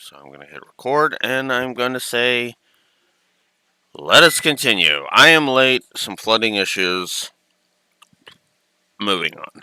So I'm going to hit record and I'm going to say, let us continue. I am late, some flooding issues. Moving on.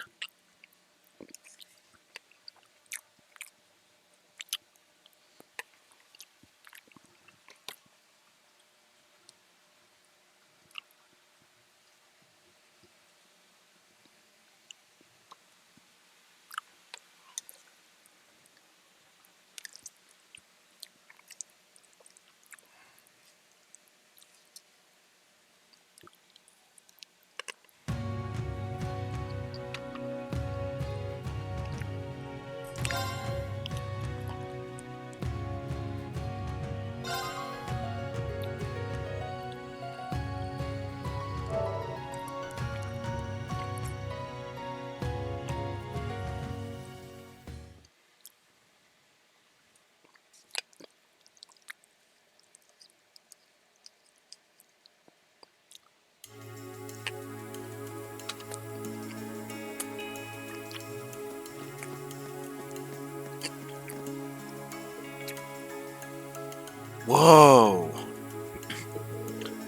Whoa.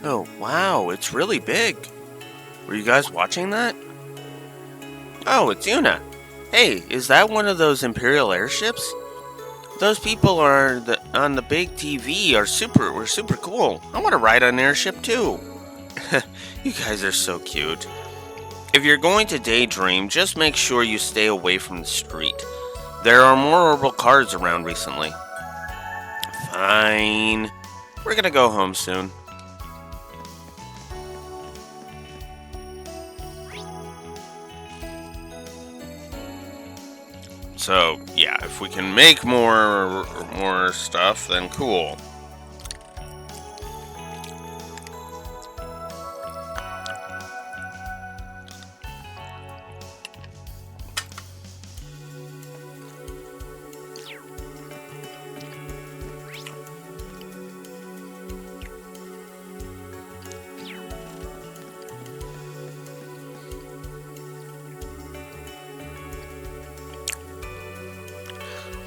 Oh, wow, it's really big. Were you guys watching that? Oh, it's Yuna. Hey, is that one of those Imperial airships? Those people on the big TV were super cool. I want to ride an airship too. You guys are so cute. If you're going to daydream, just make sure you stay away from the street. There are more orbital cars around recently. Fine. We're gonna go home soon. So, yeah, if we can make more stuff, then cool.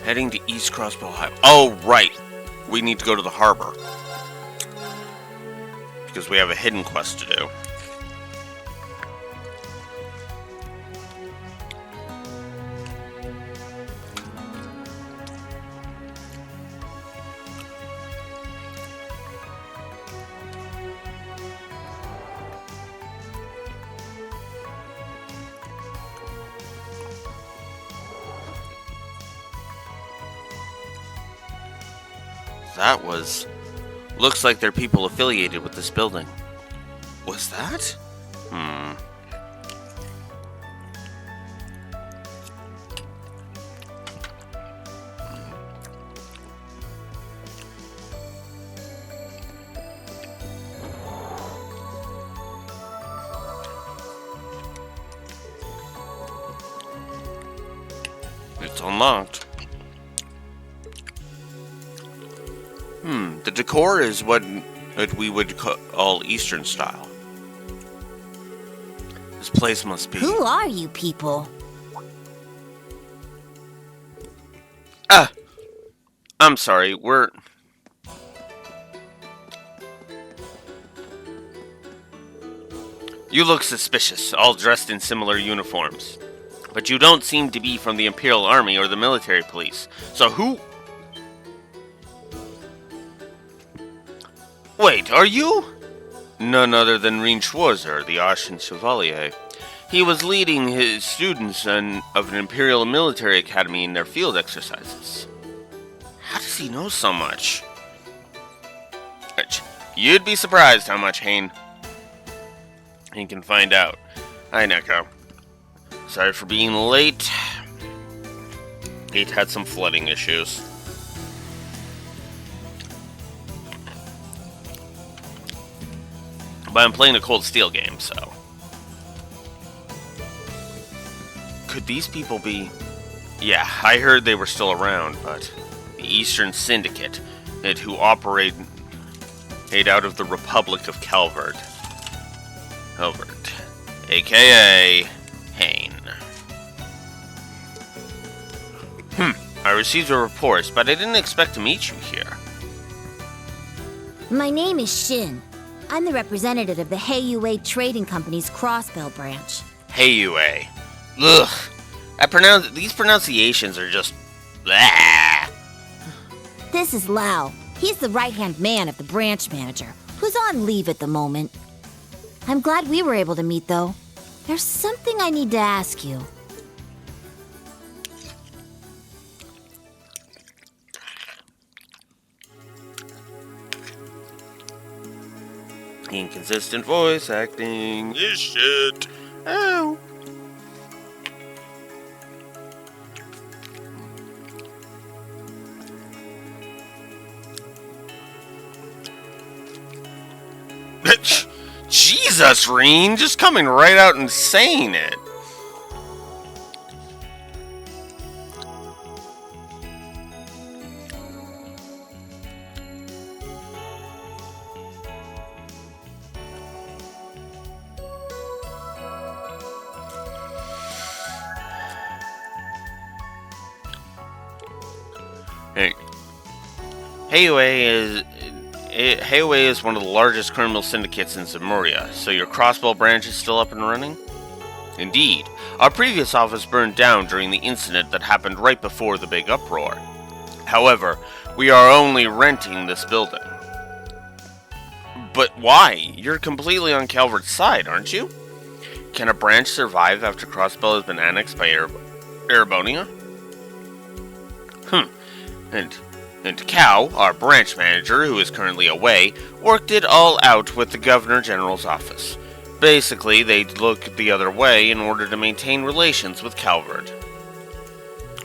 Heading to East Crossbow Highway. Oh, right. We need to go to the harbor. Because we have a hidden quest to do. Looks like they're people affiliated with this building. Was that? It's unlocked. The decor is what we would call Eastern style. This place must be... Who are you people? I'm sorry, we're... You look suspicious, all dressed in similar uniforms. But you don't seem to be from the Imperial Army or the military police. So who... Wait, are you? None other than Reen Schwarzer, the Ashen Chevalier. He was leading his students of an Imperial military academy in their field exercises. How does he know so much? You'd be surprised how much, Hane. He can find out. Hi, Neko. Sorry for being late. He'd had some flooding issues. But I'm playing a Cold Steel game, so... Could these people be... Yeah, I heard they were still around, but... The Eastern Syndicate, who operate out of the Republic of Calvert. A.K.A. Hane. I received a report, but I didn't expect to meet you here. My name is Shin. I'm the representative of the Heiyue Trading Company's Crossbell branch. Heiyue. Ugh. These pronunciations are just... blah. This is Lao. He's the right-hand man of the branch manager, who's on leave at the moment. I'm glad we were able to meet, though. There's something I need to ask you. Inconsistent voice acting is shit. Ow. Jesus, Reen, just coming right out and saying it. Hey, Heiyue is one of the largest criminal syndicates in Zemuria, so your Crossbell branch is still up and running? Indeed. Our previous office burned down during the incident that happened right before the big uproar. However, we are only renting this building. But why? You're completely on Calvert's side, aren't you? Can a branch survive after Crossbell has been annexed by Erebonia? And Cal, our branch manager, who is currently away, worked it all out with the Governor General's office. Basically, they'd look the other way in order to maintain relations with Calvert.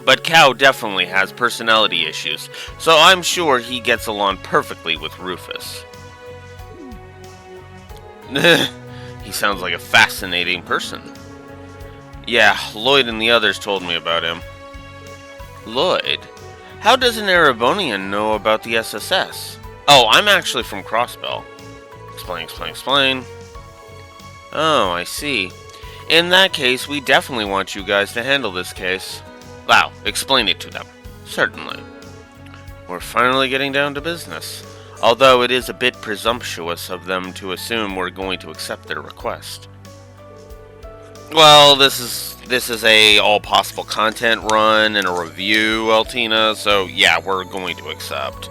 But Cal definitely has personality issues, so I'm sure he gets along perfectly with Rufus. He sounds like a fascinating person. Yeah, Lloyd and the others told me about him. Lloyd? How does an Erebonian know about the SSS? Oh, I'm actually from Crossbell. Explain. Oh, I see. In that case, we definitely want you guys to handle this case. Wow, explain it to them. Certainly. We're finally getting down to business. Although it is a bit presumptuous of them to assume we're going to accept their request. Well, this is a all possible content run and a review, Altina, so yeah, we're going to accept.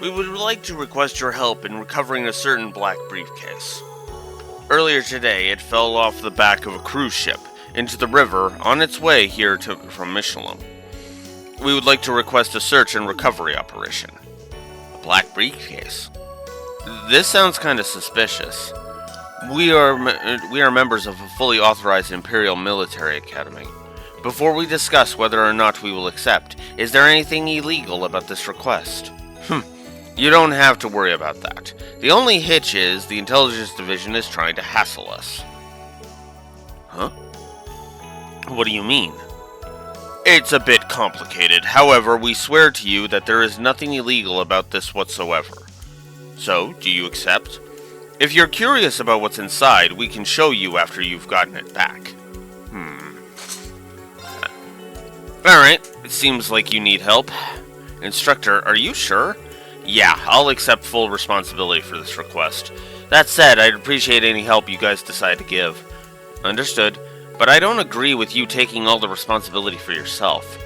We would like to request your help in recovering a certain black briefcase. Earlier today, it fell off the back of a cruise ship into the river on its way here from Michelin. We would like to request a search and recovery operation. A black briefcase? This sounds kind of suspicious. We are members of a fully authorized Imperial Military Academy. Before we discuss whether or not we will accept, is there anything illegal about this request? You don't have to worry about that. The only hitch is the Intelligence Division is trying to hassle us. Huh? What do you mean? It's a bit complicated. However, we swear to you that there is nothing illegal about this whatsoever. So, do you accept? If you're curious about what's inside, we can show you after you've gotten it back. Alright, it seems like you need help. Instructor, are you sure? Yeah, I'll accept full responsibility for this request. That said, I'd appreciate any help you guys decide to give. Understood, but I don't agree with you taking all the responsibility for yourself.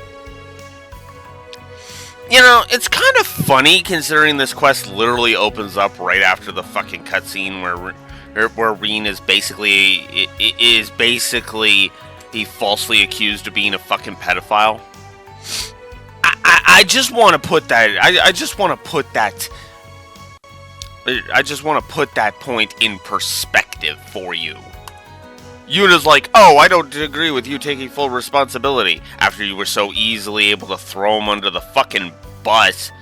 You know, it's kind of funny considering this quest literally opens up right after the fucking cutscene where Reen is basically he falsely accused of being a fucking pedophile. I just want to put that. I just want to put that point in perspective for you. Yuna's like, oh, I don't agree with you taking full responsibility after you were so easily able to throw him under the fucking bus.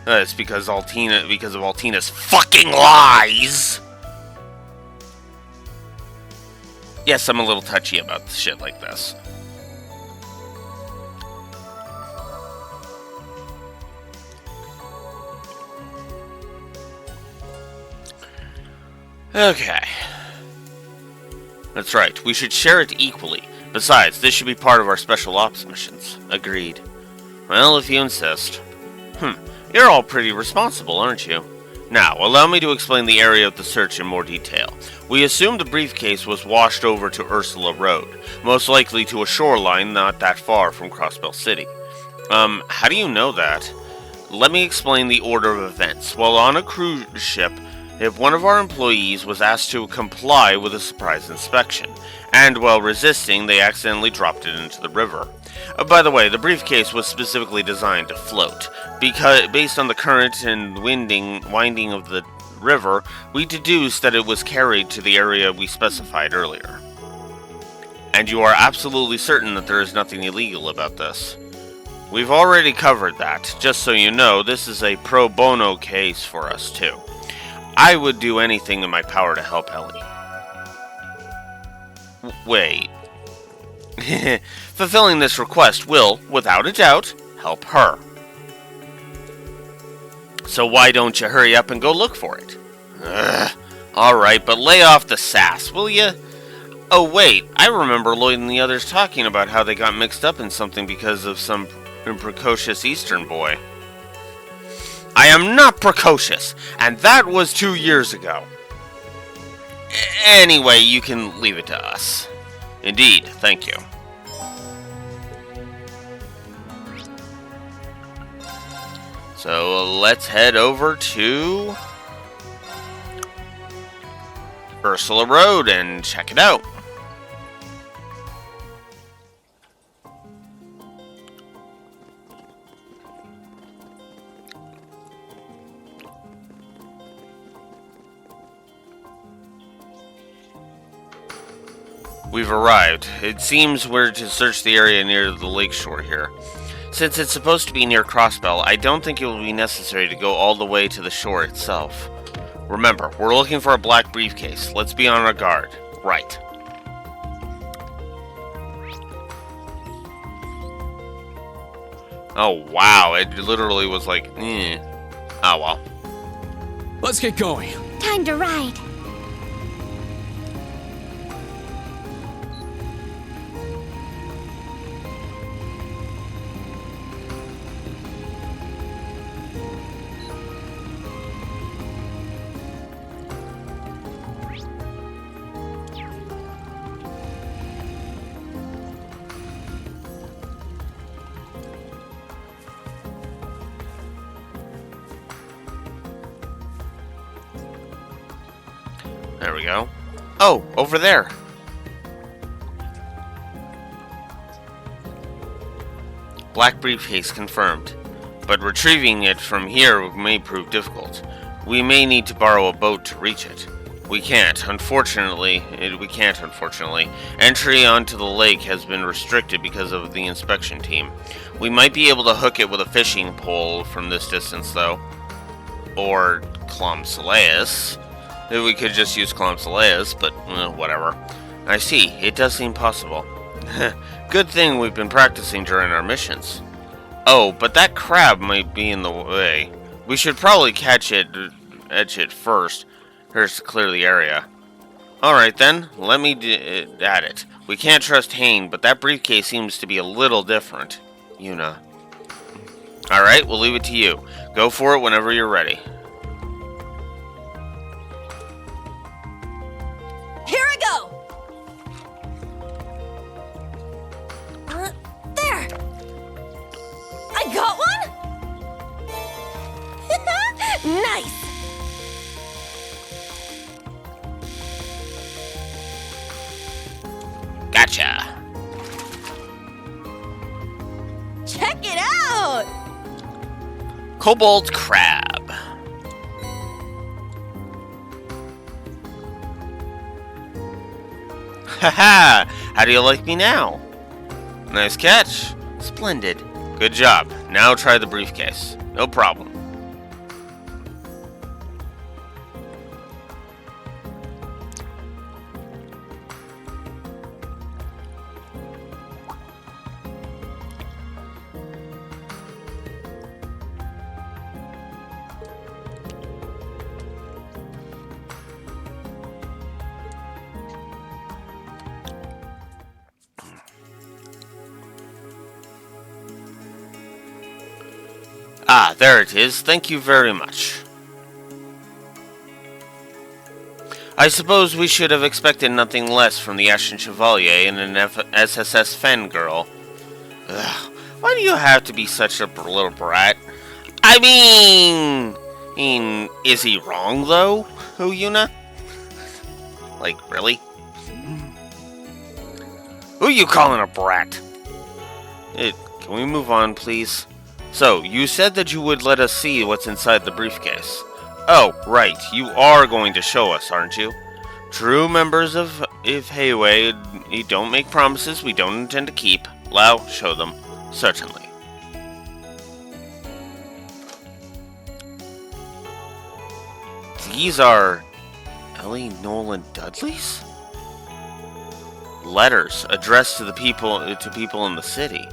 It's because of Altina's fucking lies! Yes, I'm a little touchy about shit like this. Okay. That's right, we should share it equally. Besides, this should be part of our special ops missions. Agreed. Well, if you insist. You're all pretty responsible, aren't you? Now, allow me to explain the area of the search in more detail. We assumed the briefcase was washed over to Ursula Road, most likely to a shoreline not that far from Crossbell City. How do you know that? Let me explain the order of events. While on a cruise ship, if one of our employees was asked to comply with a surprise inspection, and while resisting, they accidentally dropped it into the river. By the way, the briefcase was specifically designed to float, because based on the current and winding of the river, we deduced that it was carried to the area we specified earlier. And you are absolutely certain that there is nothing illegal about this? We've already covered that. Just so you know, this is a pro bono case for us too. I would do anything in my power to help Ellie. Wait. Fulfilling this request will, without a doubt, help her. So why don't you hurry up and go look for it? Alright, but lay off the sass, will ya? Oh wait, I remember Lloyd and the others talking about how they got mixed up in something because of some precocious Eastern boy. I am not precocious, and that was 2 years ago. Anyway, you can leave it to us. Indeed, thank you. So let's head over to Ursula Road and check it out. We've arrived. It seems we're to search the area near the lakeshore here. Since it's supposed to be near Crossbell, I don't think it will be necessary to go all the way to the shore itself. Remember, we're looking for a black briefcase. Let's be on our guard. Right. Oh, wow. It literally was like, Oh, well. Let's get going. Time to ride. There we go. Oh, over there. Black briefcase confirmed, but retrieving it from here may prove difficult. We may need to borrow a boat to reach it. We can't, unfortunately. Entry onto the lake has been restricted because of the inspection team. We might be able to hook it with a fishing pole from this distance, though. Or Clomsaleus. We could just use Clomsaleus, but whatever. I see, it does seem possible. Good thing we've been practicing during our missions. Oh, but that crab might be in the way. We should probably catch it first. Here's to clear the area. Alright then, let me at it. We can't trust Hane, but that briefcase seems to be a little different. Yuna. Alright, we'll leave it to you. Go for it whenever you're ready. Here I go! There! I got one? Nice! Gotcha! Check it out! Cobalt crab. Haha! How do you like me now? Nice catch. Splendid. Good job. Now try the briefcase. No problem. Ah, there it is. Thank you very much. I suppose we should have expected nothing less from the Ashen Chevalier and an SSS fangirl. Ugh, why do you have to be such a little brat? I mean, is he wrong though, Yuna? Like, really? Who you calling a brat? Can we move on, please? So, you said that you would let us see what's inside the briefcase. Oh, right, you are going to show us, aren't you? True members of Heiwei don't make promises we don't intend to keep. Lau, show them. Certainly. These are Ellie Nolan Dudley's letters addressed to the people in the city.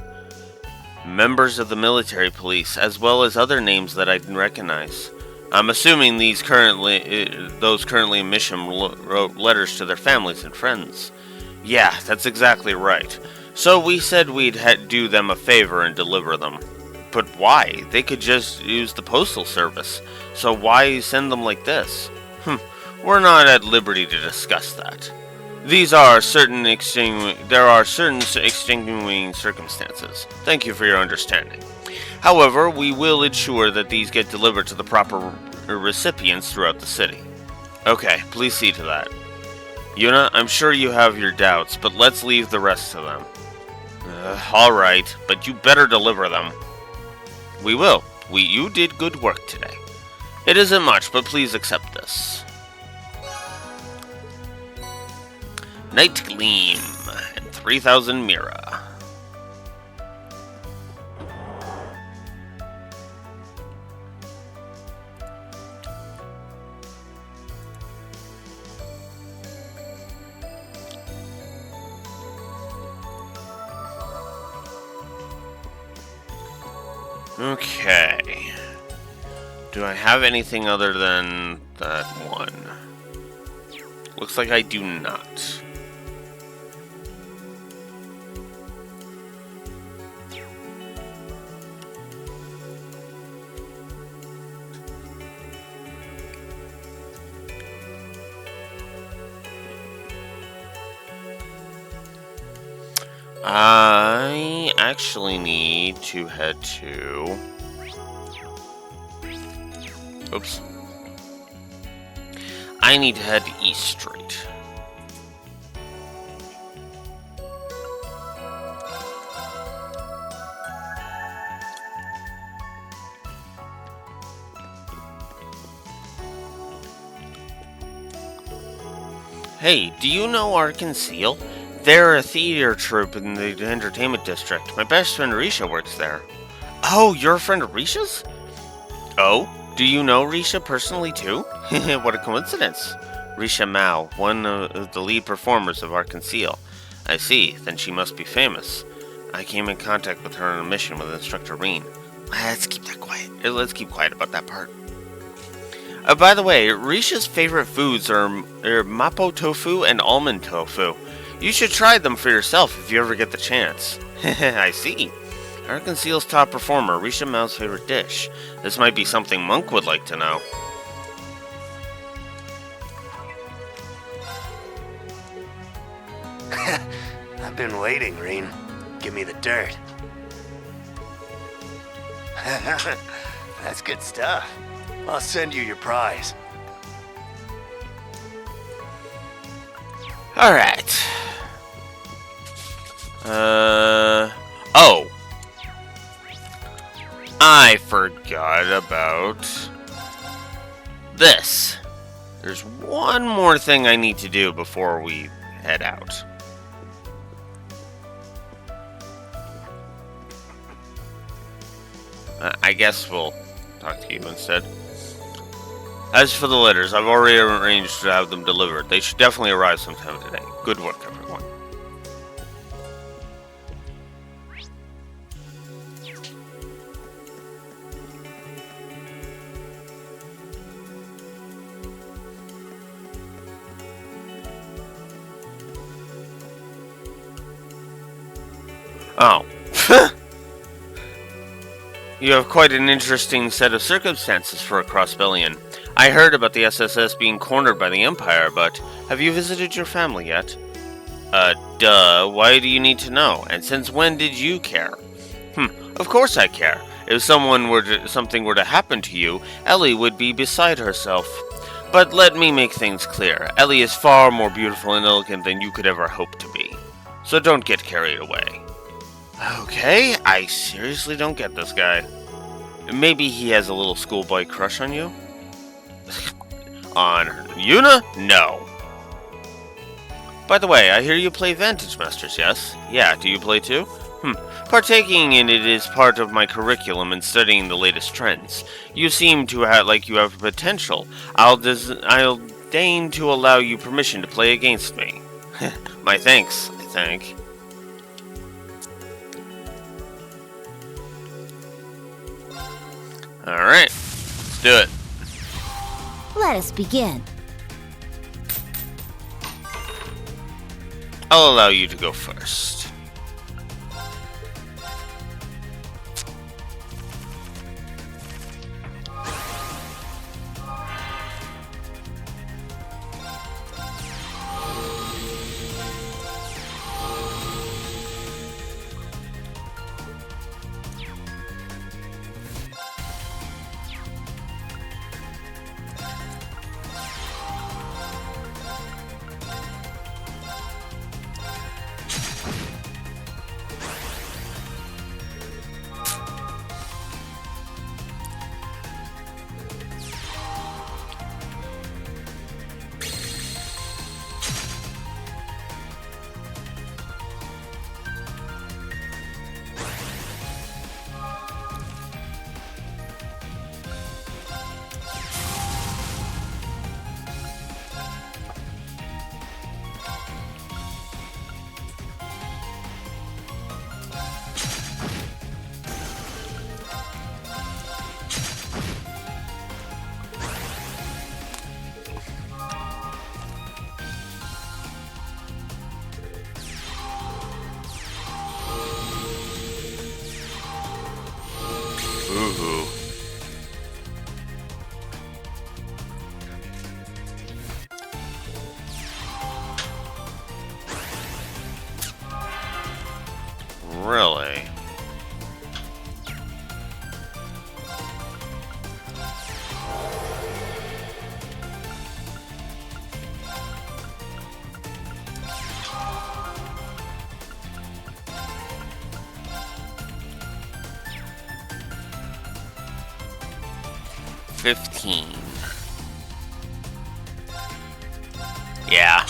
Members of the military police, as well as other names that I didn't recognize. I'm assuming those currently in mission wrote letters to their families and friends. Yeah, that's exactly right. So we said we'd do them a favor and deliver them. But why? They could just use the postal service. So why send them like this? We're not at liberty to discuss that. There are certain extenuating circumstances. Thank you for your understanding. However, we will ensure that these get delivered to the proper recipients throughout the city. Okay, please see to that. Yuna, I'm sure you have your doubts, but let's leave the rest to them. Alright, but you better deliver them. We will. You did good work today. It isn't much, but please accept this. Night Gleam and 3,000 Mira. Okay. Do I have anything other than that one? Looks like I do not. I actually need to head to... Oops. I need to head to East Street. Hey, do you know Arkansas? They're a theater troupe in the entertainment district. My best friend Risha works there. Oh, you're a friend of Risha's? Oh, do you know Risha personally too? What a coincidence. Risha Mao, one of the lead performers of Arkansas. I see, then she must be famous. I came in contact with her on a mission with Instructor Reen. Let's keep that quiet. Let's keep quiet about that part. By the way, Risha's favorite foods are mapo tofu and almond tofu. You should try them for yourself if you ever get the chance. I see. Arkansas's top performer, Risha Mao's favorite dish. This might be something Monk would like to know. I've been waiting, Reen. Give me the dirt. That's good stuff. I'll send you your prize. Alright. Oh. I forgot about this. There's one more thing I need to do before we head out. I guess we'll talk to you instead. As for the letters, I've already arranged to have them delivered. They should definitely arrive sometime today. Good work, everyone. Oh. You have quite an interesting set of circumstances for a Crossbellion. I heard about the SSS being cornered by the Empire, but have you visited your family yet? Duh, why do you need to know? And since when did you care? Of course I care. If something were to happen to you, Ellie would be beside herself. But let me make things clear. Ellie is far more beautiful and elegant than you could ever hope to be. So don't get carried away. Okay, I seriously don't get this guy. Maybe he has a little schoolboy crush on you? On Yuna? No. By the way, I hear you play Vantage Masters, yes? Yeah, do you play too? Partaking in it is part of my curriculum and studying the latest trends. You seem to like you have potential. I'll deign to allow you permission to play against me. My thanks, I think. Alright, let's do it. Let us begin. I'll allow you to go first. Ooh. Really? $15. Yeah.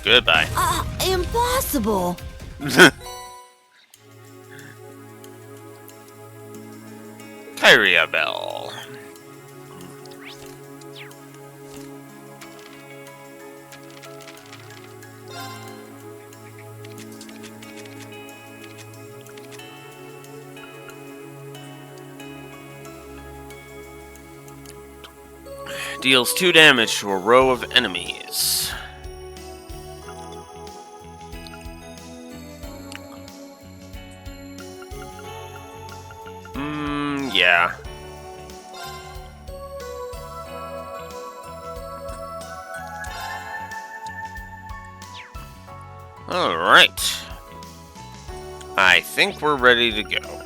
Goodbye. Impossible. Kyria Bell. Deals 2 damage to a row of enemies. Yeah. Alright. I think we're ready to go.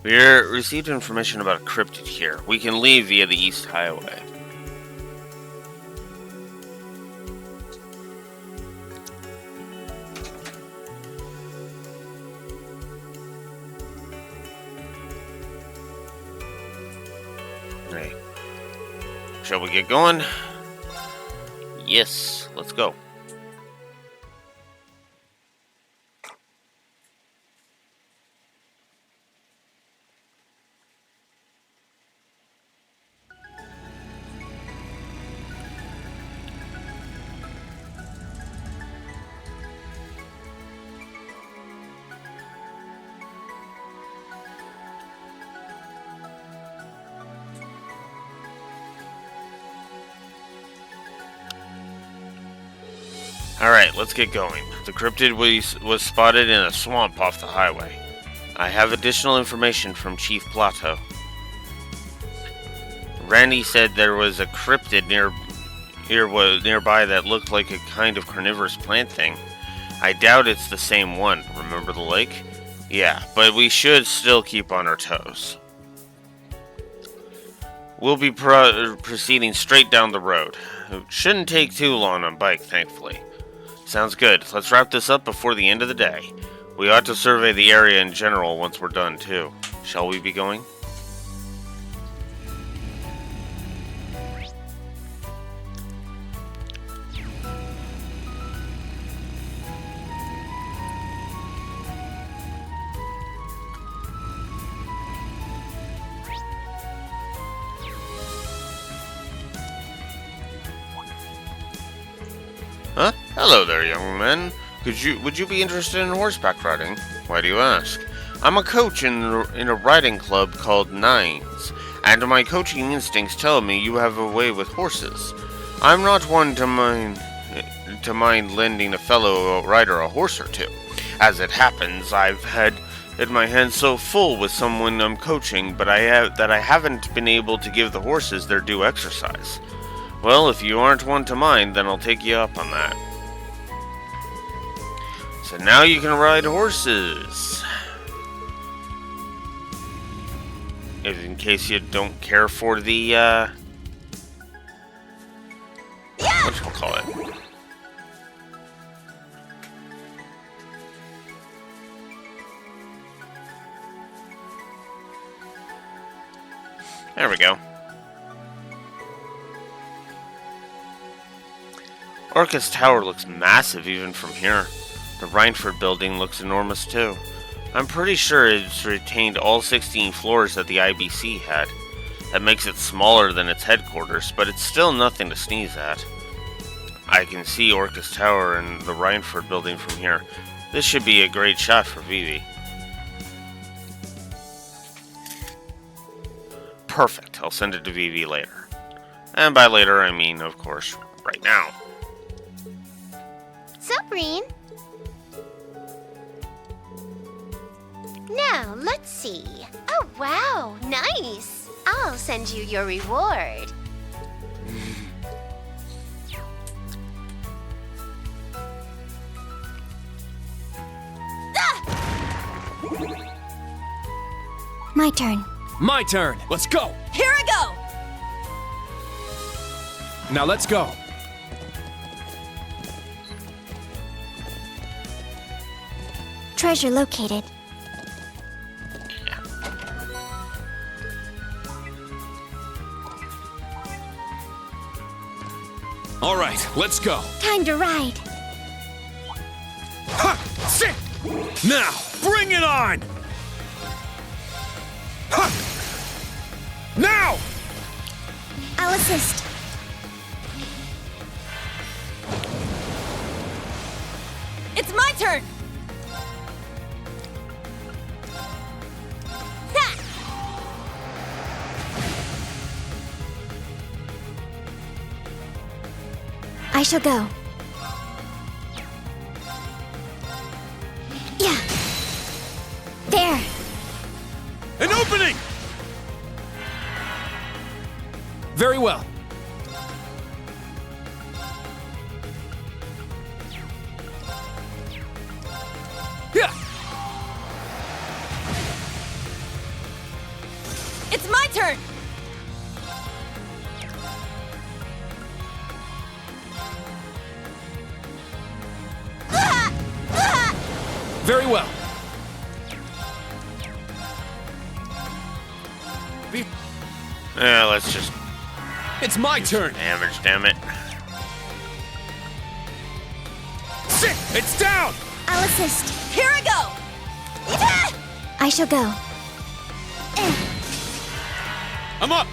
We received information about a cryptid here. We can leave via the East Highway. Hey. Shall we get going? Yes, let's go. Alright, let's get going. The cryptid was spotted in a swamp off the highway. I have additional information from Chief Plato. Randy said there was a cryptid nearby that looked like a kind of carnivorous plant thing. I doubt it's the same one. Remember the lake? Yeah, but we should still keep on our toes. We'll be proceeding straight down the road. It shouldn't take too long on bike, thankfully. Sounds good. Let's wrap this up before the end of the day. We ought to survey the area in general once we're done, too. Shall we be going? Huh? Hello there, young man. Would you be interested in horseback riding? Why do you ask? I'm a coach in a riding club called Nines, and my coaching instincts tell me you have a way with horses. I'm not one to mind lending a fellow rider a horse or two. As it happens, I've had my hands so full with someone I'm coaching, but I haven't been able to give the horses their due exercise. Well, if you aren't one to mind, then I'll take you up on that. So now you can ride horses. In case you don't care for the, whatchamacallit? There we go. Orcus Tower looks massive even from here. The Rhineford building looks enormous too. I'm pretty sure it's retained all 16 floors that the IBC had. That makes it smaller than its headquarters, but it's still nothing to sneeze at. I can see Orcus Tower and the Rhineford building from here. This should be a great shot for Vivi. Perfect, I'll send it to Vivi later. And by later, I mean, of course, right now. So, Breen. Now, let's see. Oh, wow, nice. I'll send you your reward. My turn. My turn. Let's go. Here I go! Now let's go. Treasure located. All right, let's go. Time to ride. Ha! Sit! Now, bring it on! Ha! Now! I'll assist. It's my turn! I shall go. Yeah. There. An opening! Very well. Yeah. Very well. Yeah, let's just It's my turn. damage, damn it. Sit! It's down! I'll assist. Here I go! I shall go. I'm up!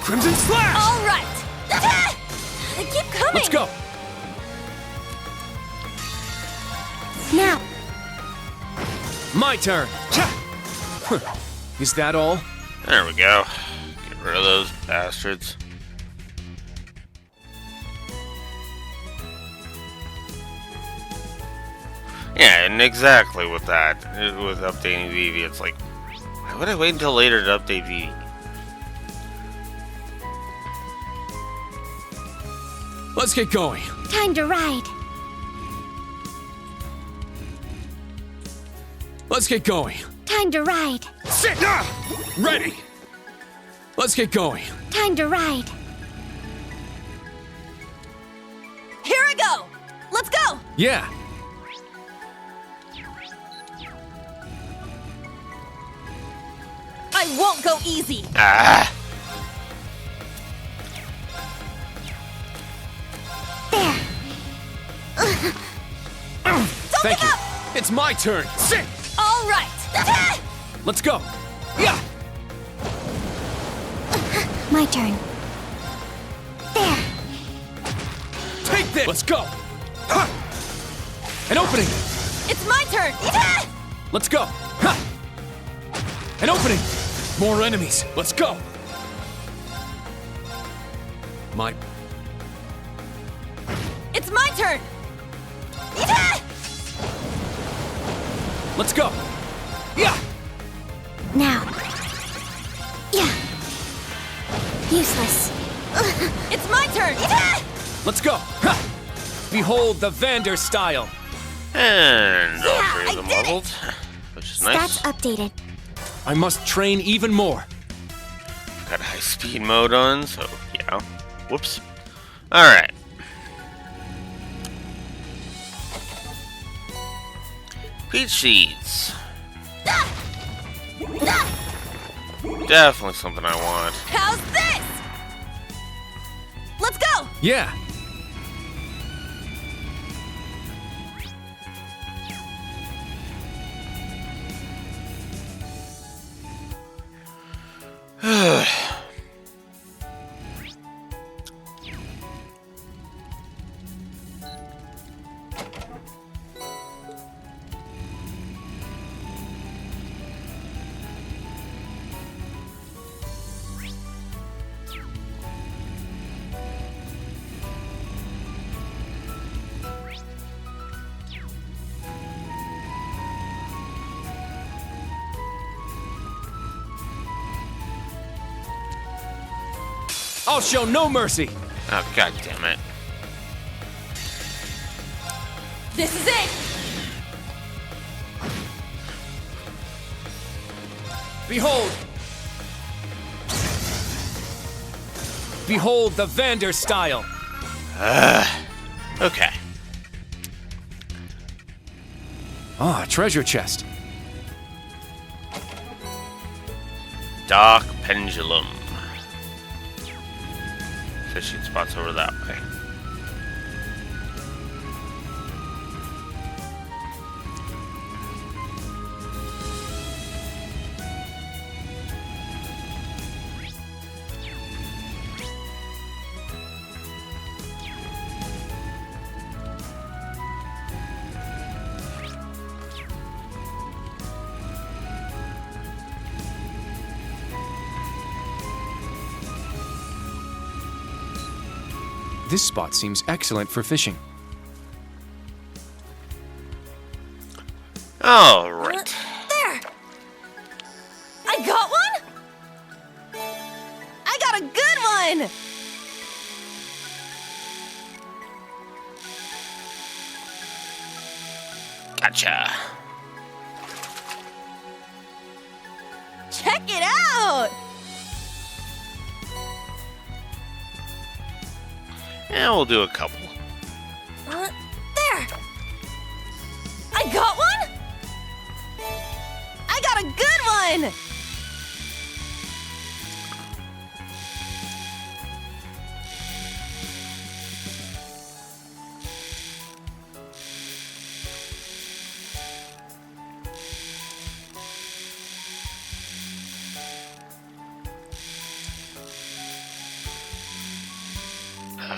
Crimson Slash! All right! Keep coming! Let's go! Now, My turn! Cha! Huh. Is that all? There we go. Get rid of those bastards. Yeah, and exactly with that, with updating Vivi, it's like, why would I wait until later to update Vivi? Let's get going. time to ride. Let's get going. Time to ride. Sit! Ah! Ready! Let's get going. Time to ride. Here I go! Let's go! Yeah. I won't go easy. Ah! There. Thank you. It's my turn. Sit! All right. Let's go. Yeah! My turn. There. Take this! Let's go! Ha! An opening! It's my turn. Let's go! Ha! An opening! More enemies! Let's go! My... It's my turn. Let's go! Yeah! Now. Yeah. Useless. It's my turn. Let's go! Ha! Behold the Vander style! And all Yeah, three I of them did it. leveled, which is nice. Stats updated. I must train even more. Got high speed mode on, so yeah. Whoops. Alright. Peach seeds. Definitely something I want. How's this? Let's go. Yeah! I'll show no mercy! Oh, god damn it. This is it. Behold! Behold the Vander style! Okay. Ah, treasure chest. Dark Pendulum. Fishing spots over that way. This spot seems excellent for fishing. All right. There. I got one. I got a good one. Gotcha. Check it out. Yeah, we'll do a couple. There. on!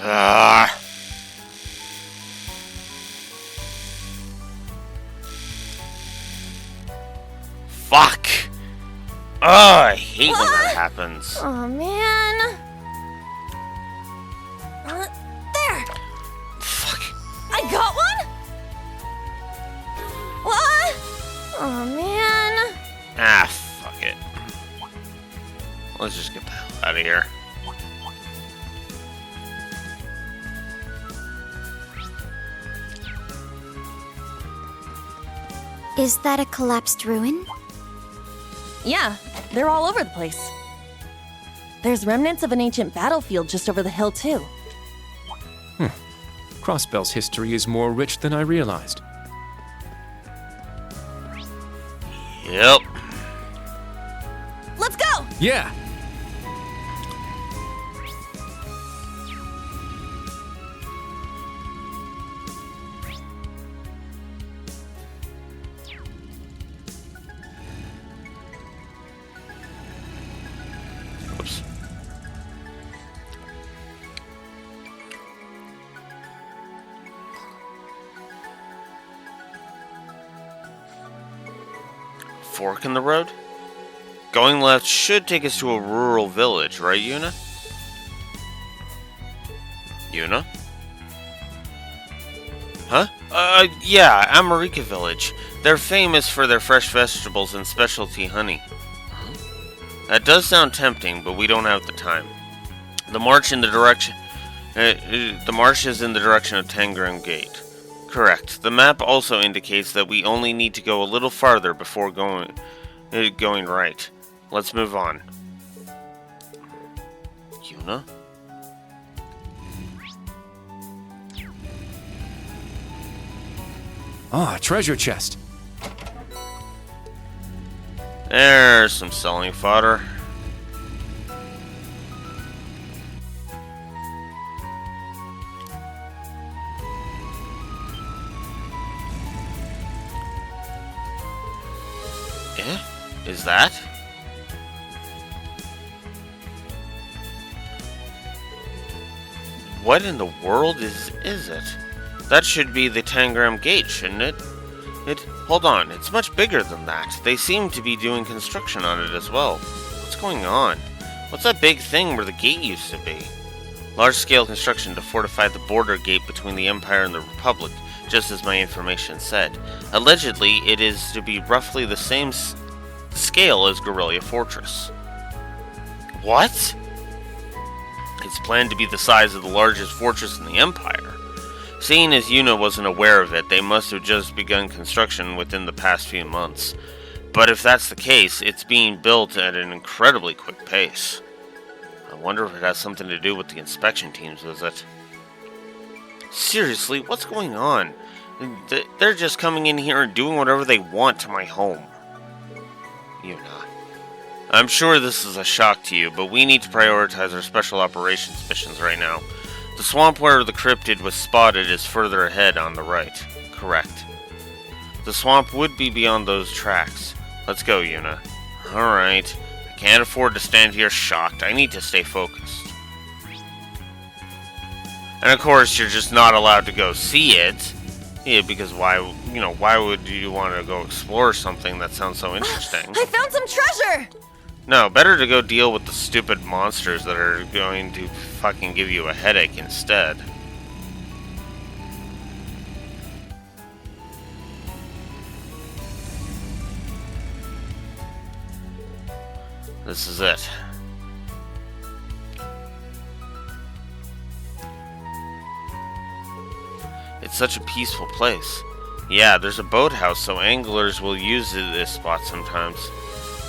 Ah. Fuck! Oh, I hate when that happens. Oh man. There! Fuck. I got one? What? Oh man. Ah, fuck it. Let's just get the hell out of here. Is that a collapsed ruin? Yeah, they're all over the place. There's remnants of an ancient battlefield just over the hill, too. Crossbell's history is more rich than I realized. Yep. Let's go! Yeah! Oops. Fork in the road? Going left should take us to a rural village, right, Yuna? Yuna? Huh? Yeah, America Village. They're famous for their fresh vegetables and specialty honey. That does sound tempting, but we don't have the time. The march in the direction... the march is in the direction of Tangram Gate. Correct. The map also indicates that we only need to go a little farther before going right. Let's move on. Yuna? Ah, treasure chest. There's some selling fodder. Eh? Is that? What in the world is it? That should be the Tangram Gate, shouldn't it? Hold on, it's much bigger than that. They seem to be doing construction on it as well. What's going on? What's that big thing where the gate used to be? Large-scale construction to fortify the border gate between the Empire and the Republic, just as my information said. Allegedly, it is to be roughly the same scale as Guerrilla Fortress. What? It's planned to be the size of the largest fortress in the Empire. Seeing as Yuna wasn't aware of it, they must have just begun construction within the past few months. But if that's the case, it's being built at an incredibly quick pace. I wonder if it has something to do with the inspection team's visit. Seriously, what's going on? They're just coming in here and doing whatever they want to my home. Yuna. I'm sure this is a shock to you, but we need to prioritize our special operations missions right now. The swamp where the cryptid was spotted is further ahead on the right. Correct. The swamp would be beyond those tracks. Let's go, Yuna. Alright. I can't afford to stand here shocked. I need to stay focused. And of course, you're just not allowed to go see it. Yeah, because why would you want to go explore something that sounds so interesting? I found some treasure! No, better to go deal with the stupid monsters that are going to fucking give you a headache instead. This is it. It's such a peaceful place. Yeah, there's a boathouse, so anglers will use this spot sometimes.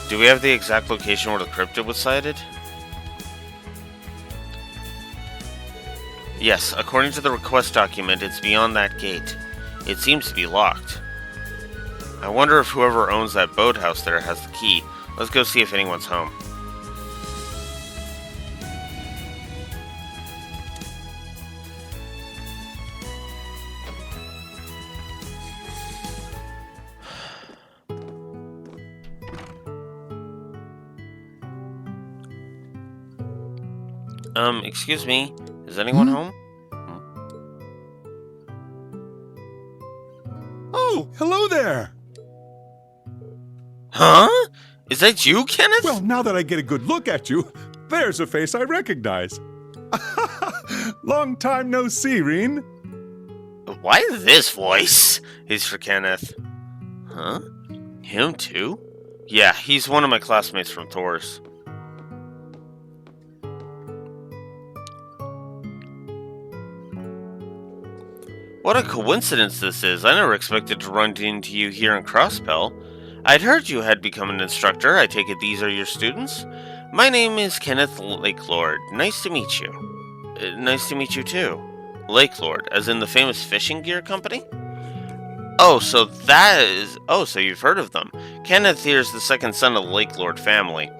Do we have the exact location where the cryptid was sighted? Yes, according to the request document, it's beyond that gate. It seems to be locked. I wonder if whoever owns that boathouse there has the key. Let's go see if anyone's home. Excuse me. Is anyone home? Oh, hello there! Huh? Is that you, Kenneth? Well, now that I get a good look at you, there's a face I recognize. Long time no see, Reen. Why this voice is for Kenneth? Huh? Him too? Yeah, he's one of my classmates from Thor's. What a coincidence this is. I never expected to run into you here in Crosspell. I'd heard you had become an instructor. I take it these are your students? My name is Kenneth Lakelord. Nice to meet you. Nice to meet you too. Lakelord, as in the famous fishing gear company? Oh, so that is... Oh, so you've heard of them. Kenneth here is the second son of the Lakelord family.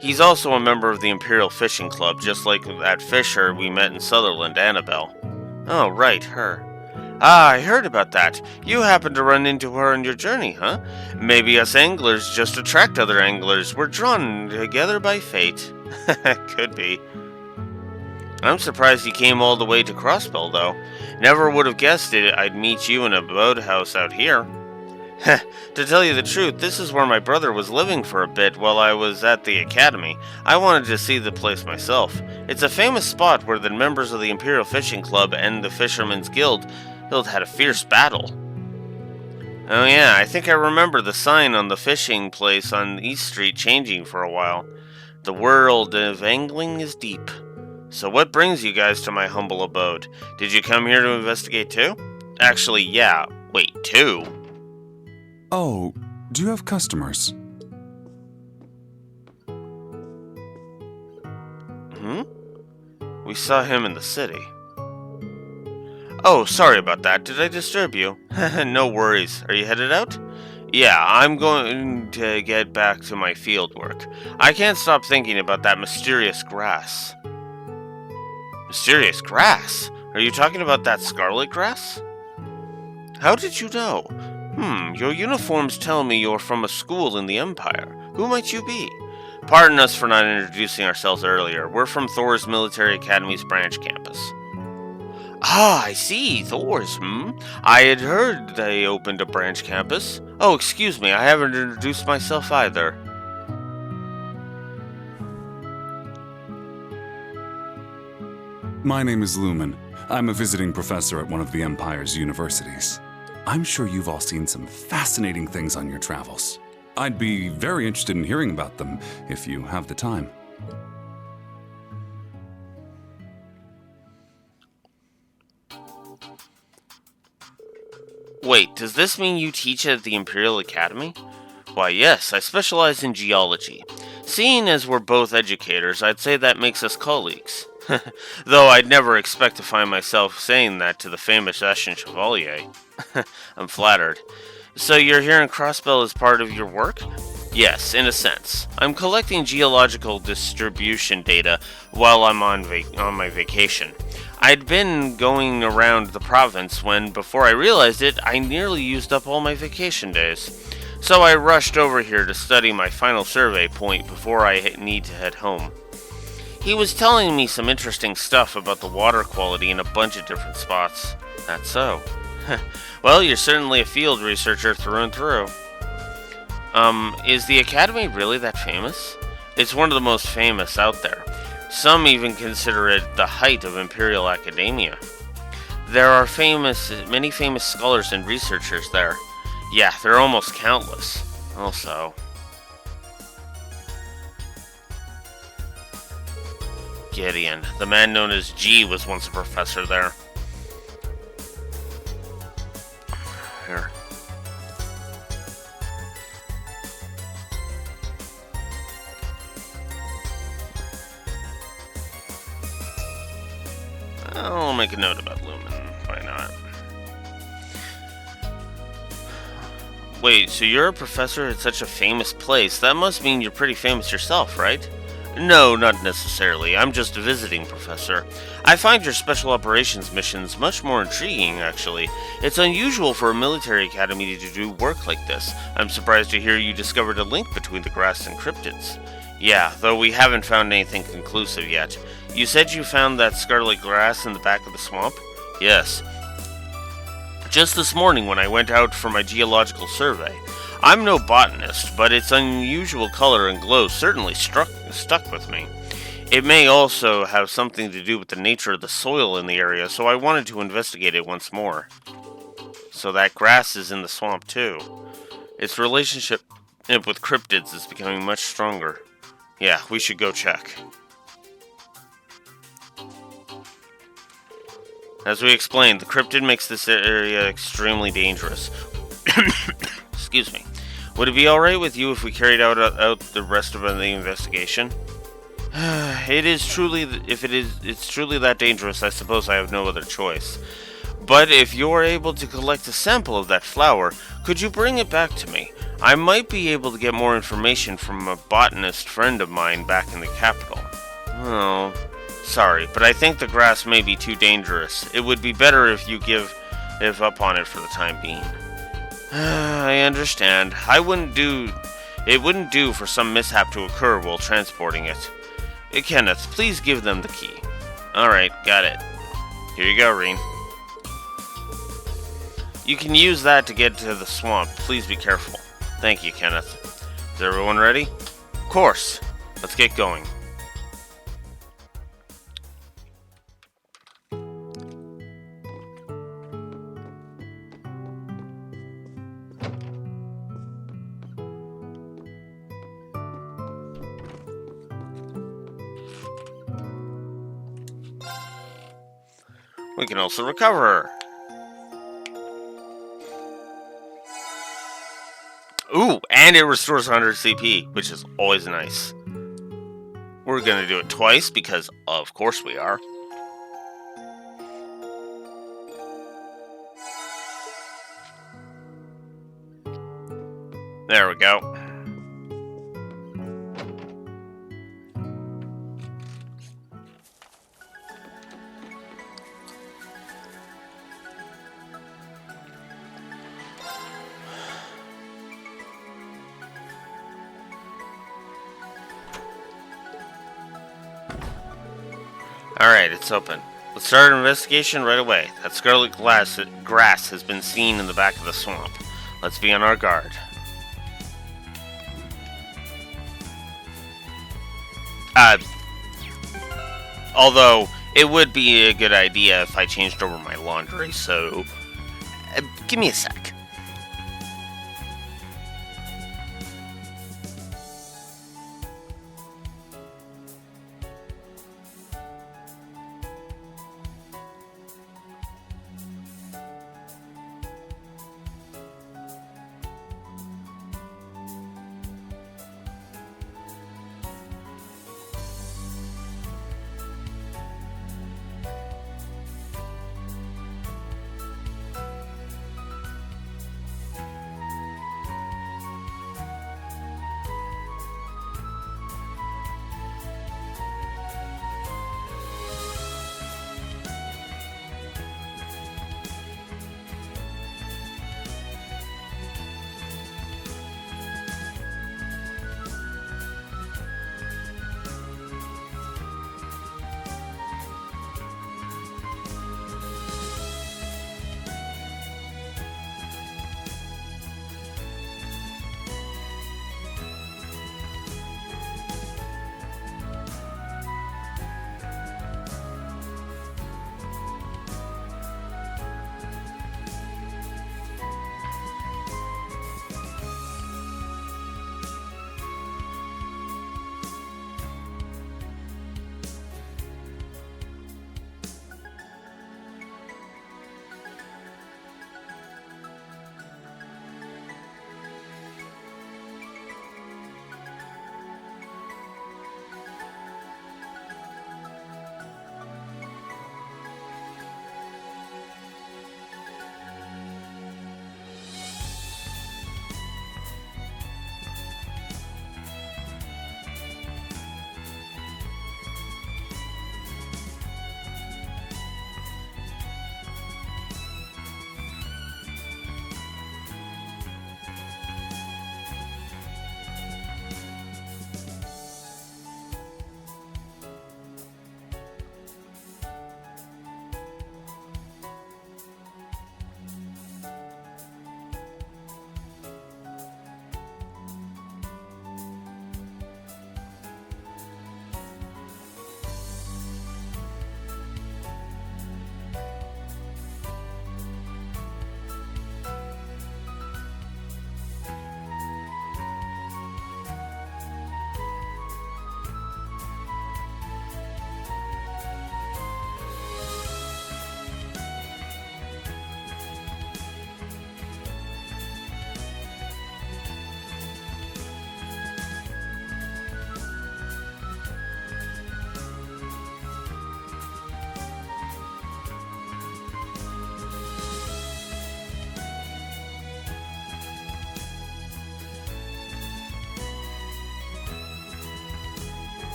He's also a member of the Imperial Fishing Club, just like that fisher we met in Sutherland, Annabelle. Oh, right, her. Ah, I heard about that. You happened to run into her on your journey, huh? Maybe us anglers just attract other anglers. We're drawn together by fate. Could be. I'm surprised you came all the way to Crosspell, though. Never would have guessed it. I'd meet you in a boathouse out here. To tell you the truth, this is where my brother was living for a bit while I was at the academy. I wanted to see the place myself. It's a famous spot where the members of the Imperial Fishing Club and the Fishermen's Guild had a fierce battle. Oh yeah, I think I remember the sign on the fishing place on East Street changing for a while. The world of angling is deep. So what brings you guys to my humble abode? Did you come here to investigate too? Actually, yeah. Wait, too? Oh, do you have customers? We saw him in the city. Oh, sorry about that. Did I disturb you? No worries. Are you headed out? Yeah, I'm going to get back to my field work. I can't stop thinking about that mysterious grass. Mysterious grass? Are you talking about that scarlet grass? How did you know? Your uniforms tell me you're from a school in the Empire. Who might you be? Pardon us for not introducing ourselves earlier. We're from Thor's Military Academy's branch campus. Ah, I see. Thor's, I had heard they opened a branch campus. Oh, excuse me, I haven't introduced myself either. My name is Lumen. I'm a visiting professor at one of the Empire's universities. I'm sure you've all seen some fascinating things on your travels. I'd be very interested in hearing about them if you have the time. Wait, does this mean you teach at the Imperial Academy? Why, yes, I specialize in geology. Seeing as we're both educators, I'd say that makes us colleagues. Though I'd never expect to find myself saying that to the famous Ashen Chevalier. I'm flattered. So you're here in Crosspell as part of your work? Yes, in a sense. I'm collecting geological distribution data while I'm on my vacation. I'd been going around the province when, before I realized it, I nearly used up all my vacation days. So I rushed over here to study my final survey point before I need to head home. He was telling me some interesting stuff about the water quality in a bunch of different spots. That's so. Well, you're certainly a field researcher through and through. Is the Academy really that famous? It's one of the most famous out there. Some even consider it the height of Imperial Academia. There are many famous scholars and researchers there. Yeah, they're almost countless. Also, Gideon, the man known as G, was once a professor there. Here. I'll make a note about Lumen. Why not? Wait, so you're a professor at such a famous place? That must mean you're pretty famous yourself, right? No, not necessarily. I'm just a visiting professor. I find your special operations missions much more intriguing, actually. It's unusual for a military academy to do work like this. I'm surprised to hear you discovered a link between the grass and cryptids. Yeah, though we haven't found anything conclusive yet. You said you found that scarlet grass in the back of the swamp? Yes. Just this morning when I went out for my geological survey. I'm no botanist, but its unusual color and glow certainly stuck with me. It may also have something to do with the nature of the soil in the area, so I wanted to investigate it once more. So that grass is in the swamp too. Its relationship with cryptids is becoming much stronger. Yeah, we should go check. As we explained, the cryptid makes this area extremely dangerous. Excuse me. Would it be alright with you if we carried out the rest of the investigation? It's truly that dangerous, I suppose I have no other choice. But if you're able to collect a sample of that flower, could you bring it back to me? I might be able to get more information from a botanist friend of mine back in the capital. Oh, sorry, but I think the grass may be too dangerous. It would be better if you give up on it for the time being. I understand. It wouldn't do for some mishap to occur while transporting it. Kenneth, please give them the key. Alright, got it. Here you go, Reen. You can use that to get to the swamp. Please be careful. Thank you, Kenneth. Is everyone ready? Of course. Let's get going. We can also recover her. Ooh, and it restores 100 CP, which is always nice. We're gonna do it twice because, of course, we are. There we go. Alright, it's open. Let's start an investigation right away. That scarlet grass has been seen in the back of the swamp. Let's be on our guard. Although, it would be a good idea if I changed over my laundry, so... give me a sec.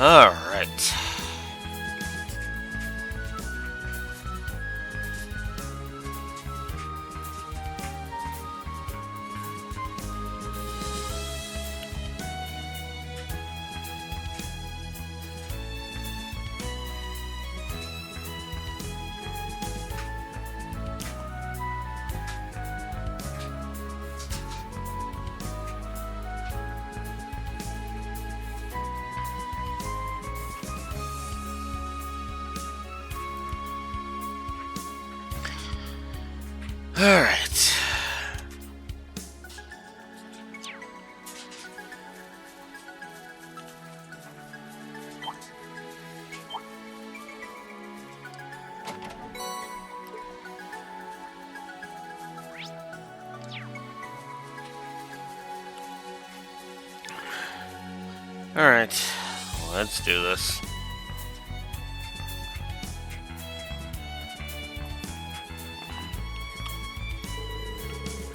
Alright. Alright. Alright, let's do this.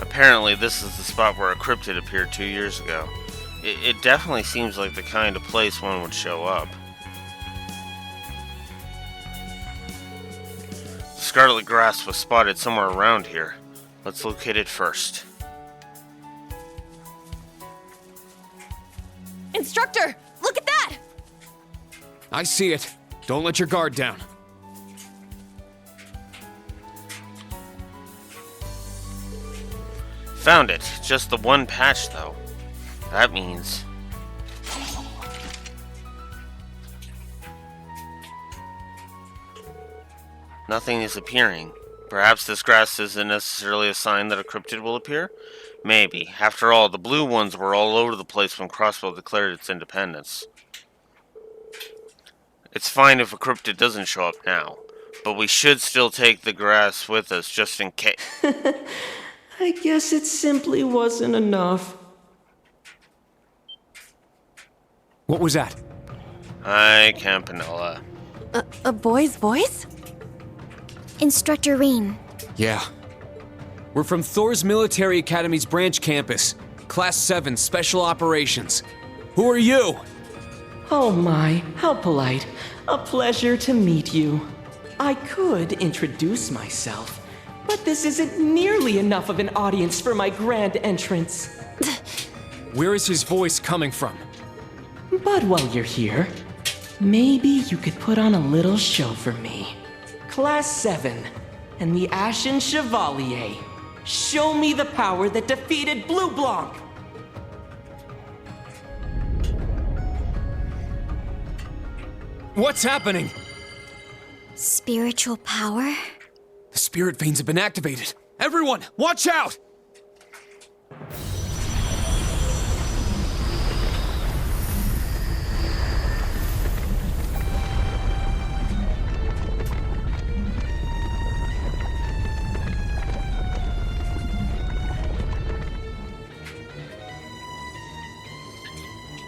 Apparently, this is the spot where a cryptid appeared 2 years ago. It definitely seems like the kind of place one would show up. The scarlet grass was spotted somewhere around here. Let's locate it first. Instructor, look at that! I see it. Don't let your guard down. Found it. Just the one patch, though. That means... nothing is appearing. Perhaps this grass isn't necessarily a sign that a cryptid will appear? Maybe. After all, the blue ones were all over the place when Crossbell declared its independence. It's fine if a cryptid doesn't show up now, but we should still take the grass with us just in case. I guess it simply wasn't enough. What was that? Hi, Campanella. A boy's voice? Instructor Reen. Yeah. We're from Thor's Military Academy's branch campus. Class 7, Special Operations. Who are you? Oh my, how polite. A pleasure to meet you. I could introduce myself, but this isn't nearly enough of an audience for my grand entrance. Where is his voice coming from? But while you're here, maybe you could put on a little show for me. Class 7 and the Ashen Chevalier. Show me the power that defeated Blue Blanc! What's happening? Spiritual power? The spirit veins have been activated. Everyone, watch out!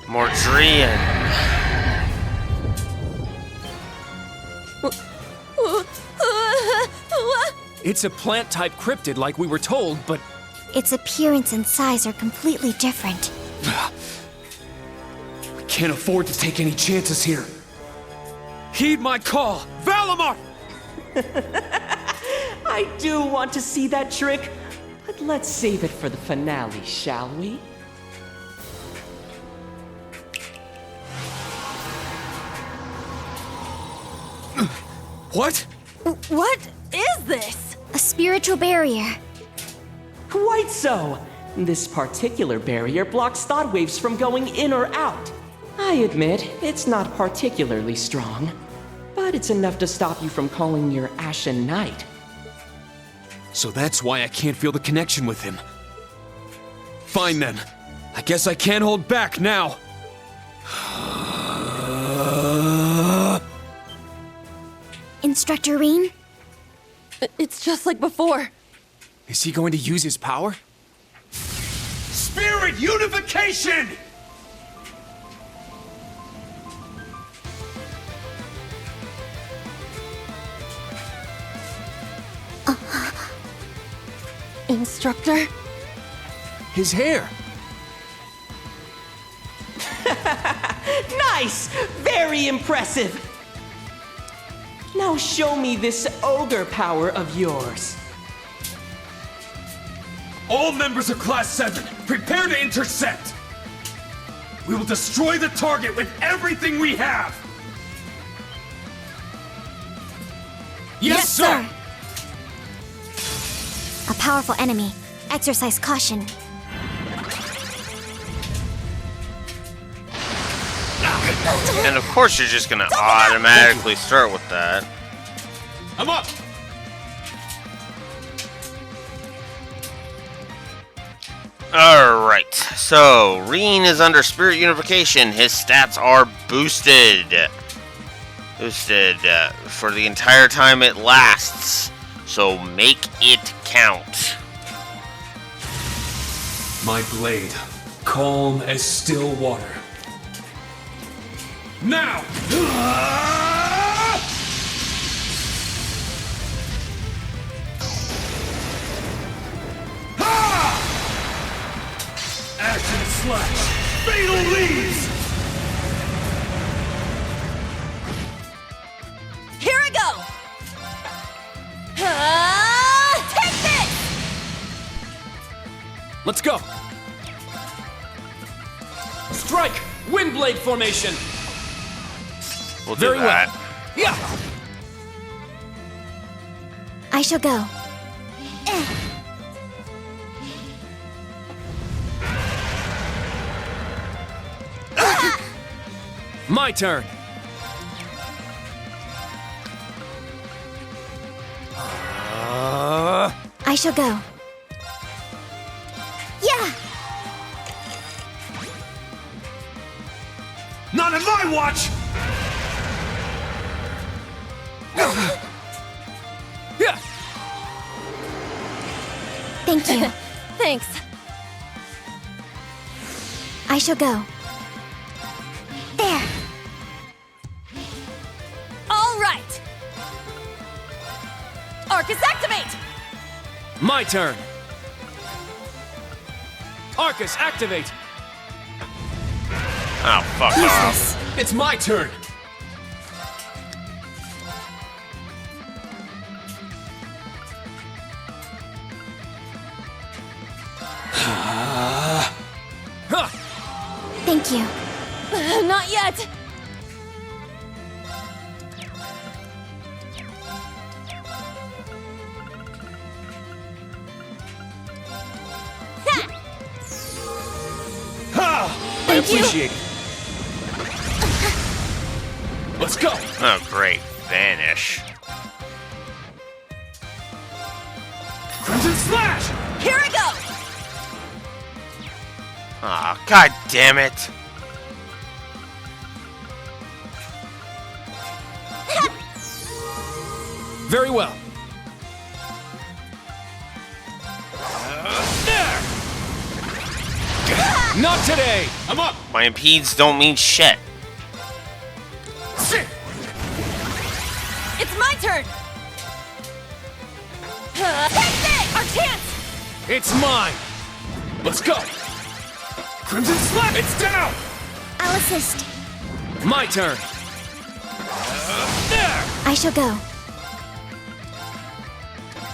Mordrian. It's a plant-type cryptid like we were told, but... Its appearance and size are completely different. we can't afford to take any chances here. Heed my call! Valimar! I do want to see that trick, but let's save it for the finale, shall we? What? What is this? A spiritual barrier. Quite so. This particular barrier blocks thought waves from going in or out. I admit, it's not particularly strong, but it's enough to stop you from calling your Ashen Knight. So that's why I can't feel the connection with him. Fine then. I guess I can't hold back now. Instructor Reen? It's just like before. Is he going to use his power? Spirit unification! Instructor? His hair. Nice! Very impressive! Now show me this ogre power of yours. All members of Class 7, prepare to intercept! We will destroy the target with everything we have! Yes, sir! A powerful enemy. Exercise caution. And of course you're just gonna automatically start with that. I'm up! Alright, so Reen is under Spirit Unification. His stats are boosted. For the entire time it lasts. So make it count. My blade, calm as still water. Now! Action slash! Fatal leaves! Here I go! Take this! Let's go! Strike! Windblade formation! We'll do that. Yeah! I shall go. My turn! I shall go. Yeah! Not in my watch! Yeah! Thank you. Thanks. I shall go. There! All right! Arcus, activate! My turn! Arcus, activate! Oh, fuck off. It's my turn! Thank you. Not yet! I appreciate it. Let's go! Oh, great. Vanish. Crimson Slash! Here I go! Aw, god damn it. Very well. There! Not today! I'm up! My impedes don't mean shit. Sit! It's my turn! Take this! Our chance! It's mine! Let's go! Crimson Slap! It's down! I'll assist. My turn! There! I shall go.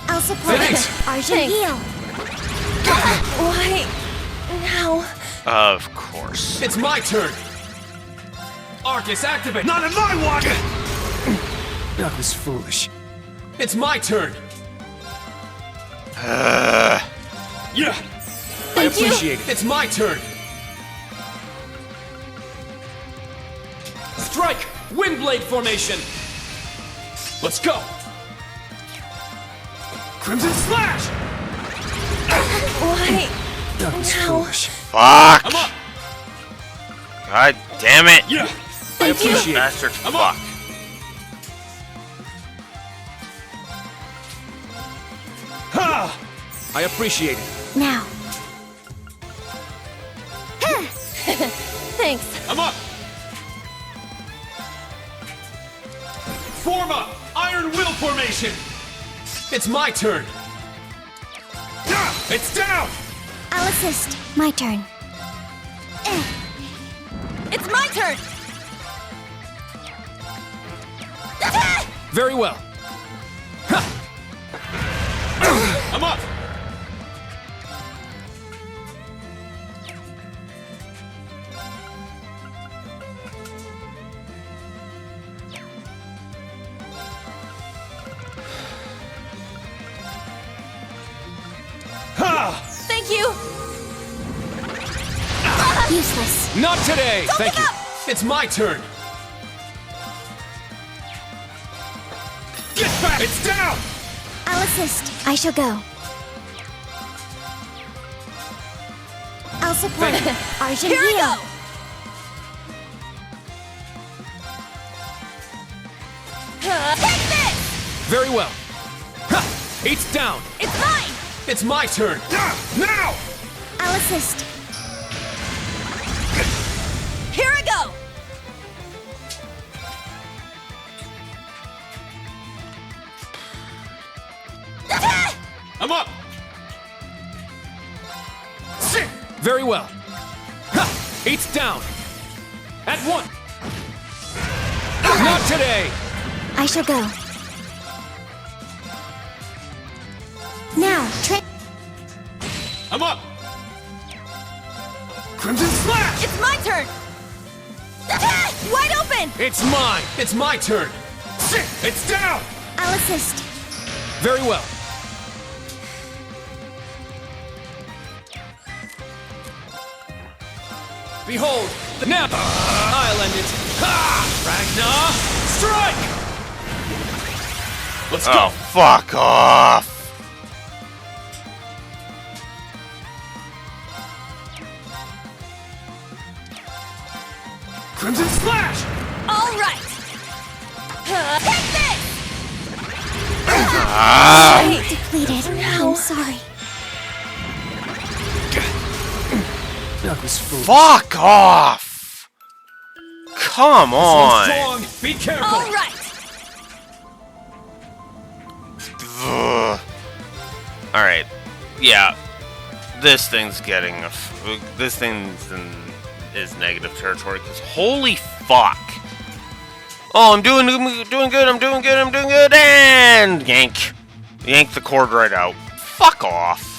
I'll support. Thanks. Arjun Thanks. heal. Why? Now? Of course. It's my turn! Arcus, activate! Not in my watch! That was foolish. It's my turn! Yeah! I appreciate it. It's my turn! Strike! Windblade formation! Let's go! Crimson Slash! Why? That was Now? foolish. Fuck! I'm up! God damn it! Yeah! I appreciate it. Bastard I'm fuck. up! Ha! I appreciate it. Now. Thanks. I'm up! Form up! Iron Will formation! It's my turn! It's down! I'll assist. My turn. It's my turn! Very well. Ha! I'm up! Thank you! Useless. Not today! Don't Thank give you. up! It's my turn! Get back! It's down! I'll assist. I shall go. I'll support. Thank you. Argent Here I Heal. go! Take this! Very well. Ha! It's down! It's mine! It's my turn! Now! I'll assist. Here I go! I'm up! Sit! Very well. Ha! It's down! At one! Not today! I shall go. Now, trick. I'm up! Crimson Slash! It's my turn! Wide open! It's mine! It's my turn! Sit! It's down! I'll assist. Very well. Behold! Now! I'll end it! Ha! Ragnar! Strike! Let's Oh, go! fuck off! Crimson Slash! All right! Take this! Depleted. I'm sorry. That was foolish. Fuck off! Come on! Strong! Be careful! All right! Alright. Yeah. This thing's getting this thing is negative territory because holy fuck. Oh, I'm doing good, I'm doing good, and yank the cord right out. Fuck off.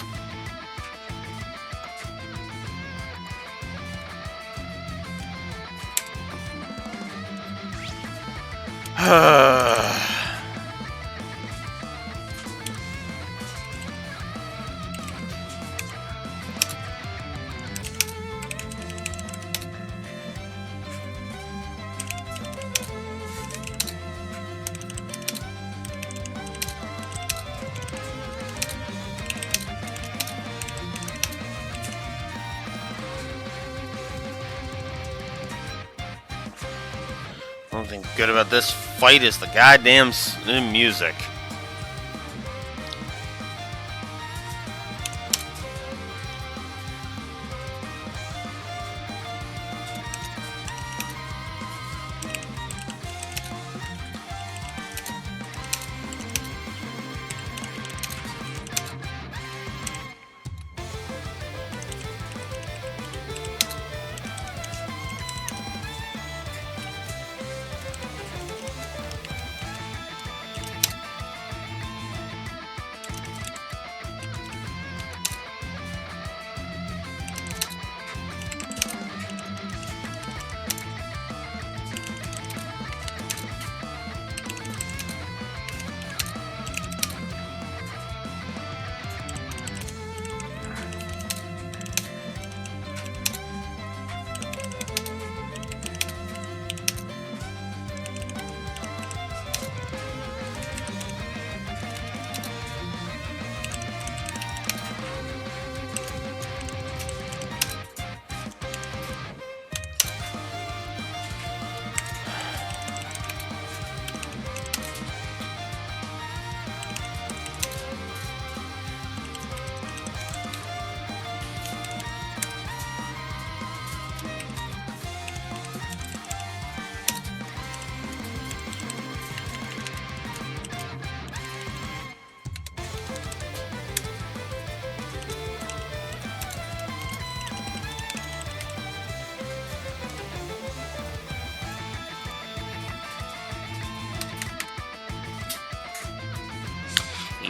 The only thing good about this fight is the goddamn music.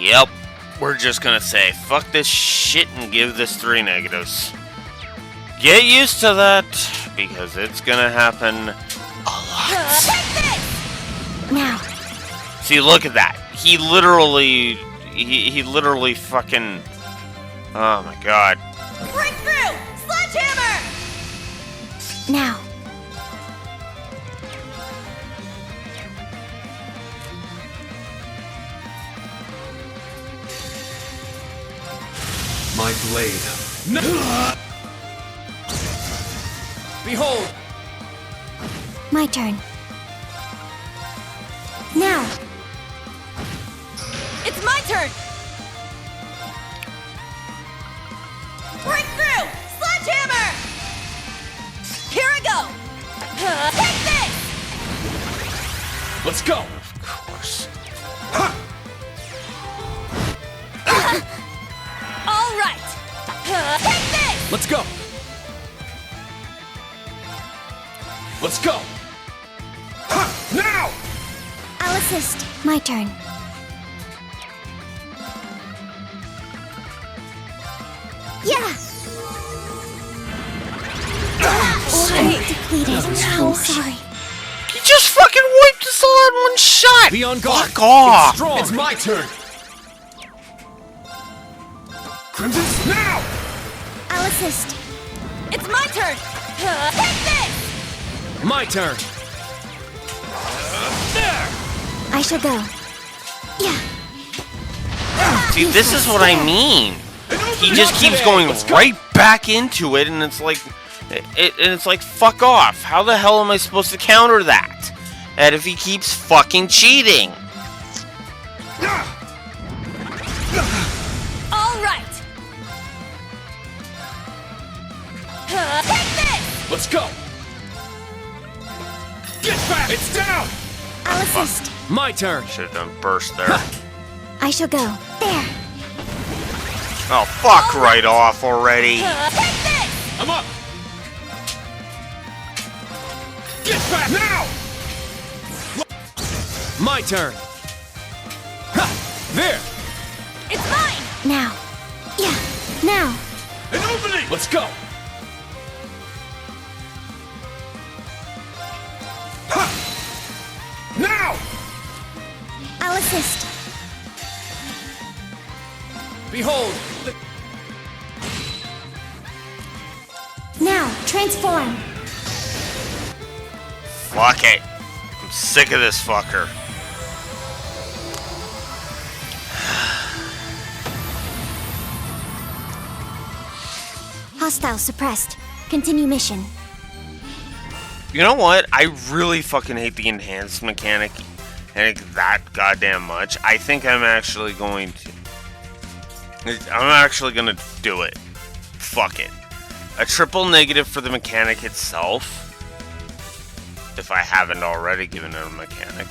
Yep. We're just gonna say, fuck this shit and give this 3 negatives. Get used to that, because it's gonna happen a lot. Now, See, look at that. He literally fucking... Oh my god. Breakthrough! Sledgehammer! now. My blade. No! Behold! My turn. Now. It's my turn! Breakthrough! Sledgehammer! Here I go! Take this! Let's go! Of course. All right! Take this! Let's go! Let's go! Now! I'll assist. My turn. Yeah! Order depleted. I'm sorry. He just fucking wiped us all in one shot! Be on guard! Fuck off! It's strong! It's my turn! Crimson, now! I'll assist. It's my turn! Take this! My turn! There! I shall go. Yeah. See, this is what I mean. He just Not keeps today. going Let's go. right back into it, and it's like, fuck off. How the hell am I supposed to counter that? And if he keeps fucking cheating? All right! Take this! Let's go! Get back! It's down! I'll assist. My turn! Should have done burst there. I shall go. There. Oh, fuck right off already. Take this! I'm up! Get back! Now! My turn! Ha! There! It's mine! Now. Yeah. Now. An opening! Let's go! Ha! Now! I'll assist. Behold! The Now. Transform. Fuck it. I'm sick of this fucker. Hostile suppressed. Continue mission. You know what? I really fucking hate the enhanced mechanic that goddamn much. I think I'm actually going to do it. Fuck it. A triple negative for the mechanic itself. If I haven't already given it a mechanic.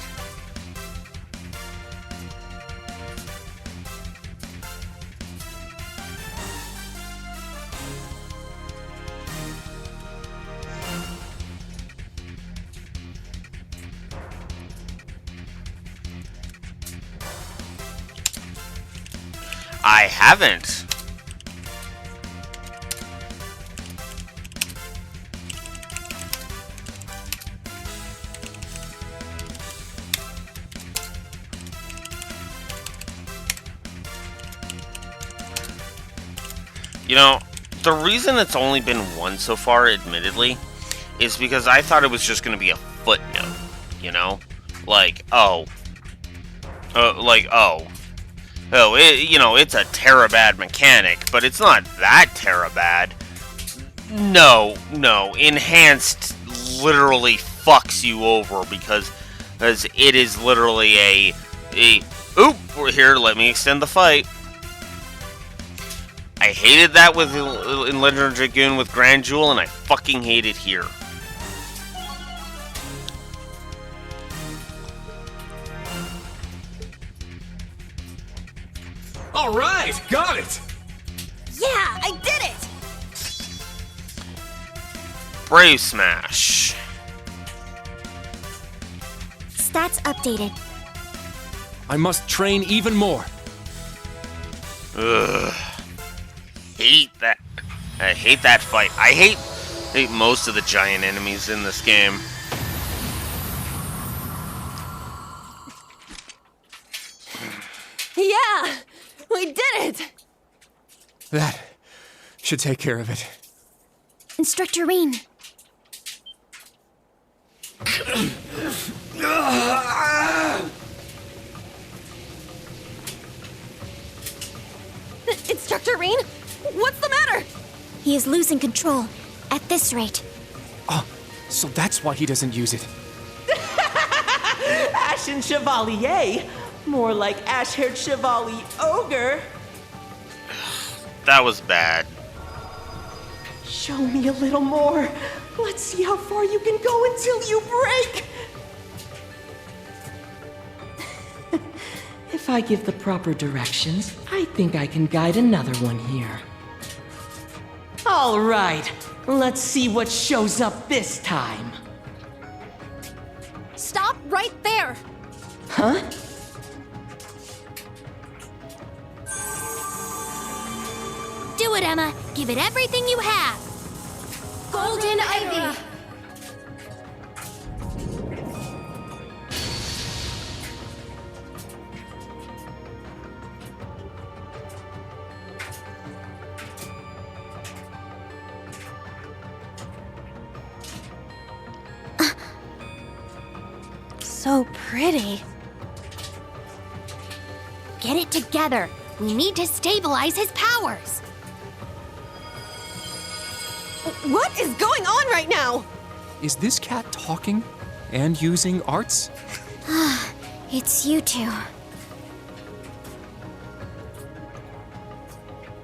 I haven't. You know, the reason it's only been one so far, admittedly, is because I thought it was just going to be a footnote, you know? Like, oh, it's a Terabad mechanic, but it's not that Terabad. No, enhanced literally fucks you over because it is literally oop, we're here, let me extend the fight. I hated that in Legend of Dragoon with Grand Jewel, and I fucking hate it here. All right, got it. Yeah, I did it! Brave Smash. Stats updated. I must train even more. Ugh. Hate that. I hate that fight. I hate most of the giant enemies in this game. Yeah! We did it! That should take care of it. Instructor Rean. Instructor Rean? What's the matter? He is losing control. At this rate. Oh, so that's why he doesn't use it. Ashen Chevalier? More like ash-haired Chevalier Ogre. That was bad. Show me a little more. Let's see how far you can go until you break. If I give the proper directions, I think I can guide another one here. All right, let's see what shows up this time. Stop right there! Huh? Do it, Emma. Give it everything you have. Golden Ivy. So pretty. Get it together. We need to stabilize his powers. What is going on right now? Is this cat talking and using arts? It's you two.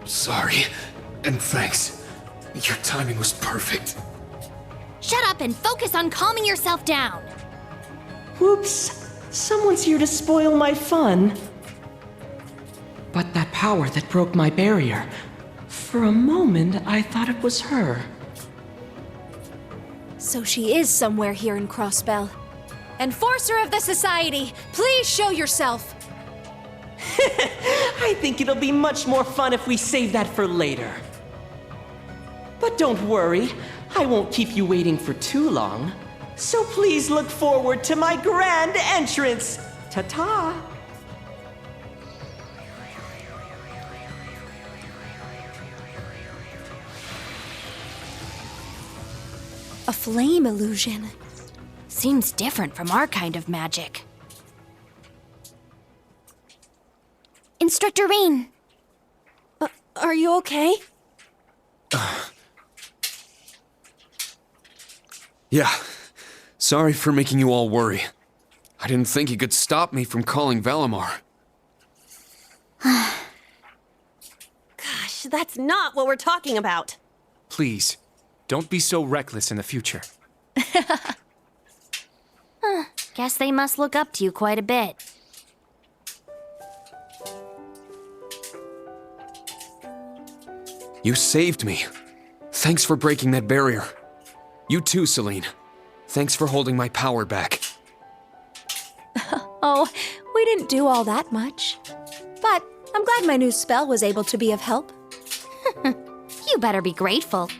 Sorry, and thanks. Your timing was perfect. Shut up and focus on calming yourself down. Whoops, someone's here to spoil my fun. But that power that broke my barrier, for a moment I thought it was her. So she is somewhere here in Crossbell. Enforcer of the Society, please show yourself. I think it'll be much more fun if we save that for later. But don't worry, I won't keep you waiting for too long. So please look forward to my grand entrance. Ta-ta! A flame illusion. Seems different from our kind of magic. Instructor Rean. Are you okay? Yeah. Sorry for making you all worry. I didn't think you could stop me from calling Valimar. Gosh, that's not what we're talking about. Please, don't be so reckless in the future. Guess they must look up to you quite a bit. You saved me. Thanks for breaking that barrier. You too, Celine. Thanks for holding my power back. Oh, we didn't do all that much. But I'm glad my new spell was able to be of help. You better be grateful.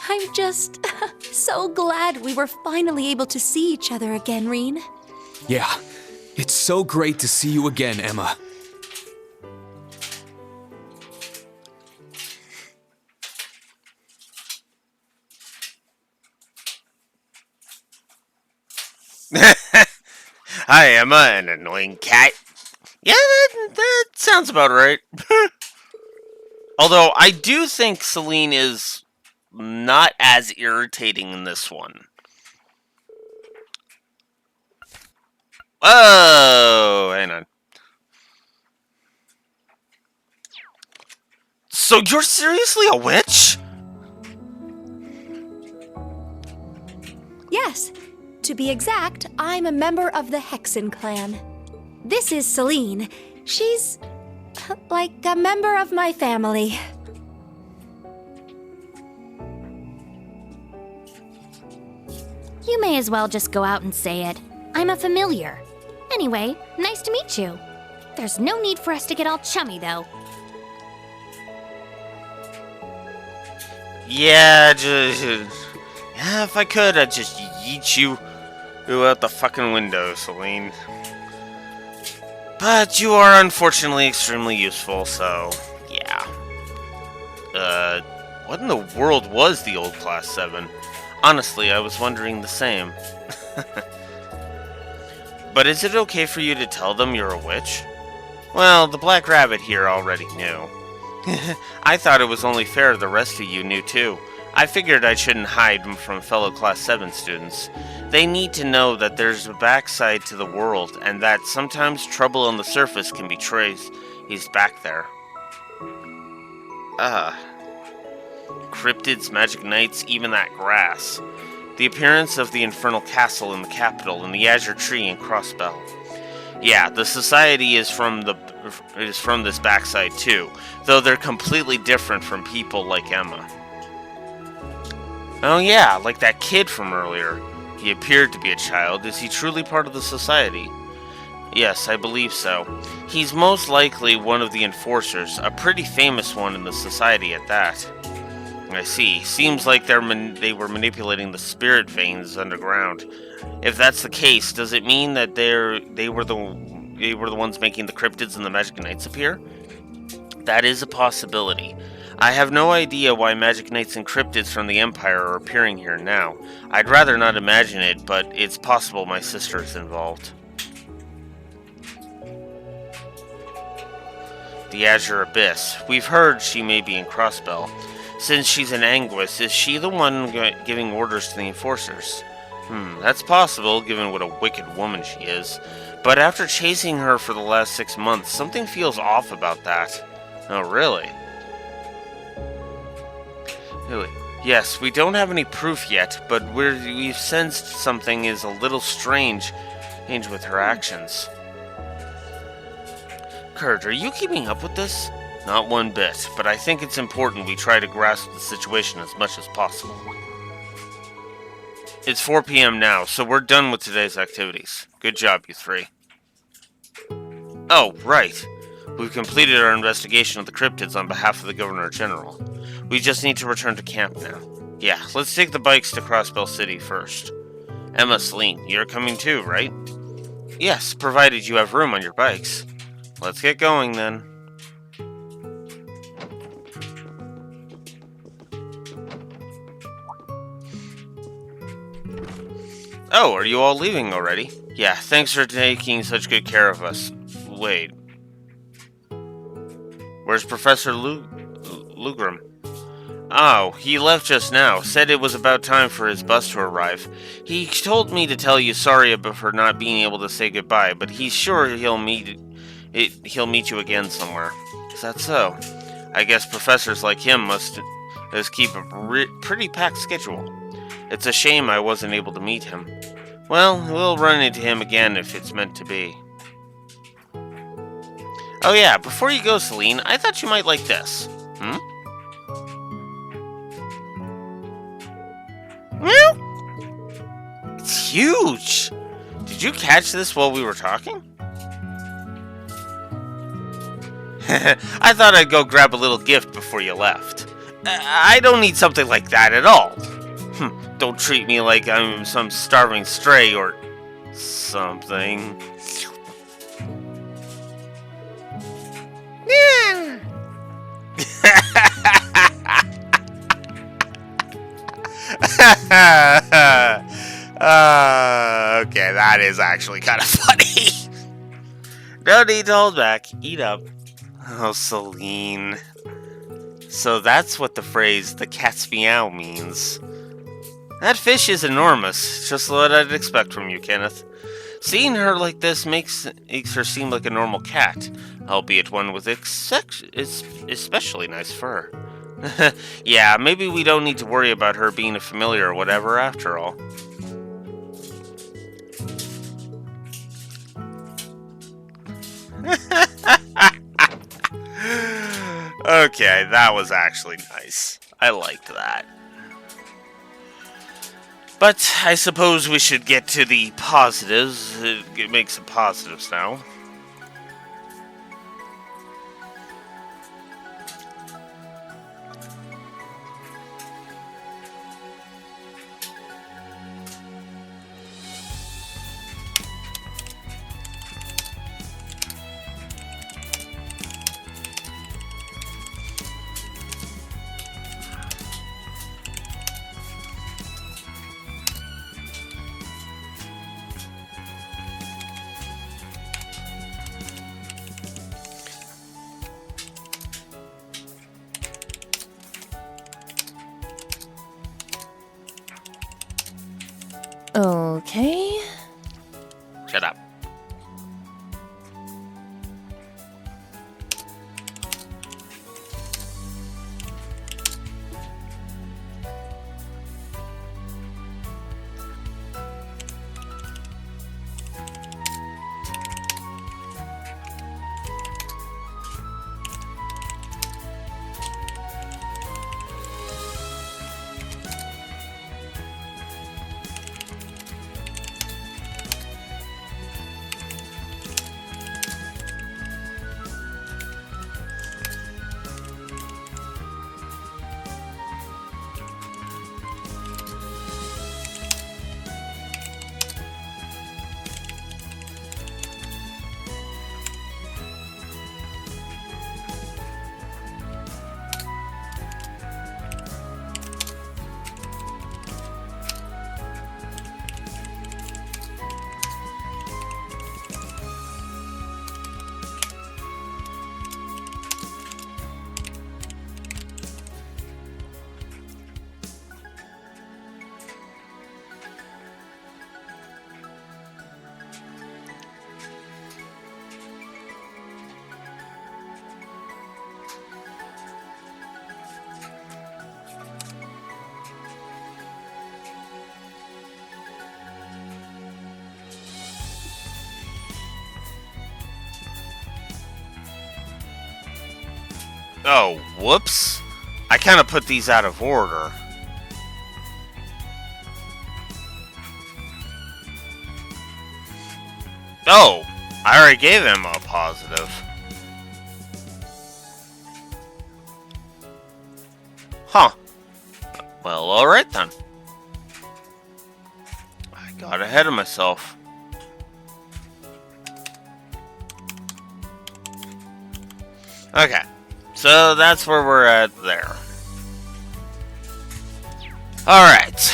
I'm just so glad we were finally able to see each other again, Rean. Yeah, it's so great to see you again, Emma. Hi, Emma, an annoying cat. Yeah, that sounds about right. Although, I do think Celine is not as irritating in this one. Oh, hang on. So you're seriously a witch? Yes. To be exact, I'm a member of the Hexen clan. This is Celine. She's like a member of my family. You may as well just go out and say it. I'm a familiar. Anyway, nice to meet you. There's no need for us to get all chummy, though. Yeah, yeah, if I could, I'd just yeet you out the fucking window, Celine. But you are unfortunately extremely useful, so yeah. What in the world was the old Class 7? Honestly, I was wondering the same. But is it okay for you to tell them you're a witch? Well, the Black Rabbit here already knew. I thought it was only fair the rest of you knew too. I figured I shouldn't hide from fellow Class 7 students. They need to know that there's a backside to the world, and that sometimes trouble on the surface can be traced. He's back there. Cryptids, magic knights, even that grass. The appearance of the Infernal Castle in the capital, and the Azure Tree in Crossbell. Yeah, the society is from this backside too, though they're completely different from people like Emma. Oh yeah, like that kid from earlier. He appeared to be a child. Is he truly part of the society? Yes, I believe so. He's most likely one of the enforcers, a pretty famous one in the society at that. I see. Seems like they were manipulating the spirit veins underground. If that's the case, does it mean that they were the ones making the cryptids and the magic knights appear? That is a possibility. I have no idea why magic knights and cryptids from the Empire are appearing here now. I'd rather not imagine it, but it's possible my sister is involved. The Azure Abyss. We've heard she may be in Crossbell. Since she's in Anguis, is she the one giving orders to the enforcers? That's possible, given what a wicked woman she is. But after chasing her for the last 6 months, something feels off about that. Oh, really? Really? Yes, we don't have any proof yet, but we've sensed something is a little strange with her actions. Kurt, are you keeping up with this? Not one bit, but I think it's important we try to grasp the situation as much as possible. It's 4 p.m. now, so we're done with today's activities. Good job, you three. Oh, right. We've completed our investigation of the cryptids on behalf of the Governor General. We just need to return to camp now. Yeah, let's take the bikes to Crossbell City first. Emma, Celine, you're coming too, right? Yes, provided you have room on your bikes. Let's get going then. Oh, are you all leaving already? Yeah, thanks for taking such good care of us. Wait. Where's Professor Lugram? Oh, he left just now. Said it was about time for his bus to arrive. He told me to tell you sorry for not being able to say goodbye, but he's sure he'll meet you again somewhere. Is that so? I guess professors like him must keep a pretty packed schedule. It's a shame I wasn't able to meet him. Well, we'll run into him again if it's meant to be. Oh yeah, before you go, Celine, I thought you might like this. It's huge! Did you catch this while we were talking? I thought I'd go grab a little gift before you left. I don't need something like that at all. Don't treat me like I'm some starving stray or something. Okay, that is actually kind of funny. No need to hold back. Eat up. Oh, Celine. So that's what the phrase, the cat's meow, means. That fish is enormous, just what I'd expect from you, Kenneth. Seeing her like this makes her seem like a normal cat, albeit one with especially nice fur. Yeah, maybe we don't need to worry about her being a familiar or whatever after all. Okay, that was actually nice. I liked that. But I suppose we should get to the positives. Make some positives now. Okay. Shut up. Oh, whoops. I kind of put these out of order. Oh, I already gave him a positive. Huh. Well, alright then. I got ahead of myself. Okay. So that's where we're at there. Alright.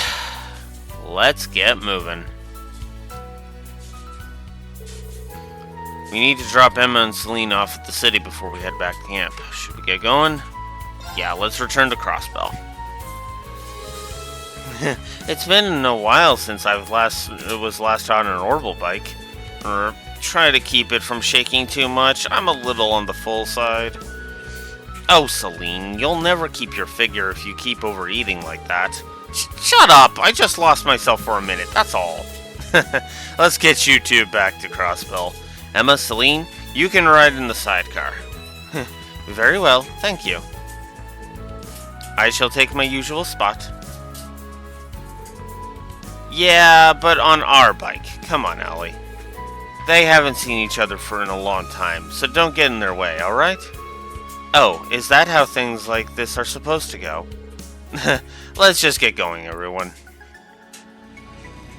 Let's get moving. We need to drop Emma and Celine off at the city before we head back to camp. Should we get going? Yeah, let's return to Crossbell. It's been a while since I was last on an Orbital bike. Try to keep it from shaking too much. I'm a little on the full side. Oh, Celine, you'll never keep your figure if you keep overeating like that. Shut up! I just lost myself for a minute, that's all. Let's get you two back to Crossbell. Emma, Celine, you can ride in the sidecar. Very well, thank you. I shall take my usual spot. Yeah, but on our bike. Come on, Allie. They haven't seen each other for a long time, so don't get in their way, alright? Oh, is that how things like this are supposed to go? Let's just get going, everyone.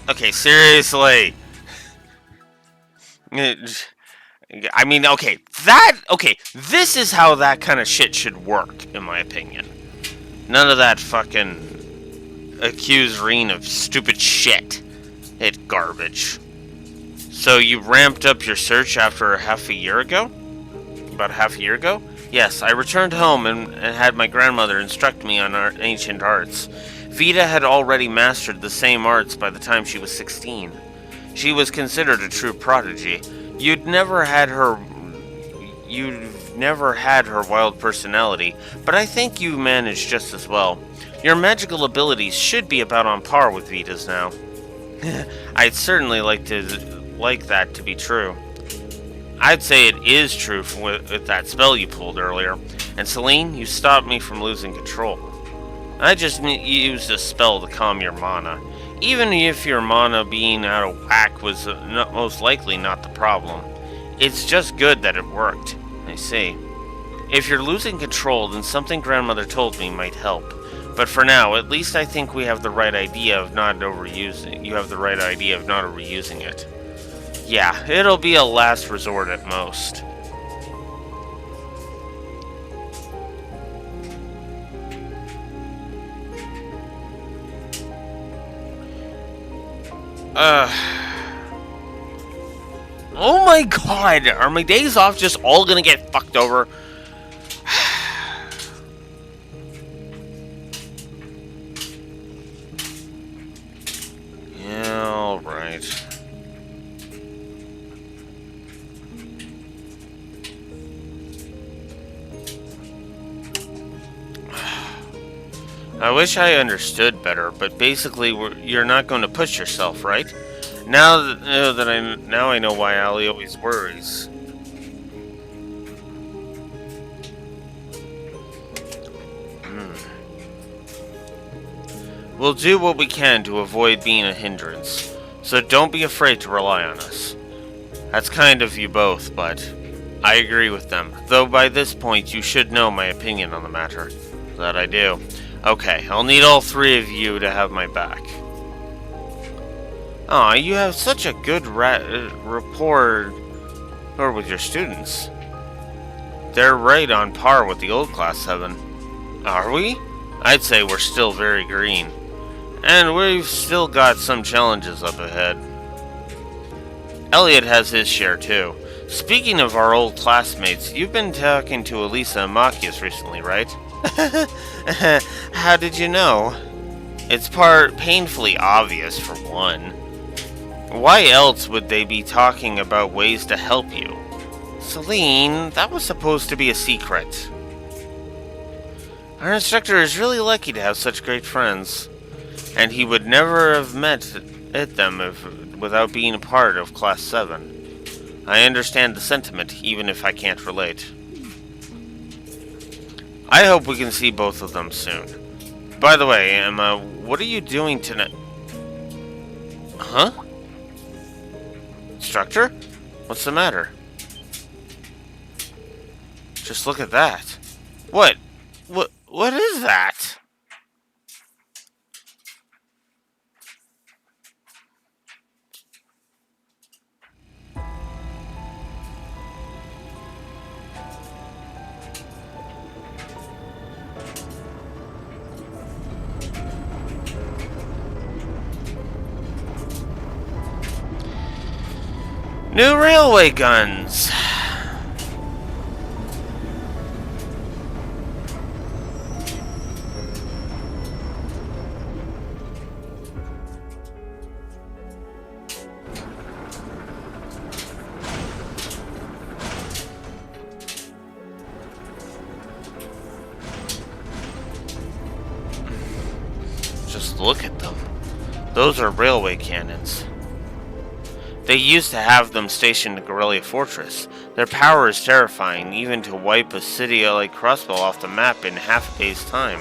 Okay, seriously. I mean, okay, this is how that kind of shit should work, in my opinion. None of that fucking accuse Reen of stupid shit. It's garbage. So you ramped up your search after half a year ago? About half a year ago? Yes, I returned home and had my grandmother instruct me on our ancient arts. Vita had already mastered the same arts by the time she was 16. She was considered a true prodigy. You've never had her wild personality, but I think you managed just as well. Your magical abilities should be about on par with Vita's now. I'd certainly like that to be true. I'd say it is true with that spell you pulled earlier. And Celine, you stopped me from losing control. I just used a spell to calm your mana. Even if your mana being out of whack was most likely not the problem. It's just good that it worked. I see. If you're losing control, then something Grandmother told me might help. But for now, at least I think we have the right idea of not overusing. You have the right idea of not overusing it. Yeah, it'll be a last resort at most. Oh my god, are my days off just all gonna get fucked over? Yeah, alright. I wish I understood better, but basically, you're not going to push yourself, right? Now I know why Allie always worries. We'll do what we can to avoid being a hindrance, so don't be afraid to rely on us. That's kind of you both, but I agree with them. Though by this point, you should know my opinion on the matter. That I do. Okay, I'll need all three of you to have my back. Aw, you have such a good rapport with your students. They're right on par with the old Class 7. Are we? I'd say we're still very green. And we've still got some challenges up ahead. Elliot has his share too. Speaking of our old classmates, you've been talking to Elisa and Machias recently, right? How did you know? It's painfully obvious for one. Why else would they be talking about ways to help you? Celine, that was supposed to be a secret. Our instructor is really lucky to have such great friends. And he would never have met them without being a part of Class 7. I understand the sentiment, even if I can't relate. I hope we can see both of them soon. By the way, Emma, what are you doing tonight? Huh? Instructor? What's the matter? Just look at that. What is that? New railway guns. Just look at them. Those are railway cannons. They used to have them stationed in Corellia Fortress. Their power is terrifying, even to wipe a city like Crossbell off the map in half a day's time.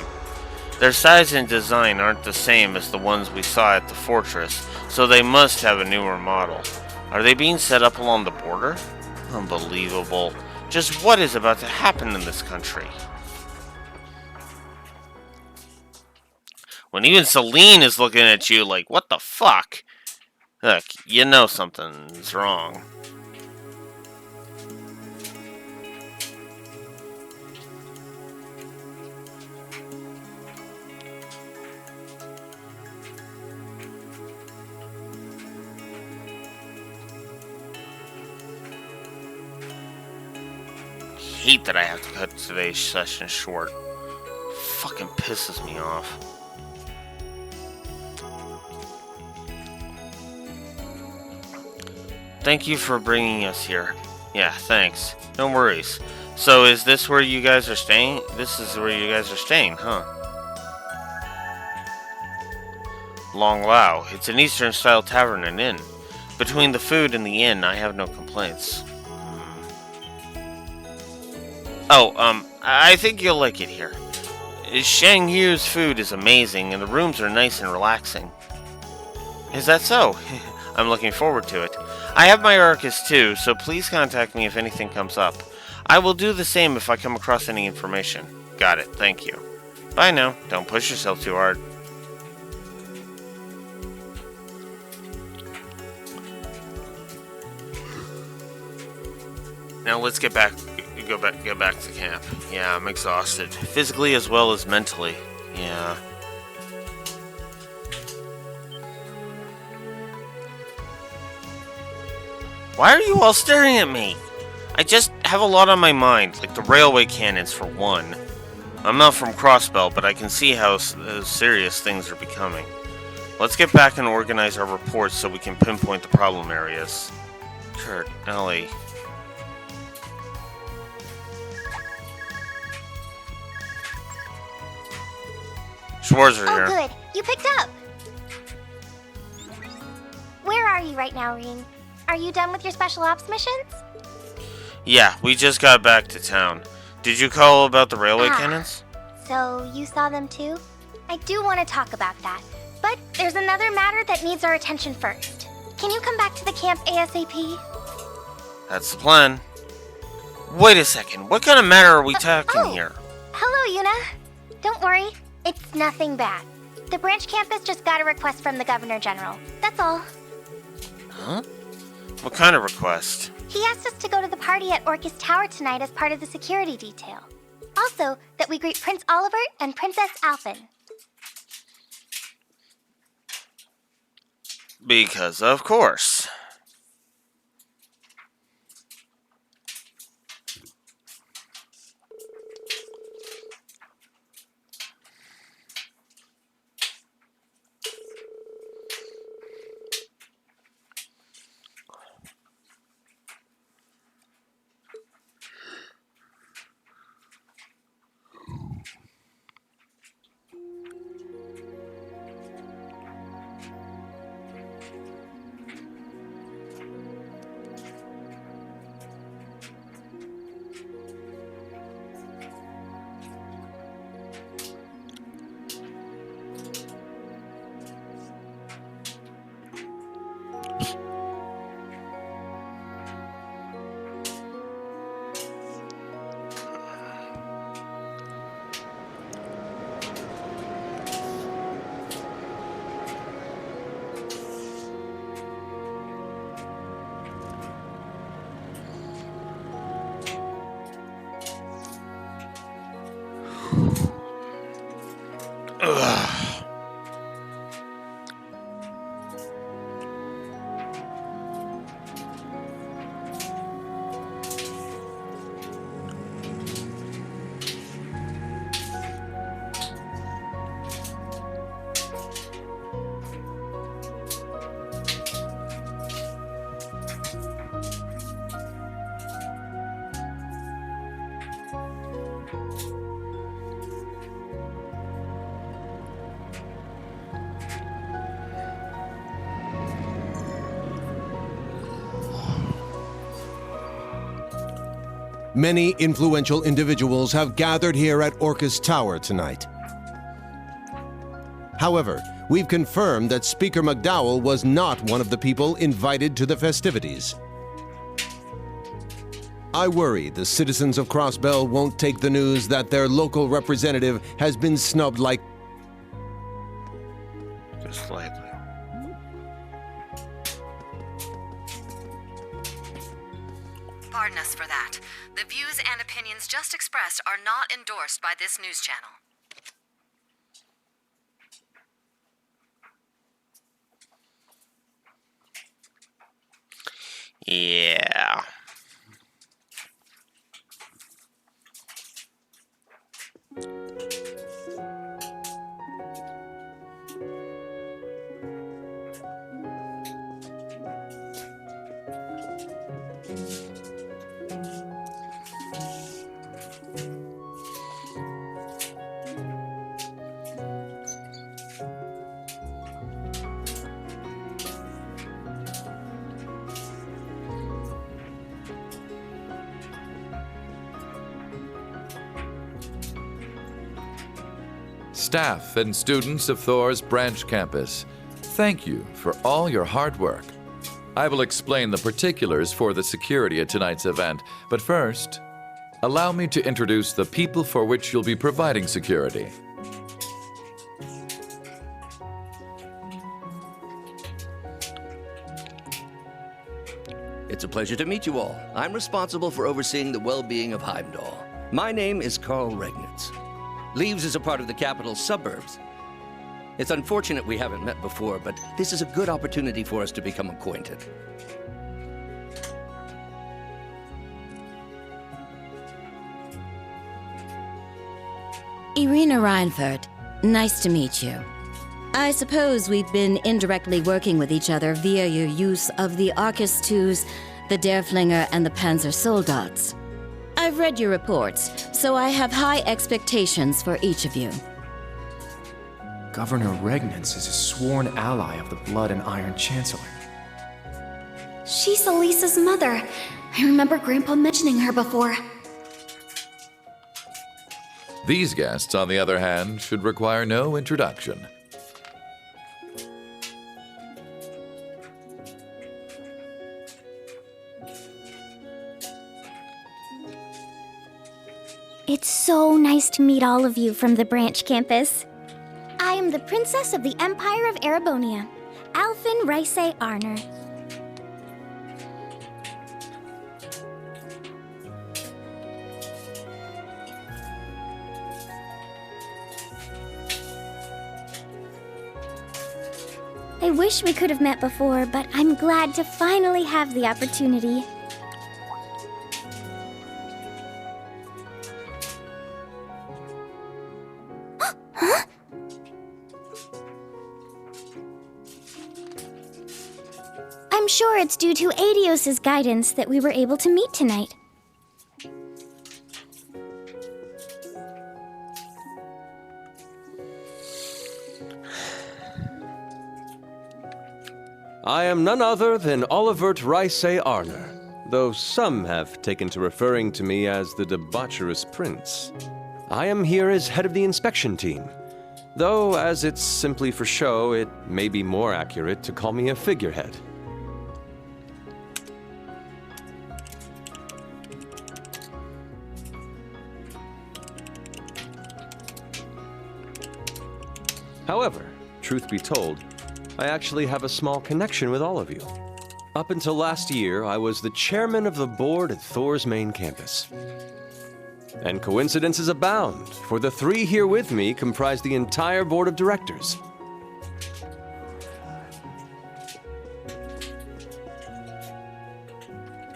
Their size and design aren't the same as the ones we saw at the fortress, so they must have a newer model. Are they being set up along the border? Unbelievable. Just what is about to happen in this country? When even Celine is looking at you like, what the fuck? Look, you know something's wrong. I hate that I have to cut today's session short. Fucking pisses me off. Thank you for bringing us here. Yeah, thanks. No worries. So is this where you guys are staying? This is where you guys are staying, huh? Long Lao. It's an Eastern-style tavern and inn. Between the food and the inn, I have no complaints. Oh, I think you'll like it here. Shang Yu's food is amazing, and the rooms are nice and relaxing. Is that so? I'm looking forward to it. I have my Arcus too, so please contact me if anything comes up. I will do the same if I come across any information. Got it, thank you. Bye now. Don't push yourself too hard. Now let's go back to camp. Yeah, I'm exhausted. Physically as well as mentally. Yeah. Why are you all staring at me? I just have a lot on my mind, like the railway cannons for one. I'm not from Crossbell, but I can see how serious things are becoming. Let's get back and organize our reports so we can pinpoint the problem areas. Kurt, Ellie. Schwarzer here. Oh, good. You picked up. Where are you right now, Rean? Are you done with your special ops missions? Yeah, we just got back to town. Did you call about the railway cannons? So you saw them too? I do want to talk about that, but there's another matter that needs our attention first. Can you come back to the camp ASAP? That's the plan. Wait a second, what kind of matter are we talking here? Hello, Yuna. Don't worry, it's nothing bad. The branch campus just got a request from the Governor General. That's all. Huh? What kind of request? He asked us to go to the party at Orcus Tower tonight as part of the security detail. Also, that we greet Prince Oliver and Princess Alphen. Because of course. Many influential individuals have gathered here at Orcus Tower tonight. However, we've confirmed that Speaker McDowell was not one of the people invited to the festivities. I worry the citizens of Crossbell won't take the news that their local representative has been snubbed like... Just slightly. Pardon us for that. The views and opinions just expressed are not endorsed by this news channel. Yeah. Staff and students of Thor's branch campus, thank you for all your hard work. I will explain the particulars for the security at tonight's event, but first, allow me to introduce the people for which you'll be providing security. It's a pleasure to meet you all. I'm responsible for overseeing the well-being of Heimdall. My name is Carl Regnitz. Leaves is a part of the capital's suburbs. It's unfortunate we haven't met before, but this is a good opportunity for us to become acquainted. Irina Reinfurt, nice to meet you. I suppose we've been indirectly working with each other via your use of the Arcus IIs, the Derflinger, and the Panzer Soldats. I've read your reports, so I have high expectations for each of you. Governor Regnitz is a sworn ally of the Blood and Iron Chancellor. She's Elisa's mother. I remember Grandpa mentioning her before. These guests, on the other hand, should require no introduction. It's so nice to meet all of you from the branch campus. I am the Princess of the Empire of Erebonia, Alfin Raisay Arner. I wish we could have met before, but I'm glad to finally have the opportunity. Huh? I'm sure it's due to Adios's guidance that we were able to meet tonight. I am none other than Olivert Raisay Arner, though some have taken to referring to me as the debaucherous prince. I am here as head of the inspection team, though as it's simply for show, it may be more accurate to call me a figurehead. However, truth be told, I actually have a small connection with all of you. Up until last year, I was the chairman of the board at Thor's main campus. And coincidences abound, for the three here with me comprise the entire board of directors.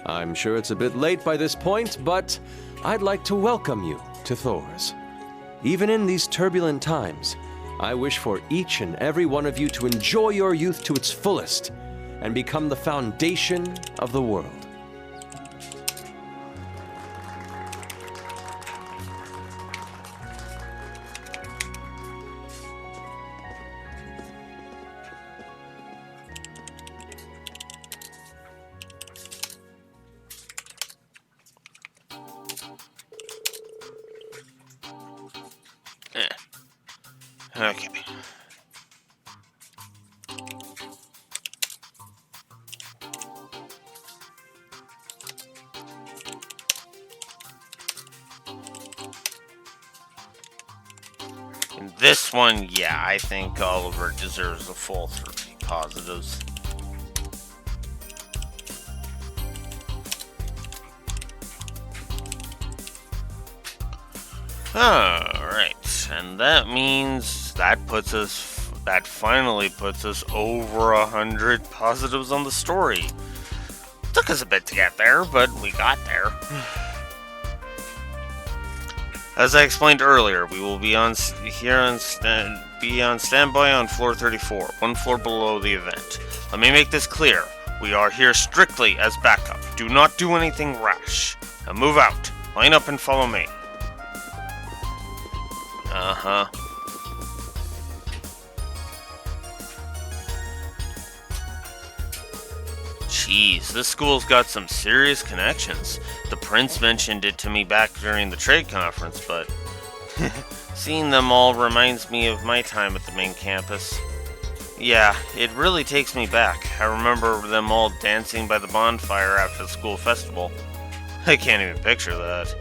I'm sure it's a bit late by this point, but I'd like to welcome you to Thor's. Even in these turbulent times, I wish for each and every one of you to enjoy your youth to its fullest and become the foundation of the world. Okay. In this one, yeah, I think Oliver deserves a full 3 positives. Alright, and that means that finally puts us over 100 positives on the story. Took us a bit to get there, but we got there. As I explained earlier, we will be on standby on floor 34, 1 floor below the event. Let me make this clear. We are here strictly as backup. Do not do anything rash. Now move out. Line up and follow me. Uh-huh. Jeez, this school's got some serious connections. The prince mentioned it to me back during the trade conference, but seeing them all reminds me of my time at the main campus. Yeah, it really takes me back. I remember them all dancing by the bonfire after the school festival. I can't even picture that.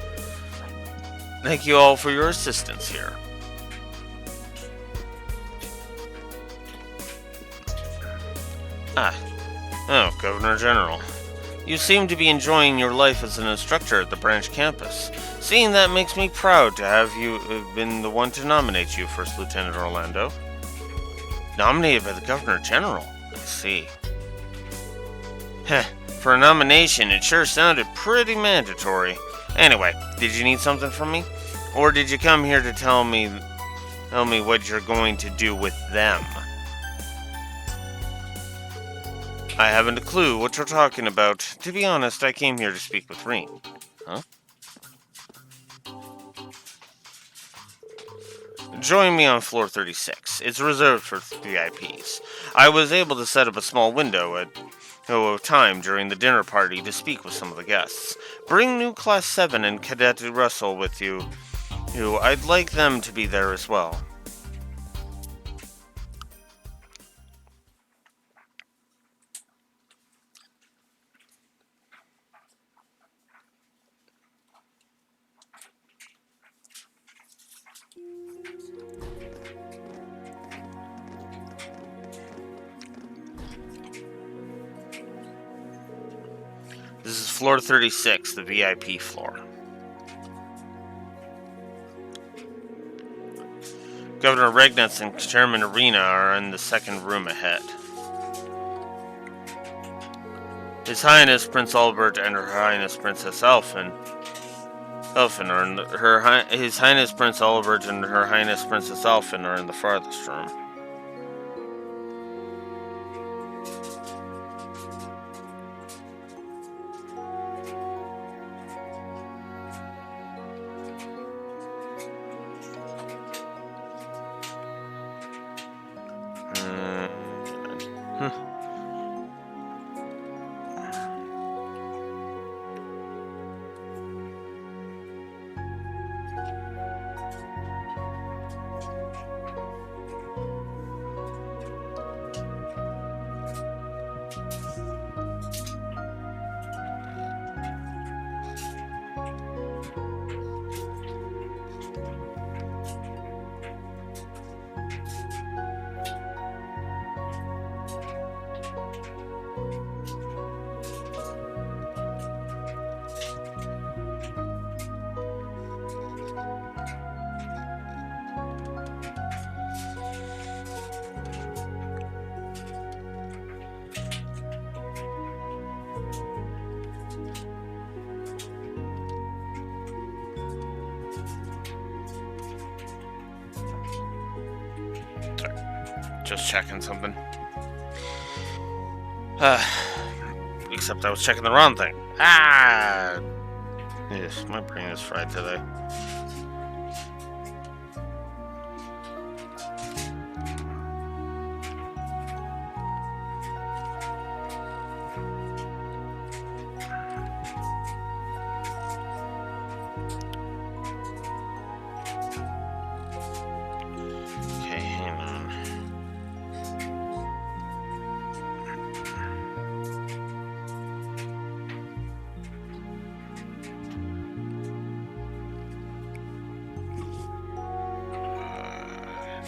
Thank you all for your assistance here. Oh, Governor General. You seem to be enjoying your life as an instructor at the branch campus. Seeing that makes me proud to have you been the one to nominate you, First Lieutenant Orlando. Nominated by the Governor General? I see. Heh, for a nomination, it sure sounded pretty mandatory. Anyway, did you need something from me? Or did you come here to tell me what you're going to do with them? I haven't a clue what you're talking about. To be honest, I came here to speak with Rean. Huh? Join me on floor 36. It's reserved for VIPs. I was able to set up a small window of time during the dinner party to speak with some of the guests. Bring new Class 7 and Cadet Russell with you. I'd like them to be there as well. This is floor 36, the VIP floor. Governor Regnitz and Chairman Arena are in the second room ahead. His Highness Prince Albert and Her Highness Princess Elfin are in His Highness Prince Albert and Her Highness Princess Elfin are in the farthest room. Just checking something. Except I was checking the wrong thing. Yes, my brain is fried today.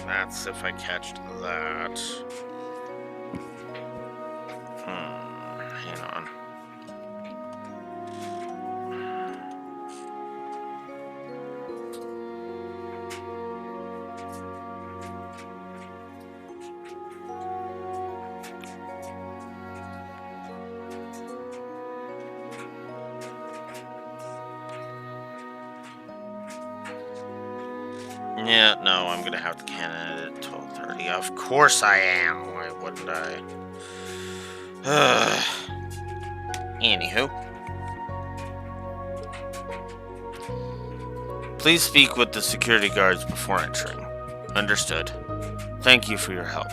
That's if I catch that. Hang on. Yeah, no, I'm gonna have to canon it at 12:30. Of course I am. Why wouldn't I? Anywho. Please speak with the security guards before entering. Understood. Thank you for your help.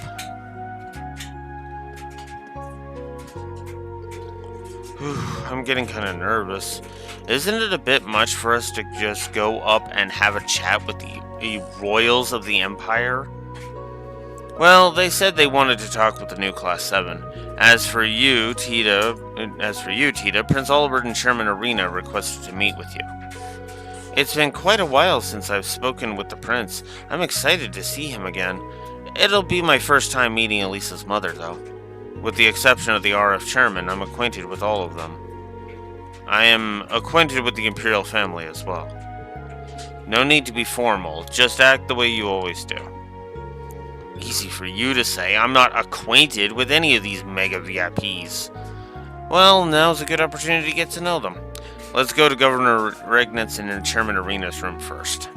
I'm getting kind of nervous. Isn't it a bit much for us to just go up and have a chat with the royals of the Empire? Well, they said they wanted to talk with the new Class 7. As for you, Tita, Prince Albert and Chairman Arena requested to meet with you. It's been quite a while since I've spoken with the Prince. I'm excited to see him again. It'll be my first time meeting Elisa's mother, though. With the exception of the RF Chairman, I'm acquainted with all of them. I am acquainted with the Imperial family as well. No need to be formal, just act the way you always do. Easy for you to say, I'm not acquainted with any of these mega VIPs. Well, now's a good opportunity to get to know them. Let's go to Governor Regnitz and Chairman Arena's room first.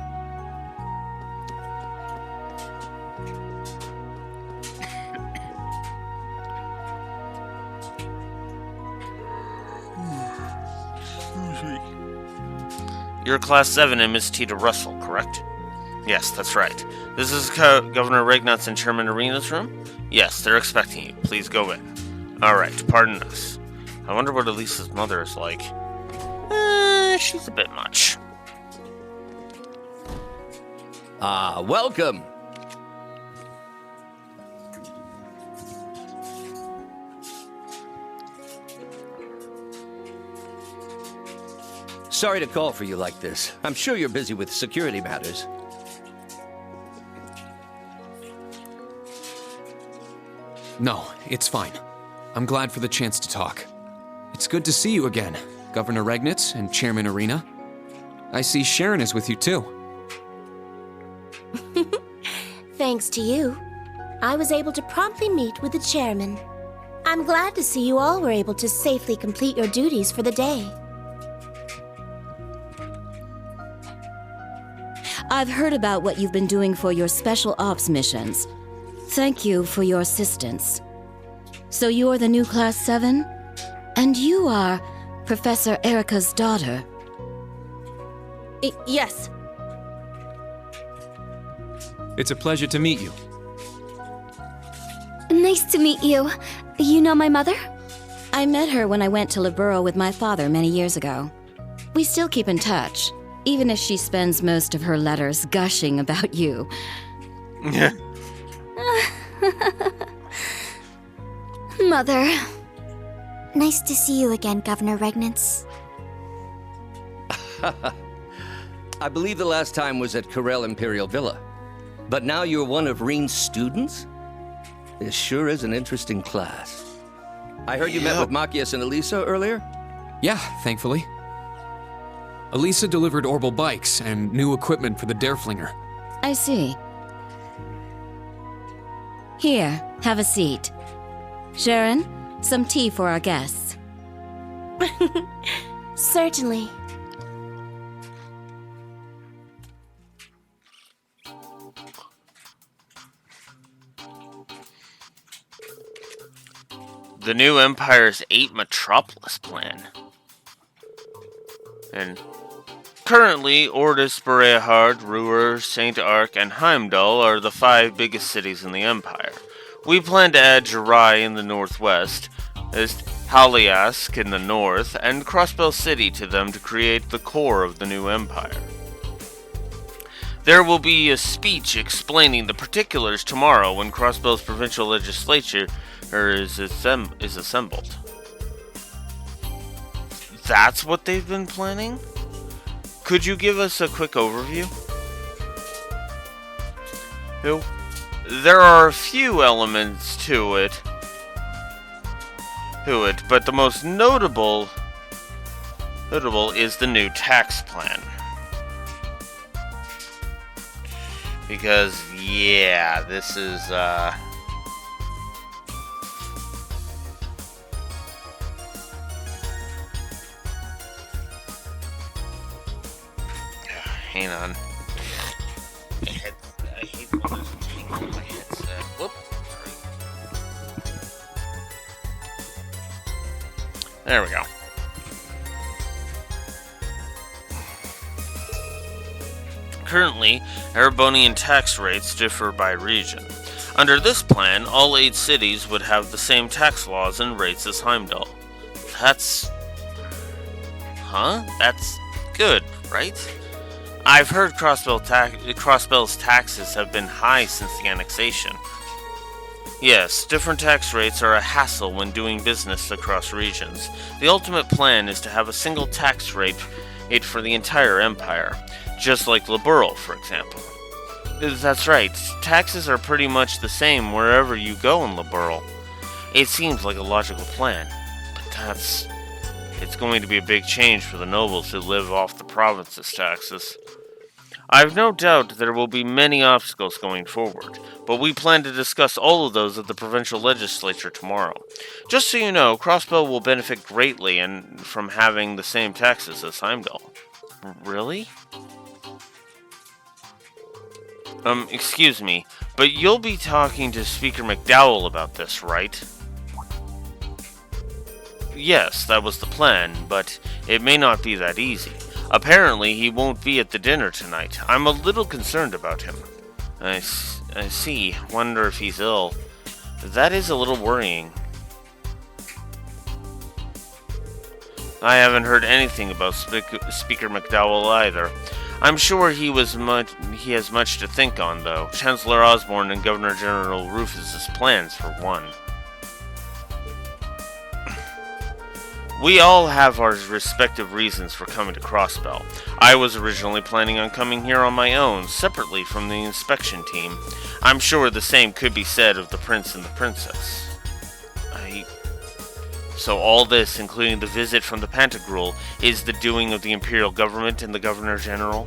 You're Class 7 and Miss Tita Russell, correct? Yes, that's right. This is Governor Regnitz and Chairman Arena's room? Yes, they're expecting you. Please go in. Alright, pardon us. I wonder what Elisa's mother is like. She's a bit much. Welcome. Sorry to call for you like this. I'm sure you're busy with security matters. No, it's fine. I'm glad for the chance to talk. It's good to see you again, Governor Regnitz and Chairman Arena. I see Sharon is with you too. Thanks to you, I was able to promptly meet with the chairman. I'm glad to see you all were able to safely complete your duties for the day. I've heard about what you've been doing for your special ops missions. Thank you for your assistance. So you're the new Class 7? And you are Professor Erica's daughter? Yes. It's a pleasure to meet you. Nice to meet you. You know my mother? I met her when I went to Libero with my father many years ago. We still keep in touch, even if she spends most of her letters gushing about you. Mother. Nice to see you again, Governor Regnitz. I believe the last time was at Corel Imperial Villa. But now you're one of Reen's students? This sure is an interesting class. I heard you met with Machias and Elisa earlier? Yeah, thankfully. Elisa delivered Orbital bikes and new equipment for the Derflinger. I see. Here, have a seat. Sharon, some tea for our guests. Certainly. The new Empire's 8 Metropolis plan. And currently, Ordis, Bereahard, Ruhr, St. Ark, and Heimdall are the 5 biggest cities in the Empire. We plan to add Jirai in the northwest, Haliask in the north, and Crossbell City to them to create the core of the new Empire. There will be a speech explaining the particulars tomorrow when Crossbell's provincial legislature is assembled. That's what they've been planning? Could you give us a quick overview? There are a few elements to it, but the most notable is the new tax plan. Because, yeah, this is, hang on. I hate when there's a thing on my headset. Whoop. Sorry. There we go. Currently, Erebonian tax rates differ by region. Under this plan, all 8 cities would have the same tax laws and rates as Heimdall. That's good, right? I've heard Crossbell's taxes have been high since the annexation. Yes, different tax rates are a hassle when doing business across regions. The ultimate plan is to have a single tax rate for the entire empire, just like Liberl, for example. That's right, taxes are pretty much the same wherever you go in Liberl. It seems like a logical plan, but it's going to be a big change for the nobles who live off the province's taxes. I've no doubt there will be many obstacles going forward, but we plan to discuss all of those at the provincial legislature tomorrow. Just so you know, Crossbell will benefit greatly from having the same taxes as Heimdall. Really? Excuse me, but you'll be talking to Speaker McDowell about this, right? Yes, that was the plan, but it may not be that easy. Apparently, he won't be at the dinner tonight. I'm a little concerned about him. I see. Wonder if he's ill. That is a little worrying. I haven't heard anything about Speaker McDowell either. I'm sure he has much to think on, though. Chancellor Osborne and Governor General Rufus's plans, for one. We all have our respective reasons for coming to Crossbell. I was originally planning on coming here on my own, separately from the inspection team. I'm sure the same could be said of the Prince and the Princess. So all this, including the visit from the Pantagruel, is the doing of the Imperial Government and the Governor General?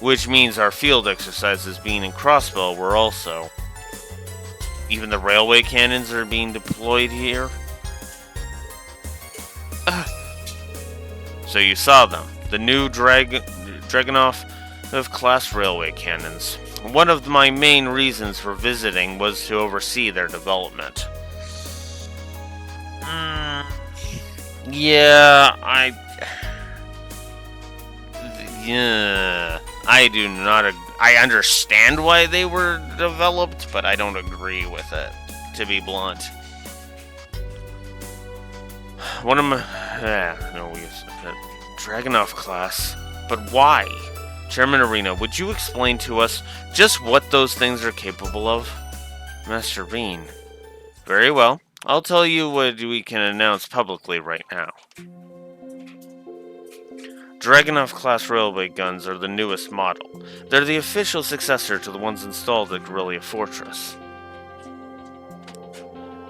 Which means our field exercises being in Crossbell were also. Even the railway cannons are being deployed here? So you saw them, the new Dragunov class railway cannons. One of my main reasons for visiting was to oversee their development. I do not. I understand why they were developed, but I don't agree with it, to be blunt. One of my... Dragunov class. But why? Chairman Arena, would you explain to us just what those things are capable of? Master Bean. Very well. I'll tell you what we can announce publicly right now. Dragunov class railway guns are the newest model. They're the official successor to the ones installed at Guerrilla Fortress.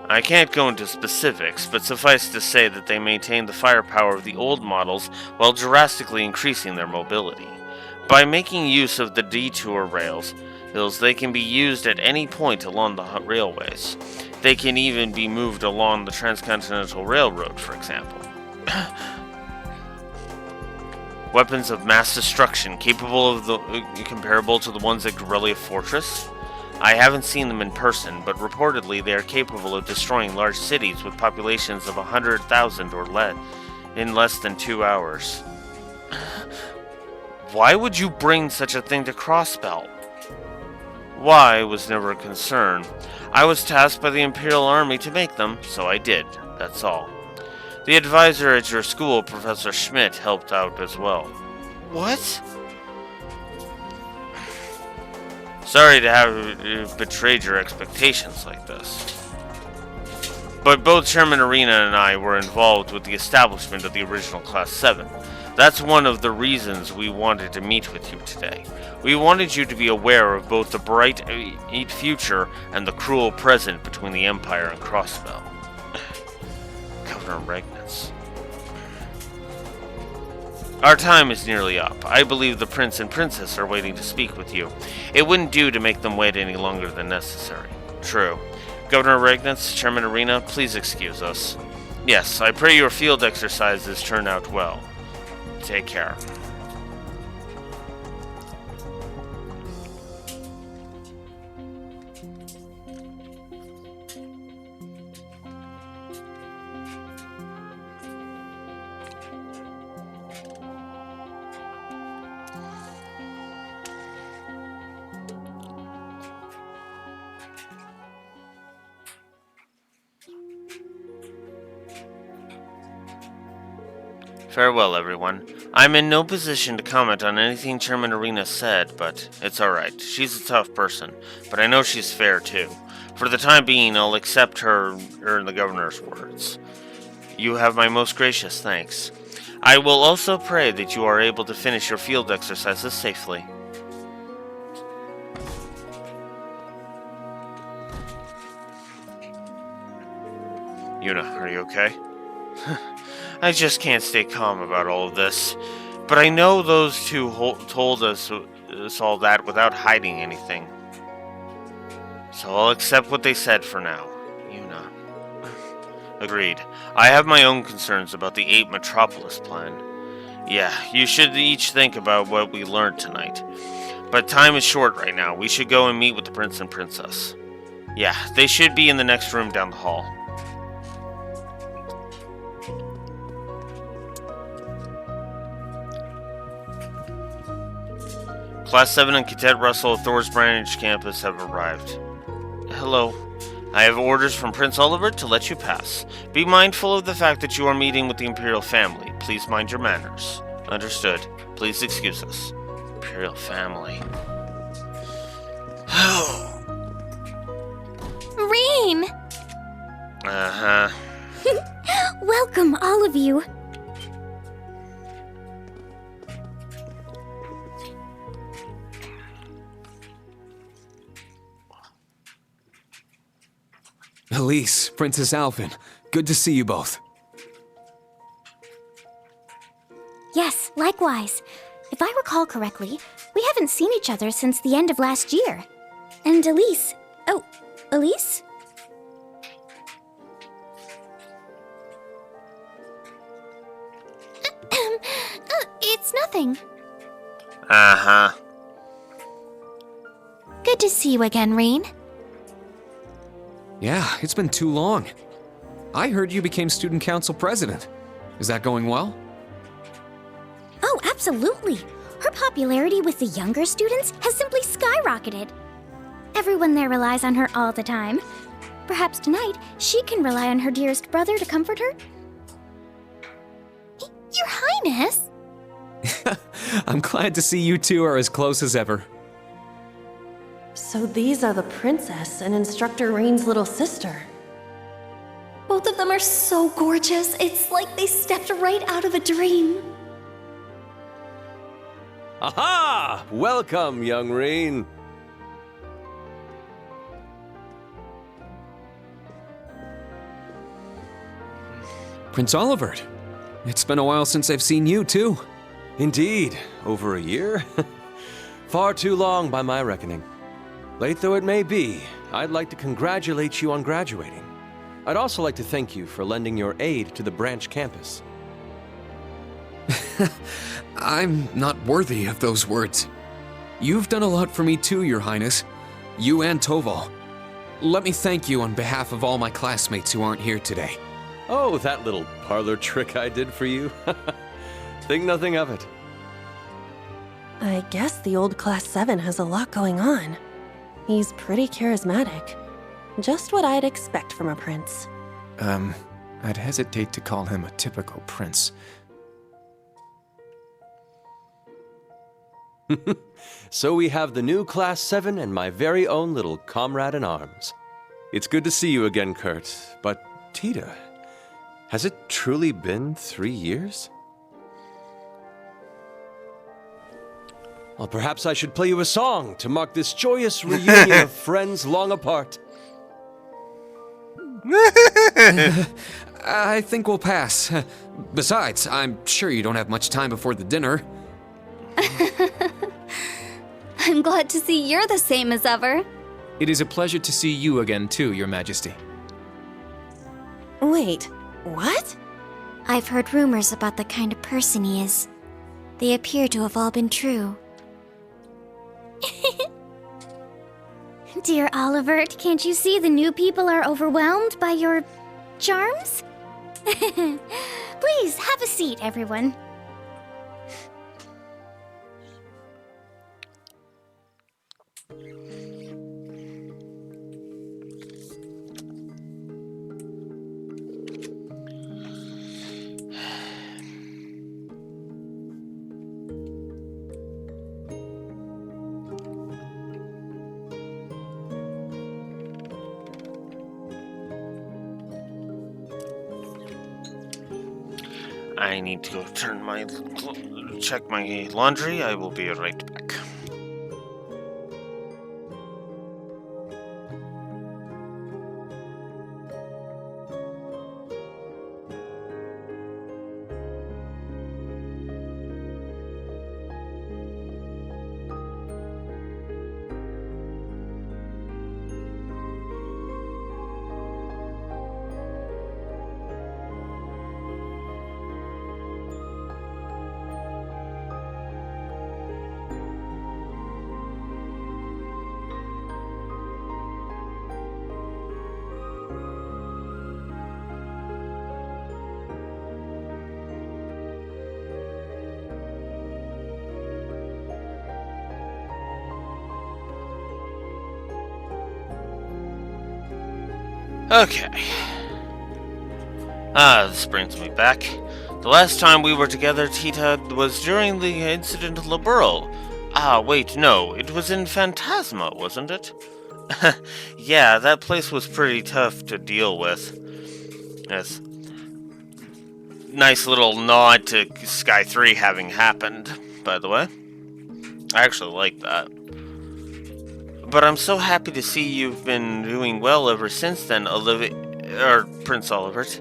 I can't go into specifics, but suffice to say that they maintain the firepower of the old models while drastically increasing their mobility. By making use of the detour rails, they can be used at any point along the railways. They can even be moved along the Transcontinental Railroad, for example. Weapons of mass destruction comparable to the ones at Guerrilla Fortress? I haven't seen them in person, but reportedly they are capable of destroying large cities with populations of 100,000 or less in less than 2 hours. Why would you bring such a thing to Crossbell? Why was never a concern. I was tasked by the Imperial Army to make them, so I did. That's all. The advisor at your school, Professor Schmidt, helped out as well. What? Sorry to have betrayed your expectations like this. But both Chairman Arena and I were involved with the establishment of the original Class 7. That's one of the reasons we wanted to meet with you today. We wanted you to be aware of both the bright future and the cruel present between the Empire and Crossbell. Governor Regnitz. Our time is nearly up. I believe the Prince and Princess are waiting to speak with you. It wouldn't do to make them wait any longer than necessary. True. Governor Regnitz, Chairman Arena, please excuse us. Yes, I pray your field exercises turn out well. Take care. Farewell, everyone. I'm in no position to comment on anything Chairman Arena said, but it's alright. She's a tough person, but I know she's fair too. For the time being, I'll accept her in the governor's words. You have my most gracious thanks. I will also pray that you are able to finish your field exercises safely. Yuna, are you okay? I just can't stay calm about all of this. But I know those two told us all that without hiding anything. So I'll accept what they said for now. Yuna. Agreed. I have my own concerns about the 8 Metropolis plan. Yeah, you should each think about what we learned tonight. But time is short right now. We should go and meet with the Prince and Princess. Yeah, they should be in the next room down the hall. Class 7 and Cadet Russell of Thor's Branch campus have arrived. Hello. I have orders from Prince Oliver to let you pass. Be mindful of the fact that you are meeting with the Imperial family. Please mind your manners. Understood. Please excuse us. Imperial family. Rean! Uh-huh. Welcome, all of you. Elise, Princess Alvin, good to see you both. Yes, likewise. If I recall correctly, we haven't seen each other since the end of last year. And Elise... Oh, Elise? It's nothing. Uh-huh. Good to see you again, Rean. Yeah, it's been too long. I heard you became student council president. Is that going well? Oh, absolutely. Her popularity with the younger students has simply skyrocketed. Everyone there relies on her all the time. Perhaps tonight, she can rely on her dearest brother to comfort her? Your Highness! I'm glad to see you two are as close as ever. So these are the princess and Instructor Rean's little sister. Both of them are so gorgeous. It's like they stepped right out of a dream. Aha! Welcome, young Rean. Prince Olivert, it's been a while since I've seen you, too. Indeed, over a year? Far too long by my reckoning. Late though it may be, I'd like to congratulate you on graduating. I'd also like to thank you for lending your aid to the branch campus. I'm not worthy of those words. You've done a lot for me too, Your Highness. You and Toval. Let me thank you on behalf of all my classmates who aren't here today. Oh, that little parlor trick I did for you? Think nothing of it. I guess the old Class 7 has a lot going on. He's pretty charismatic. Just what I'd expect from a prince. I'd hesitate to call him a typical prince. So we have the new Class 7 and my very own little comrade in arms. It's good to see you again, Kurt. But Tita, has it truly been 3 years? Well, perhaps I should play you a song to mark this joyous reunion of friends long apart. I think we'll pass. Besides, I'm sure you don't have much time before the dinner. I'm glad to see you're the same as ever. It is a pleasure to see you again too, Your Majesty. Wait, what? I've heard rumors about the kind of person he is. They appear to have all been true. Dear Olivert, can't you see the new people are overwhelmed by your charms? Please, have a seat, everyone. I need to go check my laundry. I will be right back. Okay. This brings me back. The last time we were together, Tita, was during the incident at Liberl. Wait, no, it was in Phantasma, wasn't it? Yeah, that place was pretty tough to deal with. Yes. Nice little nod to Sky 3 having happened, by the way. I actually like that. But I'm so happy to see you've been doing well ever since then, Prince Olivert.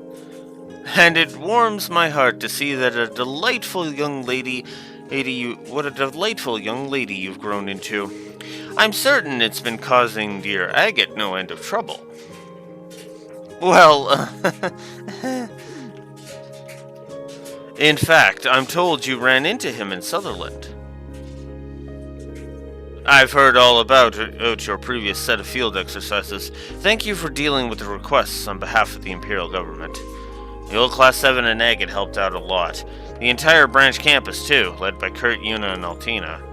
And it warms my heart to see that what a delightful young lady you've grown into. I'm certain it's been causing dear Agate no end of trouble. Well, in fact, I'm told you ran into him in Sutherland. I've heard all about your previous set of field exercises. Thank you for dealing with the requests on behalf of the Imperial government. The old Class 7 and Agate helped out a lot. The entire branch campus, too, led by Kurt, Yuna, and Altina.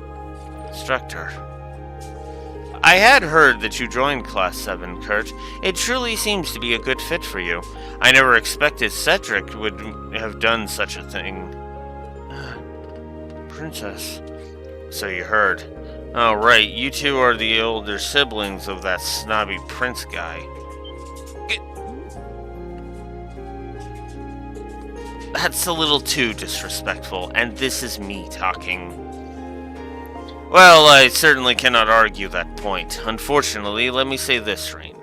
Instructor. I had heard that you joined Class 7, Kurt. It truly seems to be a good fit for you. I never expected Cedric would have done such a thing. Princess. So you heard. Oh, right, you two are the older siblings of that snobby prince guy. That's a little too disrespectful, and this is me talking. Well, I certainly cannot argue that point. Unfortunately, let me say this, Rain.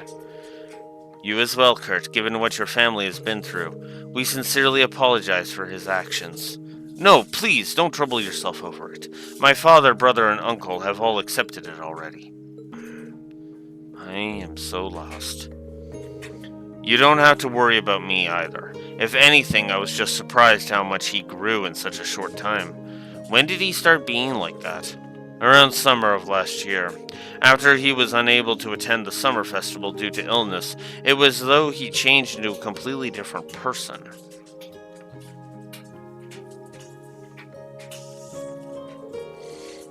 You as well, Kurt, given what your family has been through. We sincerely apologize for his actions. No, please, don't trouble yourself over it. My father, brother, and uncle have all accepted it already. I am so lost. You don't have to worry about me either. If anything, I was just surprised how much he grew in such a short time. When did he start being like that? Around summer of last year. After he was unable to attend the summer festival due to illness, it was as though he changed into a completely different person.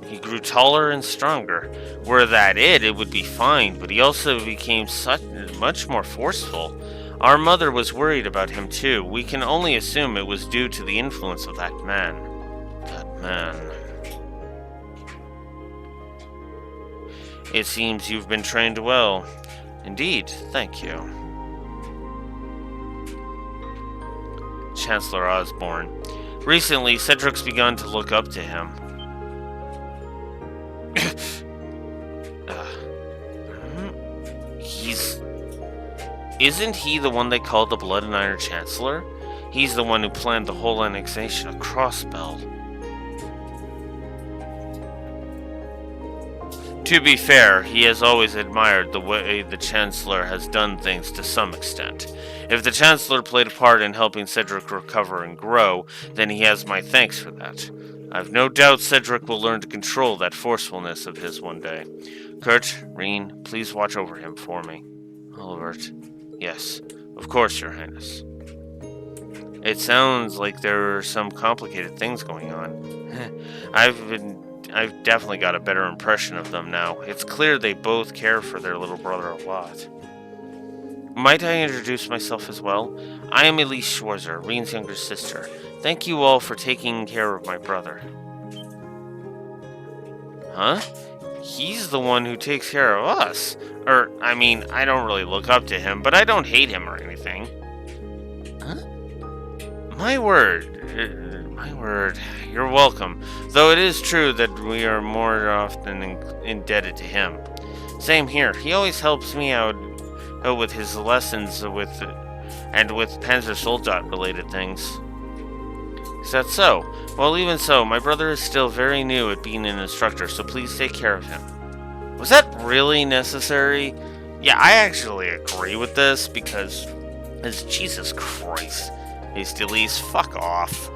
He grew taller and stronger. Were that it would be fine, but he also became much more forceful. Our mother was worried about him too. We can only assume it was due to the influence of that man. That man. It seems you've been trained well. Indeed, thank you. Chancellor Osborne. Recently, Cedric's begun to look up to him. Isn't he the one they called the Blood and Iron Chancellor? He's the one who planned the whole annexation of Crossbell. To be fair, he has always admired the way the Chancellor has done things to some extent. If the Chancellor played a part in helping Cedric recover and grow, then he has my thanks for that. I've no doubt Cedric will learn to control that forcefulness of his one day. Kurt, Reen, please watch over him for me. Olivert. Yes, of course, Your Highness. It sounds like there are some complicated things going on. I've definitely got a better impression of them now. It's clear they both care for their little brother a lot. Might I introduce myself as well? I am Elise Schwarzer, Reen's younger sister. Thank you all for taking care of my brother. Huh? He's the one who takes care of us. I mean, I don't really look up to him, but I don't hate him or anything. Huh? My word. My word. You're welcome. Though it is true that we are more often indebted to him. Same here. He always helps me out with his lessons with Panzer Soldat related things. Is that so? Well, even so, my brother is still very new at being an instructor, so please take care of him. Was that really necessary? Yeah, I actually agree with this because, as Jesus Christ, Hasty Elise, fuck off.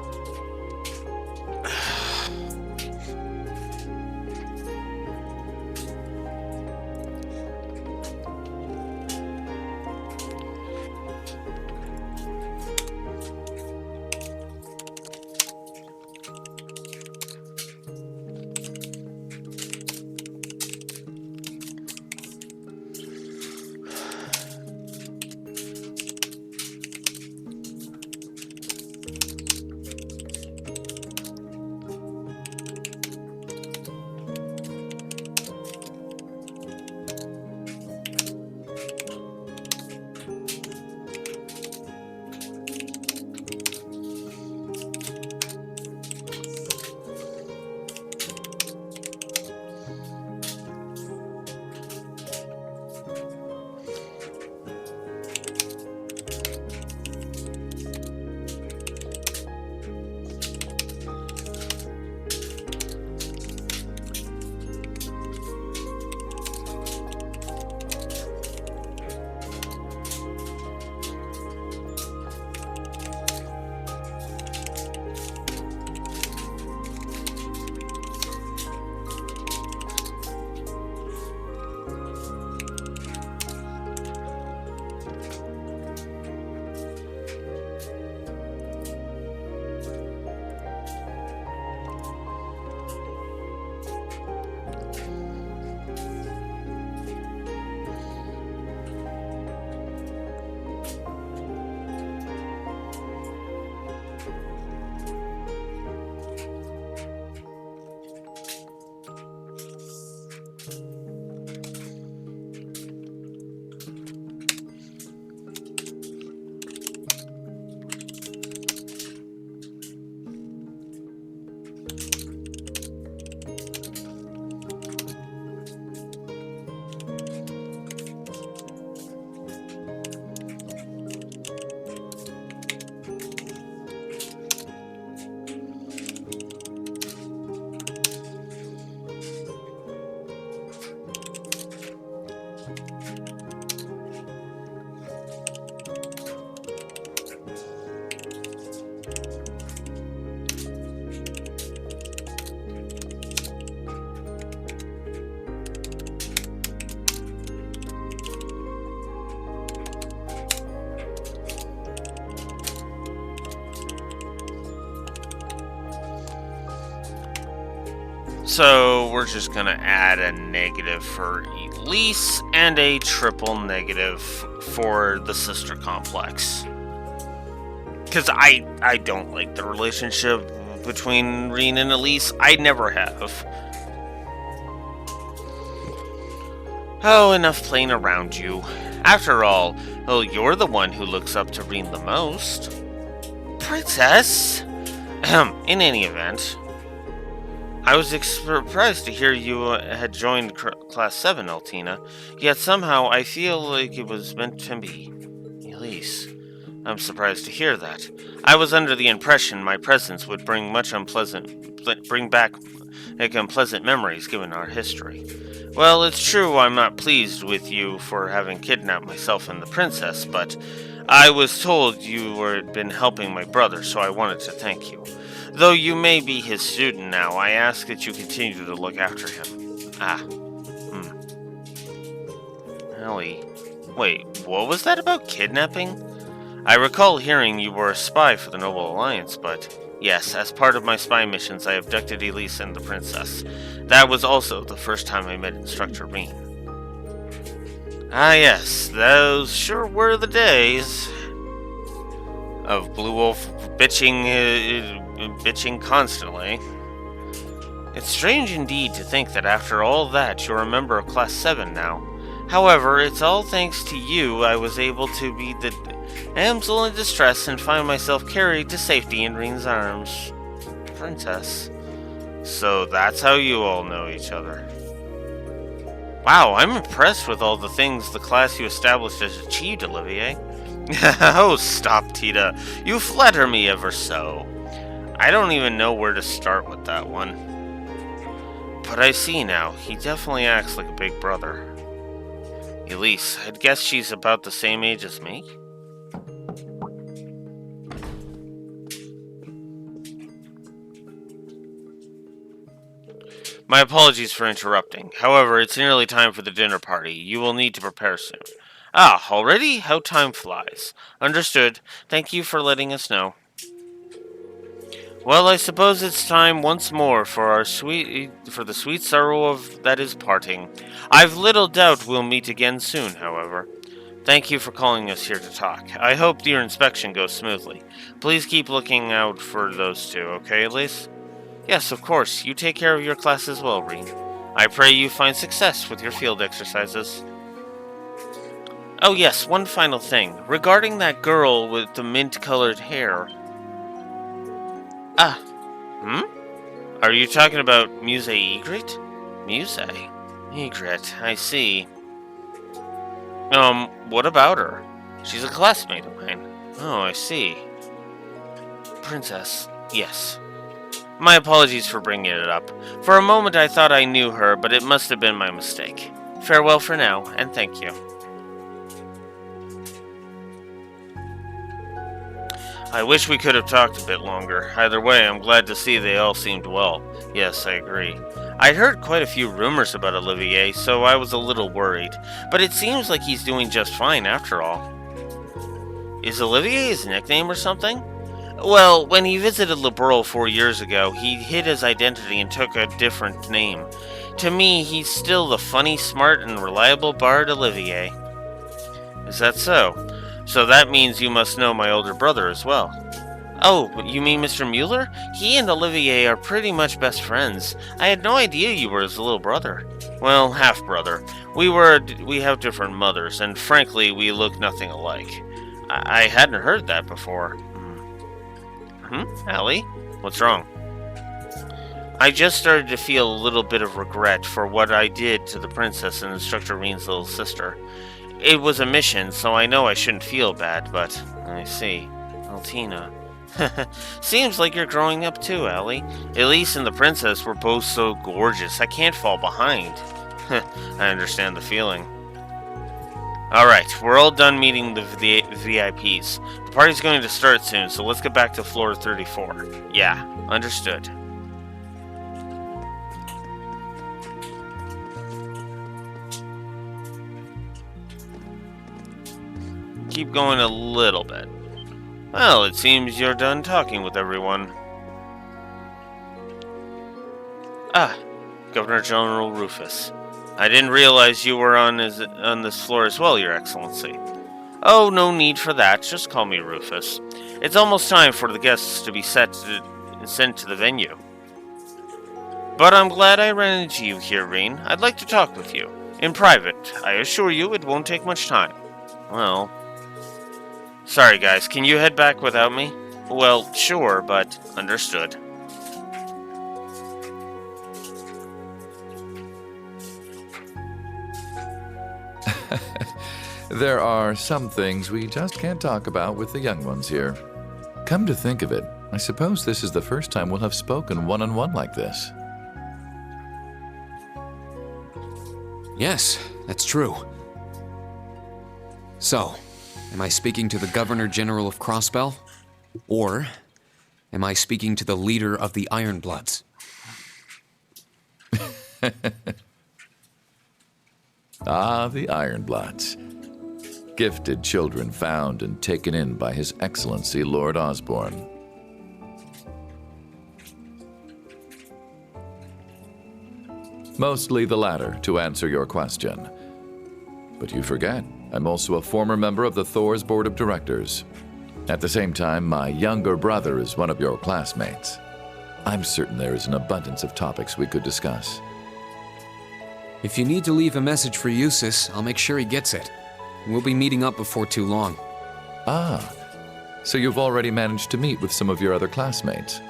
So we're just gonna add a negative for Elise and a triple negative for the sister complex. Because I don't like the relationship between Rean and Elise. I never have. Oh, enough playing around you. After all, well, you're the one who looks up to Rean the most. Princess? In any event, I was surprised to hear you had joined Class 7, Altina, yet somehow I feel like it was meant to be. Elise, I'm surprised to hear that. I was under the impression my presence would bring back unpleasant memories given our history. Well, it's true I'm not pleased with you for having kidnapped myself and the princess, but I was told you had been helping my brother, so I wanted to thank you. Though you may be his student now, I ask that you continue to look after him. Ellie. Wait, what was that about kidnapping? I recall hearing you were a spy for the Noble Alliance, but yes, as part of my spy missions, I abducted Elise and the princess. That was also the first time I met Instructor Rean. Ah yes, those sure were the days of Blue Wolf bitching constantly. It's strange indeed to think that after all that, you're a member of Class 7 now. However, it's all thanks to you I was able to be damsel in distress, and find myself carried to safety in Reen's arms. Princess. So that's how you all know each other. Wow, I'm impressed with all the things the class you established has achieved, Olivier. Oh, stop, Tita. You flatter me ever so. I don't even know where to start with that one. But I see now, he definitely acts like a big brother. Elise, I'd guess she's about the same age as me? My apologies for interrupting. However, it's nearly time for the dinner party. You will need to prepare soon. Ah, already? How time flies. Understood. Thank you for letting us know. Well, I suppose it's time once more for the sweet sorrow of that is parting. I've little doubt we'll meet again soon, however. Thank you for calling us here to talk. I hope your inspection goes smoothly. Please keep looking out for those two, okay, Elise? Yes, of course. You take care of your class as well, Reen. I pray you find success with your field exercises. Oh yes, one final thing. Regarding that girl with the mint-colored hair. Are you talking about Muse Ygritte? Muse Ygritte, I see. What about her? She's a classmate of mine. Oh, I see. Princess, yes. My apologies for bringing it up. For a moment I thought I knew her, but it must have been my mistake. Farewell for now, and thank you. I wish we could have talked a bit longer. Either way, I'm glad to see they all seemed well. Yes, I agree. I'd heard quite a few rumors about Olivier, so I was a little worried. But it seems like he's doing just fine after all. Is Olivier his nickname or something? Well, when he visited Liberl 4 years ago, he hid his identity and took a different name. To me, he's still the funny, smart, and reliable bard Olivier. Is that so? So that means you must know my older brother as well. Oh, you mean Mr. Mueller? He and Olivier are pretty much best friends. I had no idea you were his little brother. Well, half-brother. We have different mothers, and frankly, we look nothing alike. I hadn't heard that before. Allie? What's wrong? I just started to feel a little bit of regret for what I did to the princess and Instructor Reen's little sister. It was a mission, so I know I shouldn't feel bad, but I see. Altina. Seems like you're growing up too, Allie. Elise and the princess were both so gorgeous, I can't fall behind. I understand the feeling. Alright, we're all done meeting the VIPs. The party's going to start soon, so let's get back to floor 34. Yeah, understood. Keep going a little bit. Well, it seems you're done talking with everyone. Ah, Governor General Rufus. I didn't realize you were on this floor as well, Your Excellency. Oh, no need for that. Just call me Rufus. It's almost time for the guests to be sent to the venue. But I'm glad I ran into you here, Reen. I'd like to talk with you. In private. I assure you it won't take much time. Well... Sorry, guys. Can you head back without me? Well, sure, but understood. There are some things we just can't talk about with the young ones here. Come to think of it, I suppose this is the first time we'll have spoken one-on-one like this. Yes, that's true. So, am I speaking to the Governor General of Crossbell? Or am I speaking to the leader of the Ironbloods? Ah, the Ironbloods. Gifted children found and taken in by His Excellency Lord Osborne. Mostly the latter, to answer your question. But you forget, I'm also a former member of the Thor's Board of Directors. At the same time, my younger brother is one of your classmates. I'm certain there is an abundance of topics we could discuss. If you need to leave a message for Eustace, I'll make sure he gets it. We'll be meeting up before too long. Ah, so you've already managed to meet with some of your other classmates.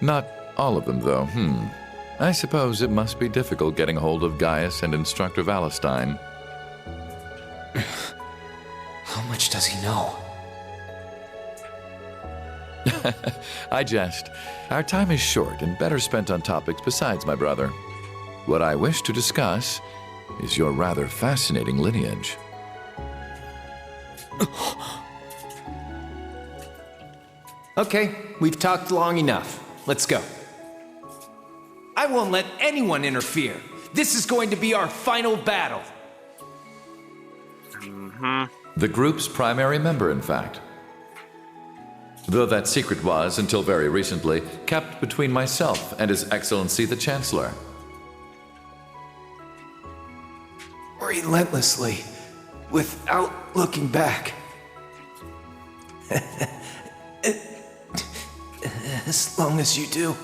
Not all of them, though. I suppose it must be difficult getting a hold of Gaius and Instructor Valentine. How much does he know? I jest. Our time is short and better spent on topics besides my brother. What I wish to discuss is your rather fascinating lineage. Okay, we've talked long enough. Let's go. I won't let anyone interfere. This is going to be our final battle. The group's primary member, in fact. Though that secret was, until very recently, kept between myself and His Excellency the Chancellor. Relentlessly, without looking back. As long as you do,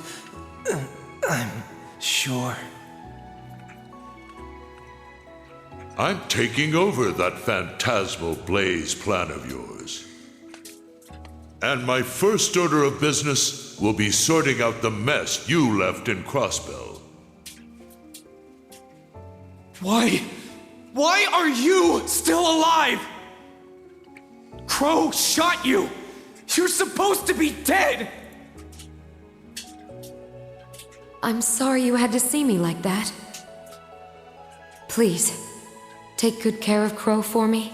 I'm sure. I'm taking over that phantasmal blaze plan of yours. And my first order of business will be sorting out the mess you left in Crossbell. Why are you still alive? Crow shot you! You're supposed to be dead! I'm sorry you had to see me like that. Please, take good care of Crow for me.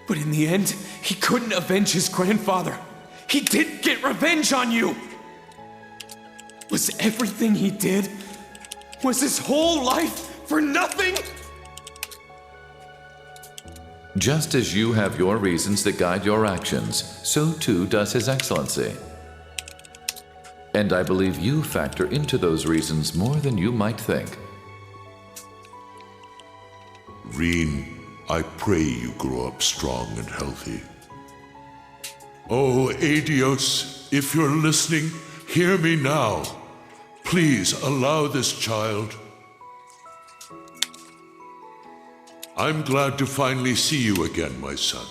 But in the end, he couldn't avenge his grandfather. He didn't get revenge on you! Was everything he did? Was his whole life for nothing? Just as you have your reasons that guide your actions, so too does His Excellency. And I believe you factor into those reasons more than you might think. Rean, I pray you grow up strong and healthy. Oh, Adios, if you're listening, hear me now. Please allow this child. I'm glad to finally see you again, my son.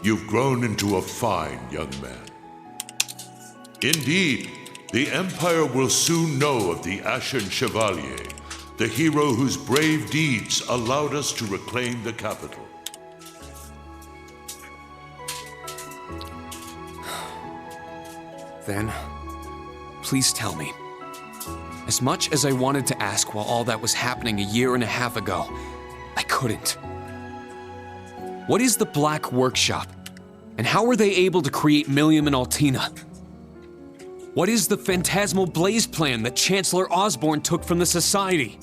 You've grown into a fine young man. Indeed, the Empire will soon know of the Ashen Chevalier, the hero whose brave deeds allowed us to reclaim the capital. Then, please tell me. As much as I wanted to ask while all that was happening a year and a half ago, I couldn't. What is the Black Workshop? And how were they able to create Millium and Altina? What is the phantasmal blaze plan that Chancellor Osborne took from the Society?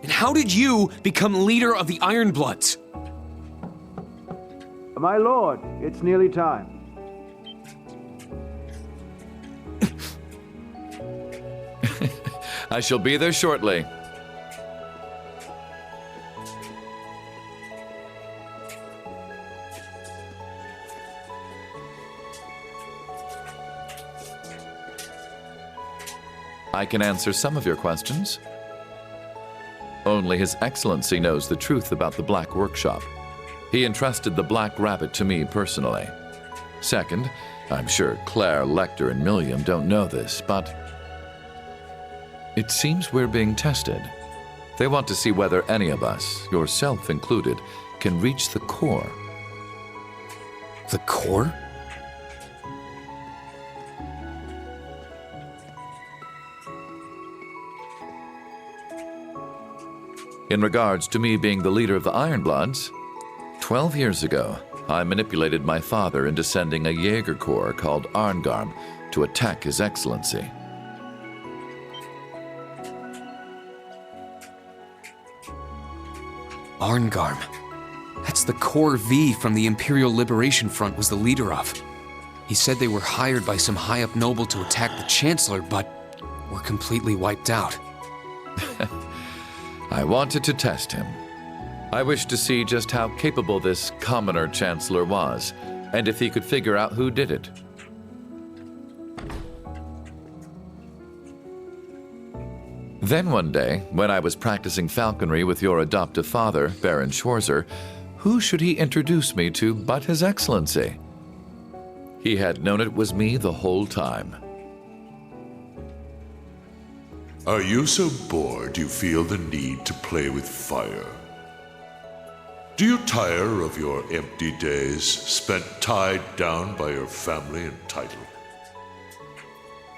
And how did you become leader of the Ironbloods? My lord, it's nearly time. I shall be there shortly. I can answer some of your questions. Only His Excellency knows the truth about the Black Workshop. He entrusted the Black Rabbit to me personally. Second, I'm sure Claire, Lecter, and Millium don't know this, but it seems we're being tested. They want to see whether any of us, yourself included, can reach the core. The core? In regards to me being the leader of the Ironbloods, 12 years ago, I manipulated my father into sending a Jaeger Corps called Arngarm to attack His Excellency. Arngarm. That's the Corps V from the Imperial Liberation Front was the leader of. He said they were hired by some high-up noble to attack the Chancellor, but were completely wiped out. I wanted to test him. I wished to see just how capable this commoner Chancellor was, and if he could figure out who did it. Then one day, when I was practicing falconry with your adoptive father, Baron Schwarzer, who should he introduce me to but His Excellency? He had known it was me the whole time. Are you so bored you feel the need to play with fire? Do you tire of your empty days spent tied down by your family and title?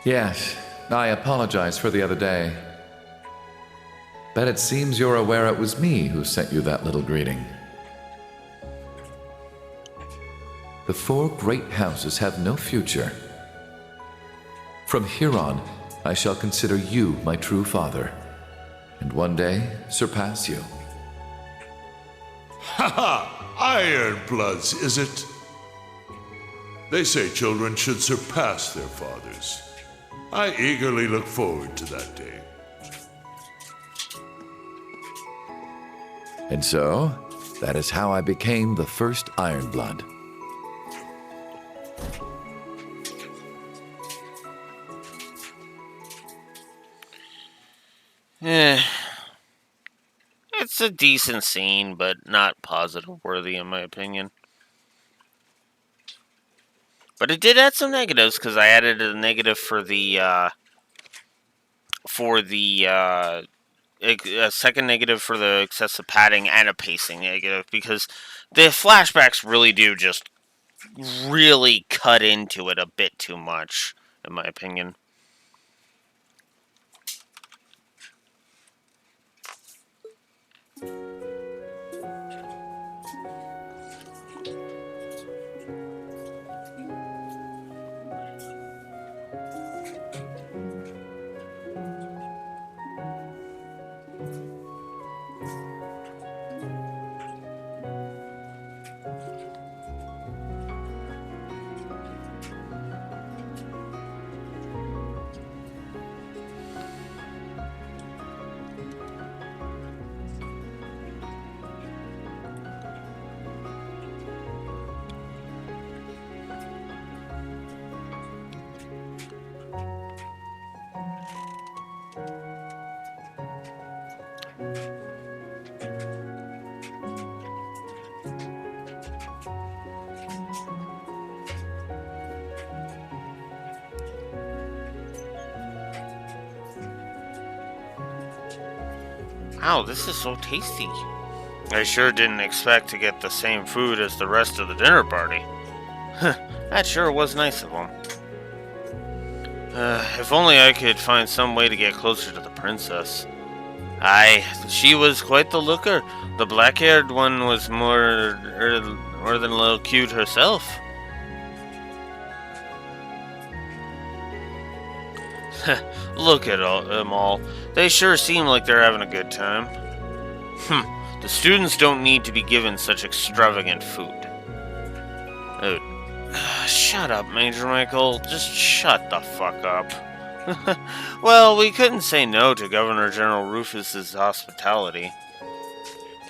Yes, I apologize for the other day. But it seems you're aware it was me who sent you that little greeting. The 4 great houses have no future. From here on, I shall consider you my true father, and one day surpass you. Ha ha! Ironbloods, is it? They say children should surpass their fathers. I eagerly look forward to that day. And so, that is how I became the first Ironblood. It's a decent scene, but not positive worthy in my opinion. But it did add some negatives, because I added a negative for the a second negative for the excessive padding and a pacing negative, because the flashbacks really do just really cut into it a bit too much, in my opinion. Wow, this is so tasty. I sure didn't expect to get the same food as the rest of the dinner party. That sure was nice of them. If only I could find some way to get closer to the princess. Aye, she was quite the looker. The black-haired one was more than a little cute herself. Look at them all. They sure seem like they're having a good time. The students don't need to be given such extravagant food. Shut up, Major Michael. Just shut the fuck up. Well, we couldn't say no to Governor General Rufus's hospitality.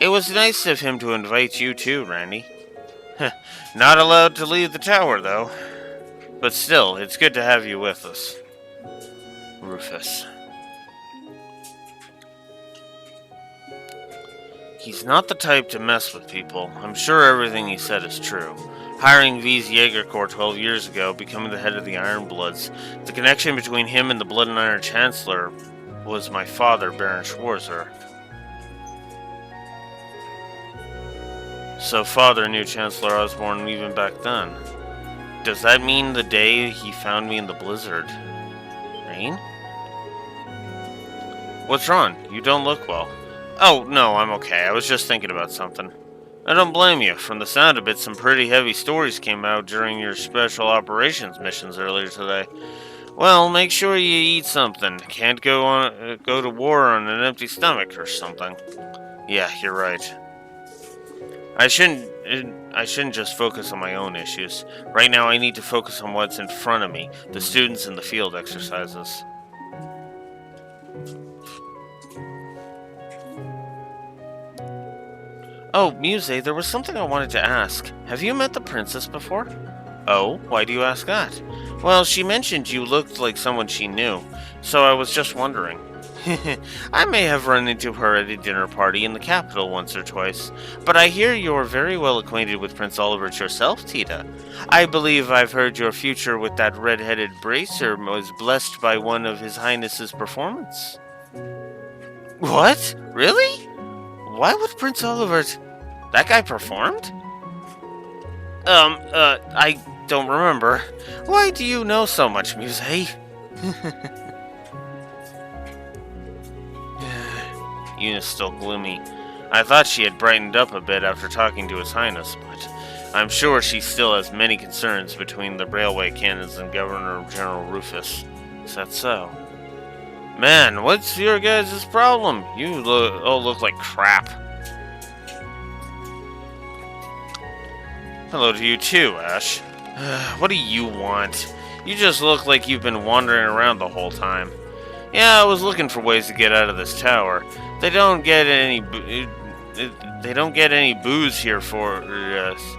It was nice of him to invite you too, Randy. Not allowed to leave the tower, though. But still, it's good to have you with us. Rufus. He's not the type to mess with people. I'm sure everything he said is true. Hiring V's Jaeger Corps 12 years ago, becoming the head of the Ironbloods. The connection between him and the Blood and Iron Chancellor was my father, Baron Schwarzer. So father knew Chancellor Osborne even back then. Does that mean the day he found me in the blizzard? Rain? What's wrong? You don't look well. Oh, no, I'm okay. I was just thinking about something. I don't blame you. From the sound of it, some pretty heavy stories came out during your special operations missions earlier today. Well, make sure you eat something. Can't go to war on an empty stomach or something. Yeah, you're right. I shouldn't just focus on my own issues. Right now, I need to focus on what's in front of me, the students and the field exercises. Oh, Muse, there was something I wanted to ask. Have you met the princess before? Oh, why do you ask that? Well, she mentioned you looked like someone she knew, so I was just wondering. I may have run into her at a dinner party in the capital once or twice, but I hear you're very well acquainted with Prince Olivert yourself, Tita. I believe I've heard your future with that red-headed bracer was blessed by one of His Highness's performance. What? Really? Why would Prince Olivert... That guy performed? I don't remember. Why do you know so much, Muse? Yuna's still gloomy. I thought she had brightened up a bit after talking to His Highness, but I'm sure she still has many concerns between the railway cannons and Governor General Rufus. Is that so? Man, what's your guys' problem? You all look like crap. Hello to you too, Ash. What do you want? You just look like you've been wandering around the whole time. Yeah, I was looking for ways to get out of this tower. They don't get any booze here for us.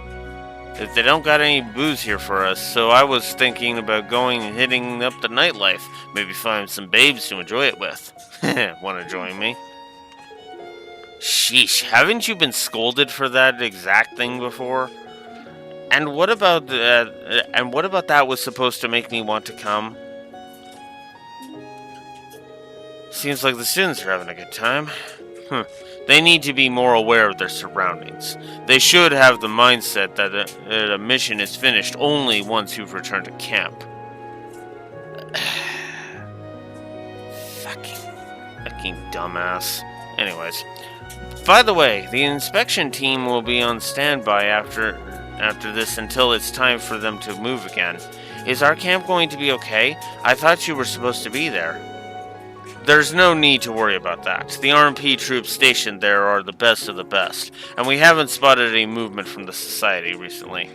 They don't got any booze here for us, so I was thinking about going and hitting up the nightlife. Maybe find some babes to enjoy it with. Want to join me? Sheesh, haven't you been scolded for that exact thing before? And what about that was supposed to make me want to come? Seems like the students are having a good time. They need to be more aware of their surroundings. They should have the mindset that a mission is finished only once you've returned to camp. Fucking dumbass. Anyways, by the way, the inspection team will be on standby after this until it's time for them to move again. Is our camp going to be okay? I thought you were supposed to be there. There's no need to worry about that. The RMP troops stationed there are the best of the best, and we haven't spotted any movement from the Society recently.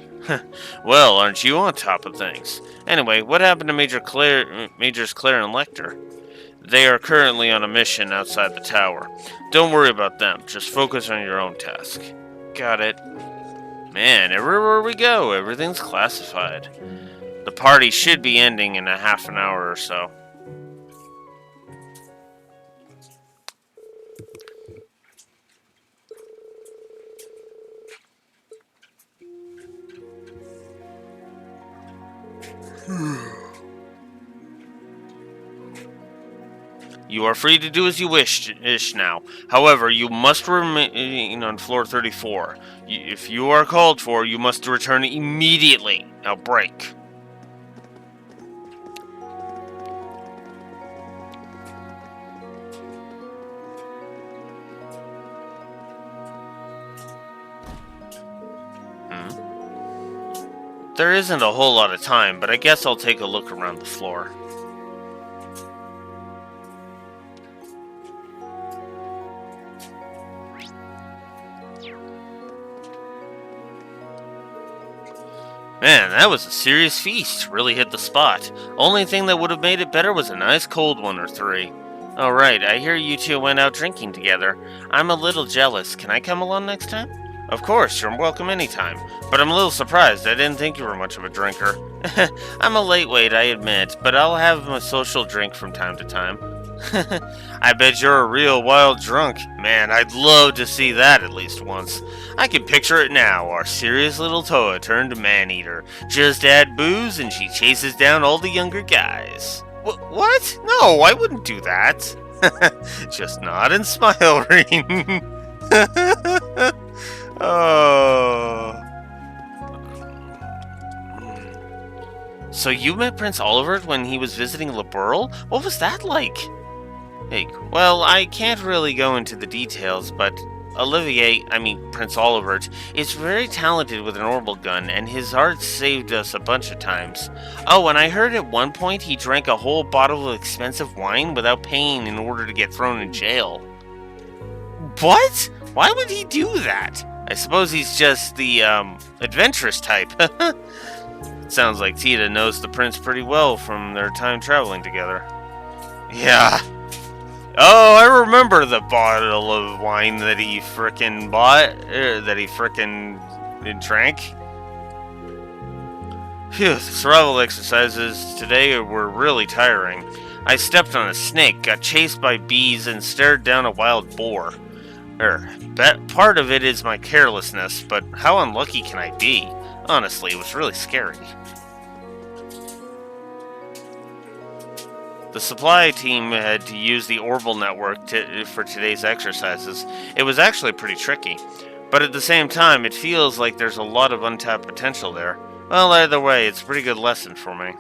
Well, aren't you on top of things? Anyway, what happened to Majors Claire and Lecter? They are currently on a mission outside the tower. Don't worry about them, just focus on your own task. Got it. Man, everywhere we go, everything's classified. The party should be ending in a half an hour or so. You are free to do as you wish now. However, you must remain on floor 34. If you are called for, you must return immediately. Now break. There isn't a whole lot of time, but I guess I'll take a look around the floor. Man, that was a serious feast. Really hit the spot. Only thing that would have made it better was a nice cold one or three. Oh right, I hear you two went out drinking together. I'm a little jealous. Can I come along next time? Of course, you're welcome anytime. But I'm a little surprised. I didn't think you were much of a drinker. I'm a lightweight, I admit, but I'll have a social drink from time to time. I bet you're a real wild drunk. Man, I'd love to see that at least once. I can picture it now, our serious little Toa turned man-eater. Just add booze and she chases down all the younger guys. What? No, I wouldn't do that. Just nod and smile, Rean. Oh. So you met Prince Olivert when he was visiting Liberl? What was that like? Hey, well, I can't really go into the details, but Prince Olivert, is very talented with an orbital gun, and his art saved us a bunch of times. Oh, and I heard at one point he drank a whole bottle of expensive wine without paying in order to get thrown in jail. What? Why would he do that? I suppose he's just the, adventurous type. Sounds like Tita knows the prince pretty well from their time traveling together. Yeah. Oh, I remember the bottle of wine that he frickin' bought, drank. Phew, the survival exercises today were really tiring. I stepped on a snake, got chased by bees, and stared down a wild boar. Part of it is my carelessness, but how unlucky can I be? Honestly, it was really scary. The supply team had to use the Orbital network for today's exercises. It was actually pretty tricky, but at the same time, it feels like there's a lot of untapped potential there. Well, either way, it's a pretty good lesson for me.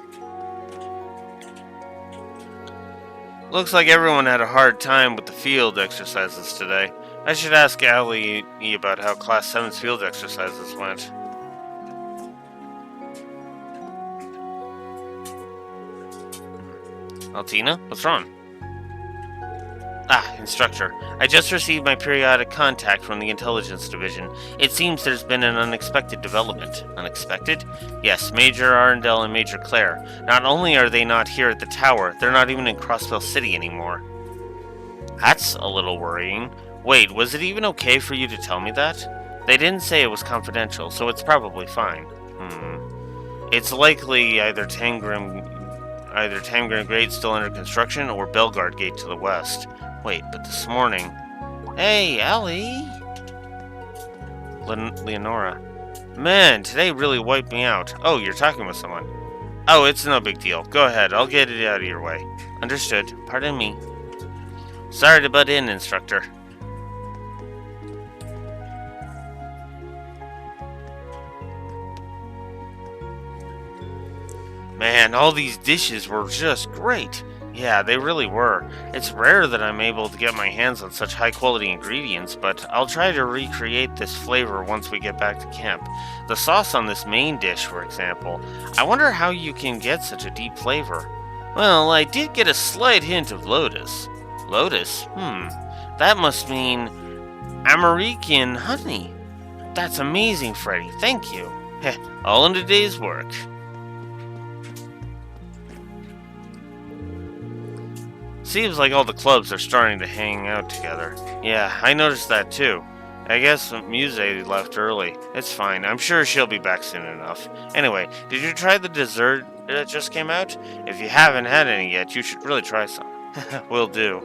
Looks like everyone had a hard time with the field exercises today. I should ask Allie about how Class 7's field exercises went. Altina, what's wrong? Instructor. I just received my periodic contact from the Intelligence Division. It seems there's been an unexpected development. Unexpected? Yes, Major Arundel and Major Claire. Not only are they not here at the tower, they're not even in Crossbell City anymore. That's a little worrying. Wait, was it even okay for you to tell me that? They didn't say it was confidential, so it's probably fine. It's likely either Tangrim Gate still under construction, or Belgard Gate to the west. Wait, but this morning... Hey, Allie! Leonora. Man, today really wiped me out. Oh, you're talking with someone. Oh, it's no big deal. Go ahead, I'll get it out of your way. Understood. Pardon me. Sorry to butt in, Instructor. Man, all these dishes were just great. Yeah, they really were. It's rare that I'm able to get my hands on such high-quality ingredients, but I'll try to recreate this flavor once we get back to camp. The sauce on this main dish, for example. I wonder how you can get such a deep flavor. Well, I did get a slight hint of lotus. Lotus? That must mean American honey. That's amazing, Freddy. Thank you. Heh, all in a day's work. Seems like all the clubs are starting to hang out together. Yeah, I noticed that too. I guess Muse left early. It's fine. I'm sure she'll be back soon enough. Anyway, did you try the dessert that just came out? If you haven't had any yet, you should really try some. Will do.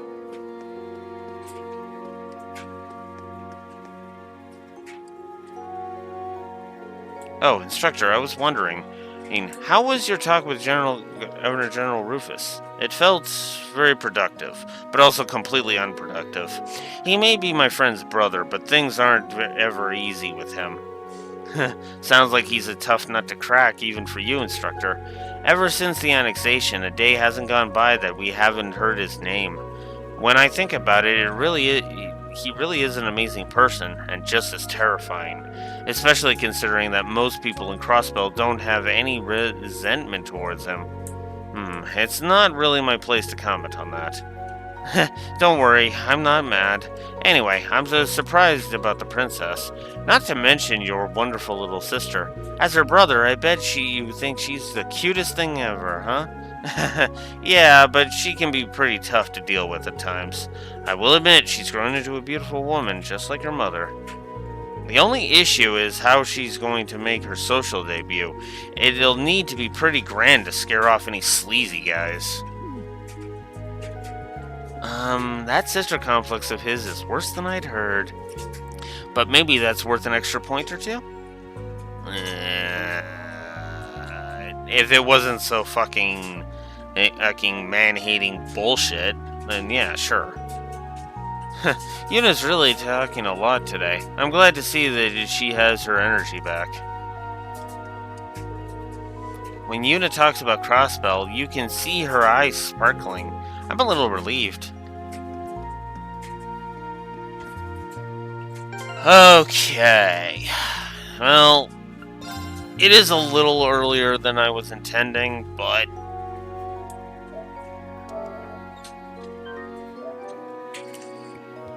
Oh, Instructor, I was wondering, how was your talk with Governor General Rufus? It felt very productive, but also completely unproductive. He may be my friend's brother, but things aren't ever easy with him. Sounds like he's a tough nut to crack, even for you, Instructor. Ever since the annexation, a day hasn't gone by that we haven't heard his name. When I think about it, he really is an amazing person, and just as terrifying. Especially considering that most people in Crossbell don't have any resentment towards him. It's not really my place to comment on that. Don't worry, I'm not mad. Anyway, I'm so surprised about the princess. Not to mention your wonderful little sister. As her brother, I bet you think she's the cutest thing ever, huh? Yeah, but she can be pretty tough to deal with at times. I will admit, she's grown into a beautiful woman, just like her mother. The only issue is how she's going to make her social debut. It'll need to be pretty grand to scare off any sleazy guys. That sister complex of his is worse than I'd heard. But maybe that's worth an extra point or two? If it wasn't so fucking man-hating bullshit, then yeah, sure. Yuna's really talking a lot today. I'm glad to see that she has her energy back. When Yuna talks about Crossbell, you can see her eyes sparkling. I'm a little relieved. Okay. Well, it is a little earlier than I was intending, but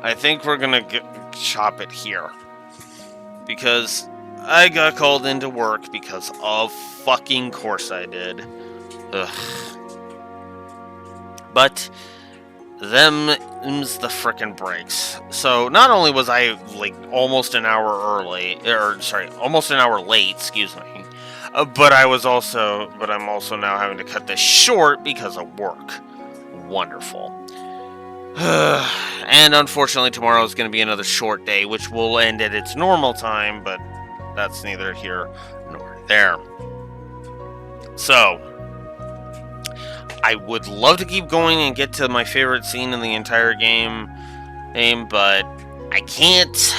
I think we're gonna chop it here. Because I got called into work because of fucking course I did. Ugh. But them's the frickin' breaks. So not only was I like almost an hour late, excuse me. But I'm also now having to cut this short because of work. wonderful. And unfortunately, tomorrow is going to be another short day, which will end at its normal time, but that's neither here nor there. So, I would love to keep going and get to my favorite scene in the entire game, but I can't.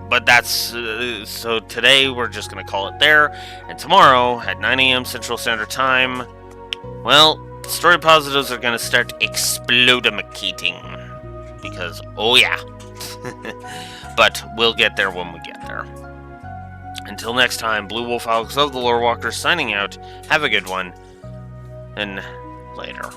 But that's, so today we're just going to call it there, and tomorrow at 9 a.m. Central Standard Time, well, Story Positives are going to start explodamacating, because, oh yeah. But we'll get there when we get there. Until next time, Blue Wolf Alex of the Lore Walkers signing out. Have a good one, and later.